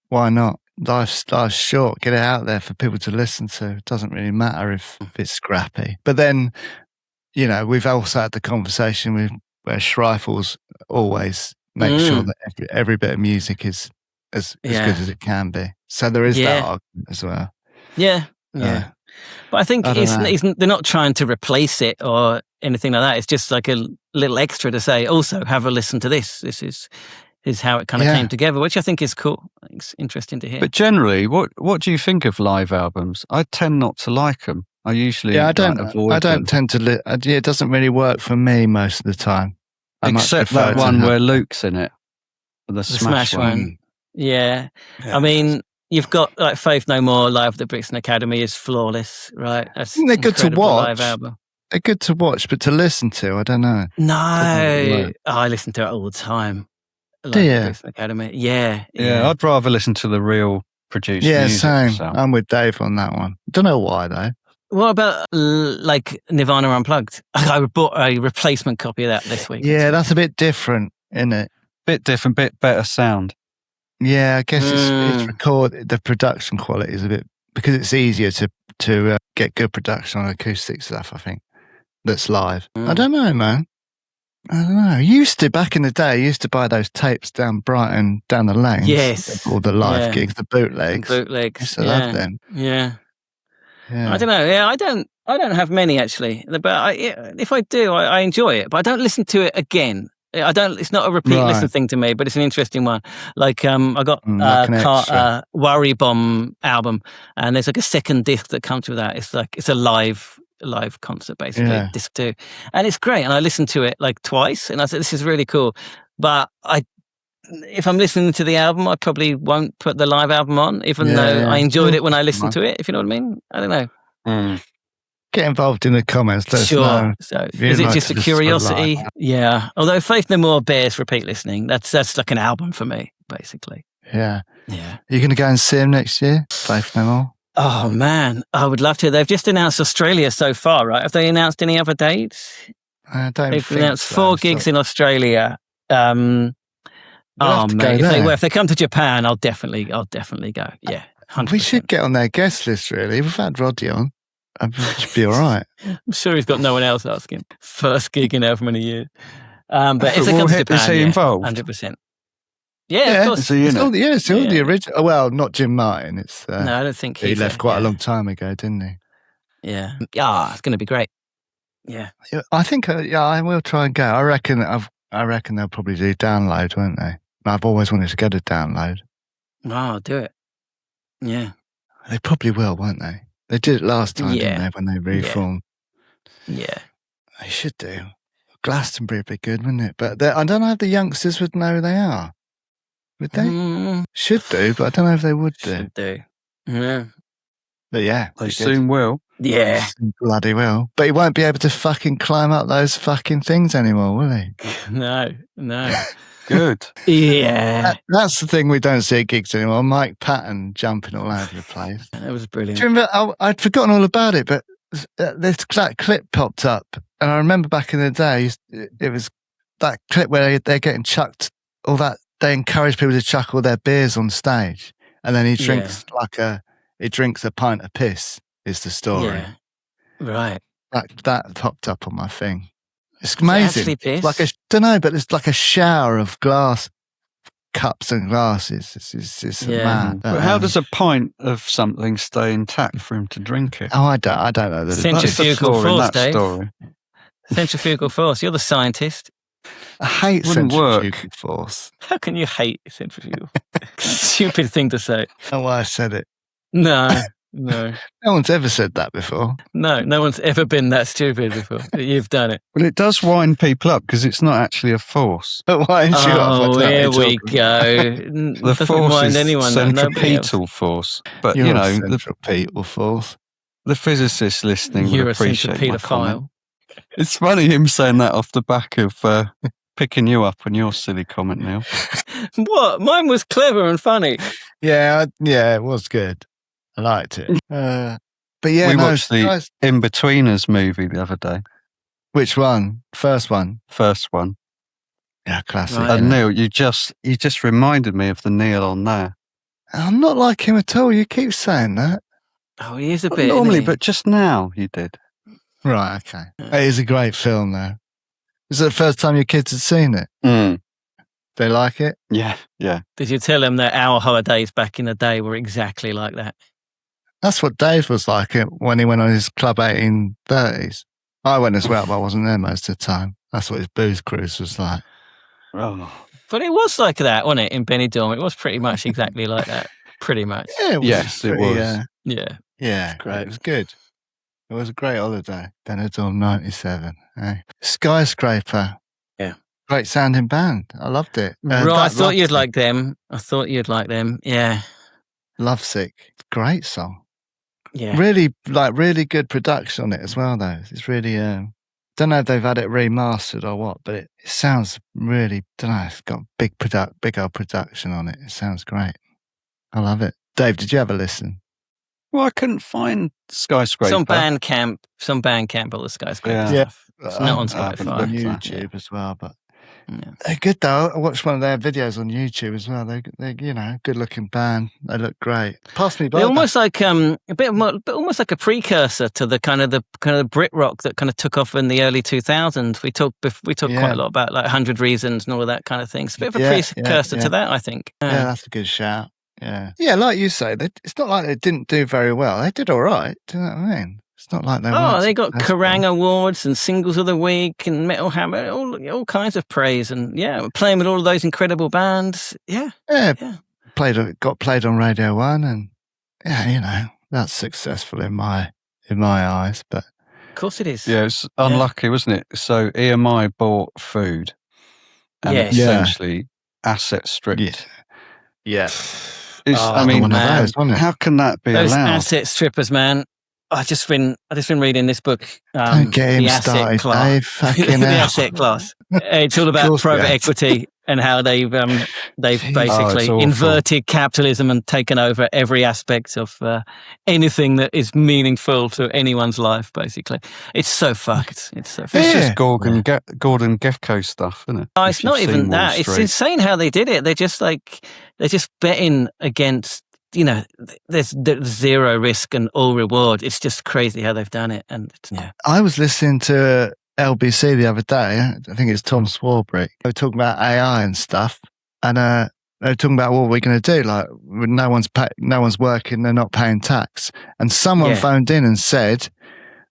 Why not? Life's short. Get it out there for people to listen to. It doesn't really matter if it's scrappy. But then, we've also had the conversation with where Schreifels always make sure that every bit of music is as good as it can be. So there is that argument as well. Yeah. But I think they're not trying to replace it or anything like that. It's just like a little extra to say, also have a listen to this. This is how it kind of came together, which I think is cool. It's interesting to hear. But generally, what do you think of live albums? I tend not to like them. I usually avoid them. I don't tend to. It doesn't really work for me most of the time. Except that one where Luke's in it, the Smash one. Yeah. I mean, you've got like Faith No More live at the Brixton Academy is flawless, right? They're good to watch. Live album. They're good to watch, but to listen to, I don't know. No, I listen to it all the time. Do you? Brixton Academy. Yeah. I'd rather listen to the real produced music. Yeah, same. So. I'm with Dave on that one. Don't know why though. What about like Nirvana Unplugged? I bought a replacement copy of that this week. Yeah, that's a bit different, isn't it? Bit different, bit better sound. Yeah, I guess it's the production quality is a bit, because it's easier to get good production on acoustic stuff, I think, that's live. I don't know, man. I don't know. Back in the day, I used to buy those tapes down Brighton, down the lanes. Yes. All the live gigs, the bootlegs. I used to love them. Yeah. I don't know. Yeah, I don't have many actually, but if I do, I enjoy it. But I don't listen to it again. I don't. It's not a repeat listen thing to me, but it's an interesting one. Like I got Worry Bomb album, and there's like a second disc that comes with that. It's a live concert basically, disc 2, and it's great. And I listened to it like twice, and I said this is really cool. But if I'm listening to the album, I probably won't put the live album on, even though I enjoyed it when I listened to it, if you know what I mean. I don't know. Get involved in the comments. Let us know. So, is it just a curiosity? Yeah. Although Faith No More bears repeat listening. That's like an album for me, basically. Yeah. Yeah. Are you going to go and see him next year? Faith No More? Oh, man. I would love to. They've just announced Australia so far, right? Have they announced any other dates? I don't They've think announced so. 4 gigs in Australia. Mate, if they come to Japan, I'll definitely go. Yeah, 100%. We should get on their guest list, really. We've had Roddy on. It should be all right. I'm sure he's got no one else asking. First gig in however many years. But if they come to Japan, is he involved? 100%. Yeah, of course. It's all the original. Well, not Jim Martin. It's no, I don't think he left quite a long time ago, didn't he? Yeah. It's going to be great. Yeah. I think. I will try and go. I reckon they'll probably do Download, won't they? I've always wanted to go to Download. Oh, I'll do it. Yeah. They probably will, won't they? They did it last time, didn't they, when they reformed? Yeah. They should do. Glastonbury would be good, wouldn't it? But I don't know if the youngsters would know who they are. Would they? Should do, but I don't know if they would do. Should do. Yeah. But yeah. They soon will. Yeah. Bloody will. But he won't be able to fucking climb up those fucking things anymore, will he? No. Good. Yeah. That's the thing we don't see at gigs anymore. Mike Patton jumping all over the place. That was brilliant. Do you remember? I'd forgotten all about it, but that clip popped up. And I remember back in the day, it was that clip where they're getting chucked, all that. They encourage people to chuck all their beers on stage. And then he drinks a pint of piss, is the story. Yeah. Right. That popped up on my thing. It's amazing. Piss? Like don't know, but it's like a shower of glass cups and glasses. It's mad. But how does a pint of something stay intact for him to drink it? Oh, I don't know. Centrifugal force, Dave. Centrifugal force. You're the scientist. I hate centrifugal force. How can you hate centrifugal? Stupid thing to say. That's why I said it. No. No. No one's ever said that before. No one's ever been that stupid before. But you've done it. Well, it does wind people up because it's not actually a force. It winds you up. Oh, here we go. The force is centripetal force. But, You're you know, centripetal force. The physicists listening would appreciate my comment. It's funny him saying that off the back of picking you up on your silly comment, Neil. What? Mine was clever and funny. Yeah, it was good. I liked it. But yeah, we watched the In-Betweeners movie the other day. Which one? First one. Yeah, classic. Right. And Neil, you just reminded me of the Neil on there. I'm not like him at all. You keep saying that. Oh, he is a bit. Normally, but just now you did. Right, okay. It is a great film, though. Is it the first time your kids had seen it? Mm. They like it? Yeah. Did you tell them that our holidays back in the day were exactly like that? That's what Dave was like when he went on his Club 1830s. I went as well, but I wasn't there most of the time. That's what his booze cruise was like. Oh. But it was like that, wasn't it, in Benidorm? It was pretty much exactly like that. Pretty much. Yeah, it was. Yes, it was. Yeah. Yeah, great. It was good. It was a great holiday. Benidorm 97. Eh? Skyscraper. Yeah. Great sounding band. I loved it. Right, I thought you'd like them. Yeah. Lovesick. Great song. Yeah. Really good production on it as well, though. It's really, don't know if they've had it remastered or what, but it sounds really, don't know, it's got big old production on it. It sounds great. I love it. Dave, did you have a listen? Well, I couldn't find Skyscraper. Some Bandcamp, all the Skyscraper stuff. It's not on Spotify. On YouTube as well, but they're good though. I watched one of their videos on YouTube as well. They're good looking band. They look great. Pass me by. They're almost like a bit more, almost like a precursor to the kind of Brit rock that kind of took off in the early 2000s. We talked quite a lot about like 100 Reasons and all of that kind of thing. It's a bit of a precursor to that, I think. Yeah, that's a good shout. Yeah, like you say, it's not like they didn't do very well. They did all right. Do you know what I mean? It's not like they. They got Kerrang Awards and Singles of the Week and Metal Hammer, all kinds of praise, and playing with all of those incredible bands. Yeah. Got played on Radio 1, and that's successful in my eyes. But of course it is. Yeah, it's unlucky, wasn't it? So EMI bought food, and essentially asset stripped. Yeah. I mean, man. How can that be those allowed? asset strippers, man. I just been reading this book. Don't get him started, Dave. Fucking the asset class. It's all about private equity and how they've basically inverted capitalism and taken over every aspect of anything that is meaningful to anyone's life. Basically, it's so fucked. It's just Gordon Gekko stuff, isn't it? Oh, it's not even that. It's insane how they did it. They're just betting against. There's zero risk and all reward. It's just crazy how they've done it. And I was listening to LBC the other day. I think it's Tom Swarbrick. They were talking about AI and stuff, and they were talking about what we're going to do. Like, no one's working, they're not paying tax, and someone phoned in and said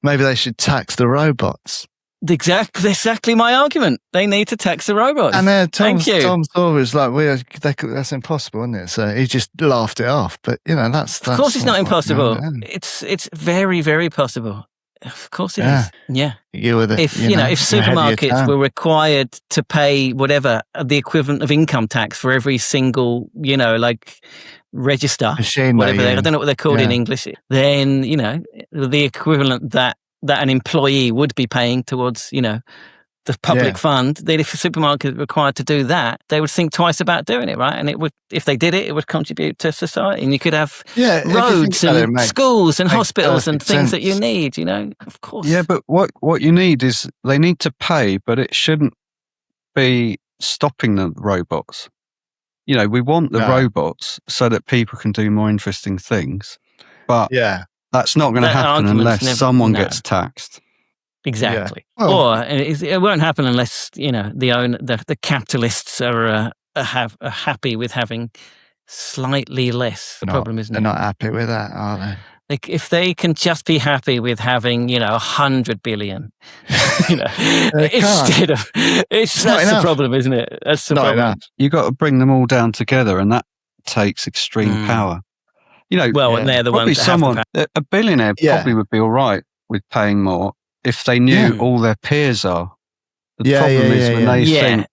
maybe they should tax the robots. Exactly my argument. They need to tax the robots. And Tom Sawyer was like, that's impossible, isn't it? So he just laughed it off. But that's of course, it's not impossible. It's very, very possible. Of course it is. Yeah. If supermarkets were required to pay whatever the equivalent of income tax for every single register, machine, whatever I don't know what they're called in English, then the equivalent that an employee would be paying towards, the public fund, that if a supermarket is required to do that, they would think twice about doing it, right? And it would, if they did it, it would contribute to society. And you could have roads and schools and hospitals and things that you need, of course. Yeah, but what you need is they need to pay, but it shouldn't be stopping the robots. We want the robots so that people can do more interesting things. But that's not going to happen unless someone gets taxed. Exactly. Yeah. Or it won't happen unless the capitalists are happy with having slightly less. The problem isn't. They're not happy with that, are they? If they can just be happy with having 100 billion, instead of that's the problem, isn't it? That's the problem. You got to bring them all down together, and that takes extreme power. You know, Well, and they're the probably ones that have the someone, a billionaire probably would be all right with paying more if they knew all their peers are. The problem is when they think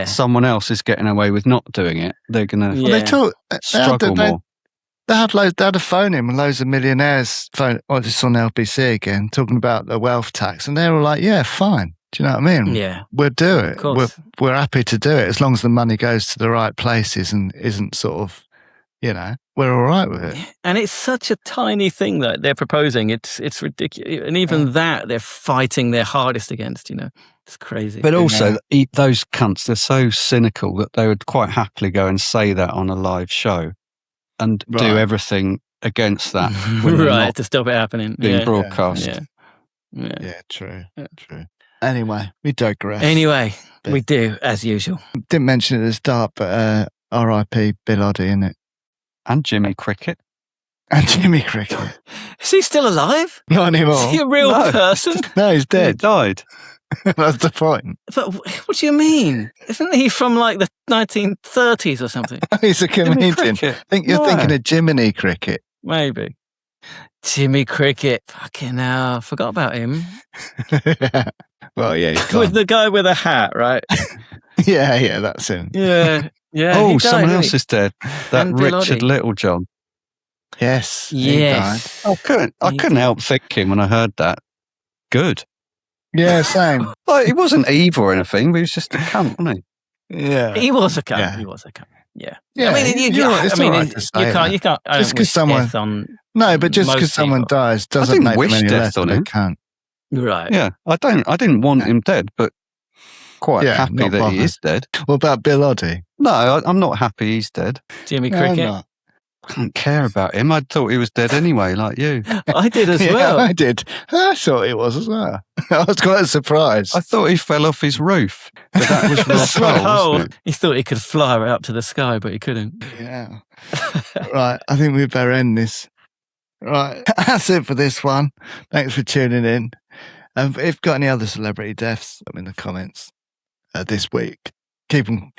someone else is getting away with not doing it, they're going to struggle more. They had a phone in with loads of millionaires. It's on LBC again, talking about the wealth tax, and they were like, "Yeah, fine." Do you know what I mean? Yeah, we'll do it. We're happy to do it as long as the money goes to the right places and isn't sort of, we're all right with it. And it's such a tiny thing that they're proposing. It's ridiculous, and even that they're fighting their hardest against. It's crazy. But also, those cunts, they're so cynical that they would quite happily go and say that on a live show and do everything against that. Right, to stop it happening. Being broadcast. Yeah, true. Anyway, we digress. Anyway, we do, as usual. Didn't mention it at the start, but R.I.P. Bill Oddie, innit? And Jimmy Cricket. Is he still alive? Not anymore. Is he a real person? No, he's dead. He died. That's the point. But what do you mean? Isn't he from like the 1930s or something? He's a comedian. I think you're thinking of Jiminy Cricket. Maybe. Jimmy Cricket. Fucking hell. I forgot about him. Well, yeah. With the guy with a hat, right? Yeah, that's him. Yeah. Oh, someone else is dead. That Richard Littlejohn. Yes. Yes. I couldn't help thinking when I heard that. Good. Yeah, same. Like, he wasn't evil or anything, but he was just a cunt, wasn't he? Yeah. He was a cunt. Yeah. He was a cunt. Yeah. Yeah. I mean, you can't. Just because someone. But just because someone dies doesn't make them any less of a cunt. Right. Yeah. I didn't want him dead, but quite happy that he is dead. What about Bill Oddie? No, I'm not happy he's dead. Jimmy Cricket? I don't care about him. I thought he was dead anyway, like you. I did as well. I did. I thought he was as well. I was quite surprised. I thought he fell off his roof. But that was Rob Cole, wasn't it? He thought he could fly right up to the sky, but he couldn't. Yeah. Right. I think we better end this. Right. That's it for this one. Thanks for tuning in. If you've got any other celebrity deaths, in the comments this week. Keep them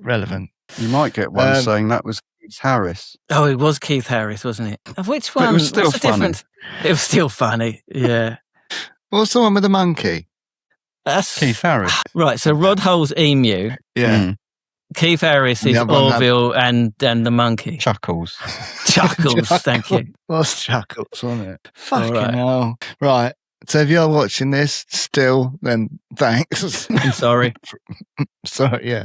relevant. You might get one saying that was Keith Harris. Oh, it was Keith Harris, wasn't it? Of which one? But it was still funny. It was still funny, yeah. What's the one with the monkey? That's Keith Harris. Right, so Rod Hull's Emu. Yeah. Keith Harris is Orville and the monkey. Chuckles. Chuckles, thank you. What's Chuckles, wasn't it? Fucking hell. Right. So if you're watching this still, then thanks. I'm sorry. Sorry.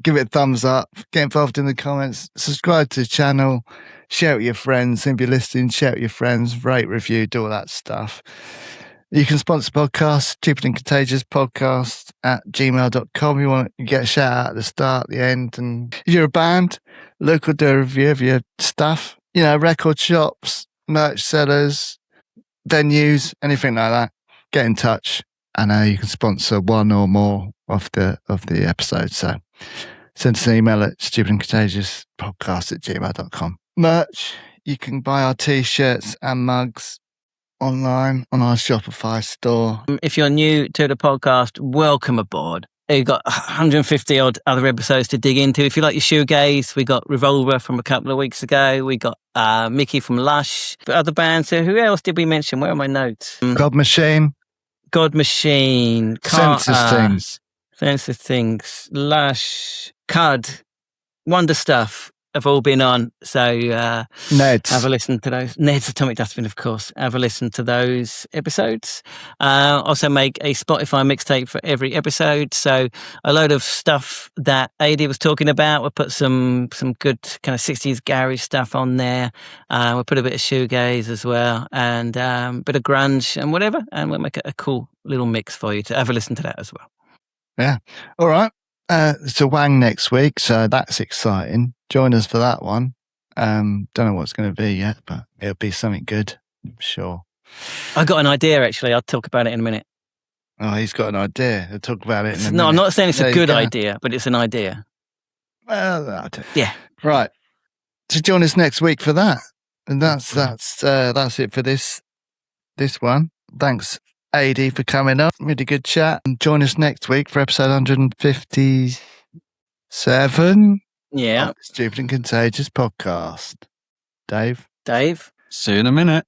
Give it a thumbs up. Get involved in the comments. Subscribe to the channel. Share it with your friends. If you're listening, share it with your friends. Rate, review, do all that stuff. You can sponsor podcasts, Stupid and Contagious podcast at gmail.com. You want to get a shout out at the start, the end. And if you're a band, look or do a review of your stuff. Record shops, merch sellers, venues, anything like that. Get in touch. And you can sponsor one or more of the episodes. So send us an email at stupidandcontagiousPodcast@gmail.com. Merch, you can buy our t-shirts and mugs online on our Shopify store. If you're new to the podcast, welcome aboard. You've got 150 odd other episodes to dig into. If you like your shoegaze, we got Revolver from a couple of weeks ago. We got Mickey from Lush. For other bands, so who else did we mention? Where are my notes? God Machine, Senseless Things, Lush, Cud, Wonderstuff have all been on. So Neds. Have a listen to those. Neds Atomic Dustbin, of course. Have a listen to those episodes. Also make a Spotify mixtape for every episode. So a load of stuff that AD was talking about. We'll put some good kind of 60s garage stuff on there. We'll put a bit of shoegaze as well, and a bit of grunge and whatever. And we'll make a cool little mix for you to have a listen to that as well. Yeah. All right. It's a Wang next week, so that's exciting. Join us for that one. Don't know what it's going to be yet, but it'll be something good, I'm sure. I got an idea, actually. I'll talk about it in a minute. Oh, he's got an idea. We'll talk about it in a minute. No, I'm not saying it's a good idea, but it's an idea. Well, I don't. Yeah. Right. So join us next week for that. And that's it for this one. Thanks, AD, for coming up. Really good chat. And join us next week for episode 157. Yeah. Stupid and Contagious podcast. Dave? Dave? See you in a minute.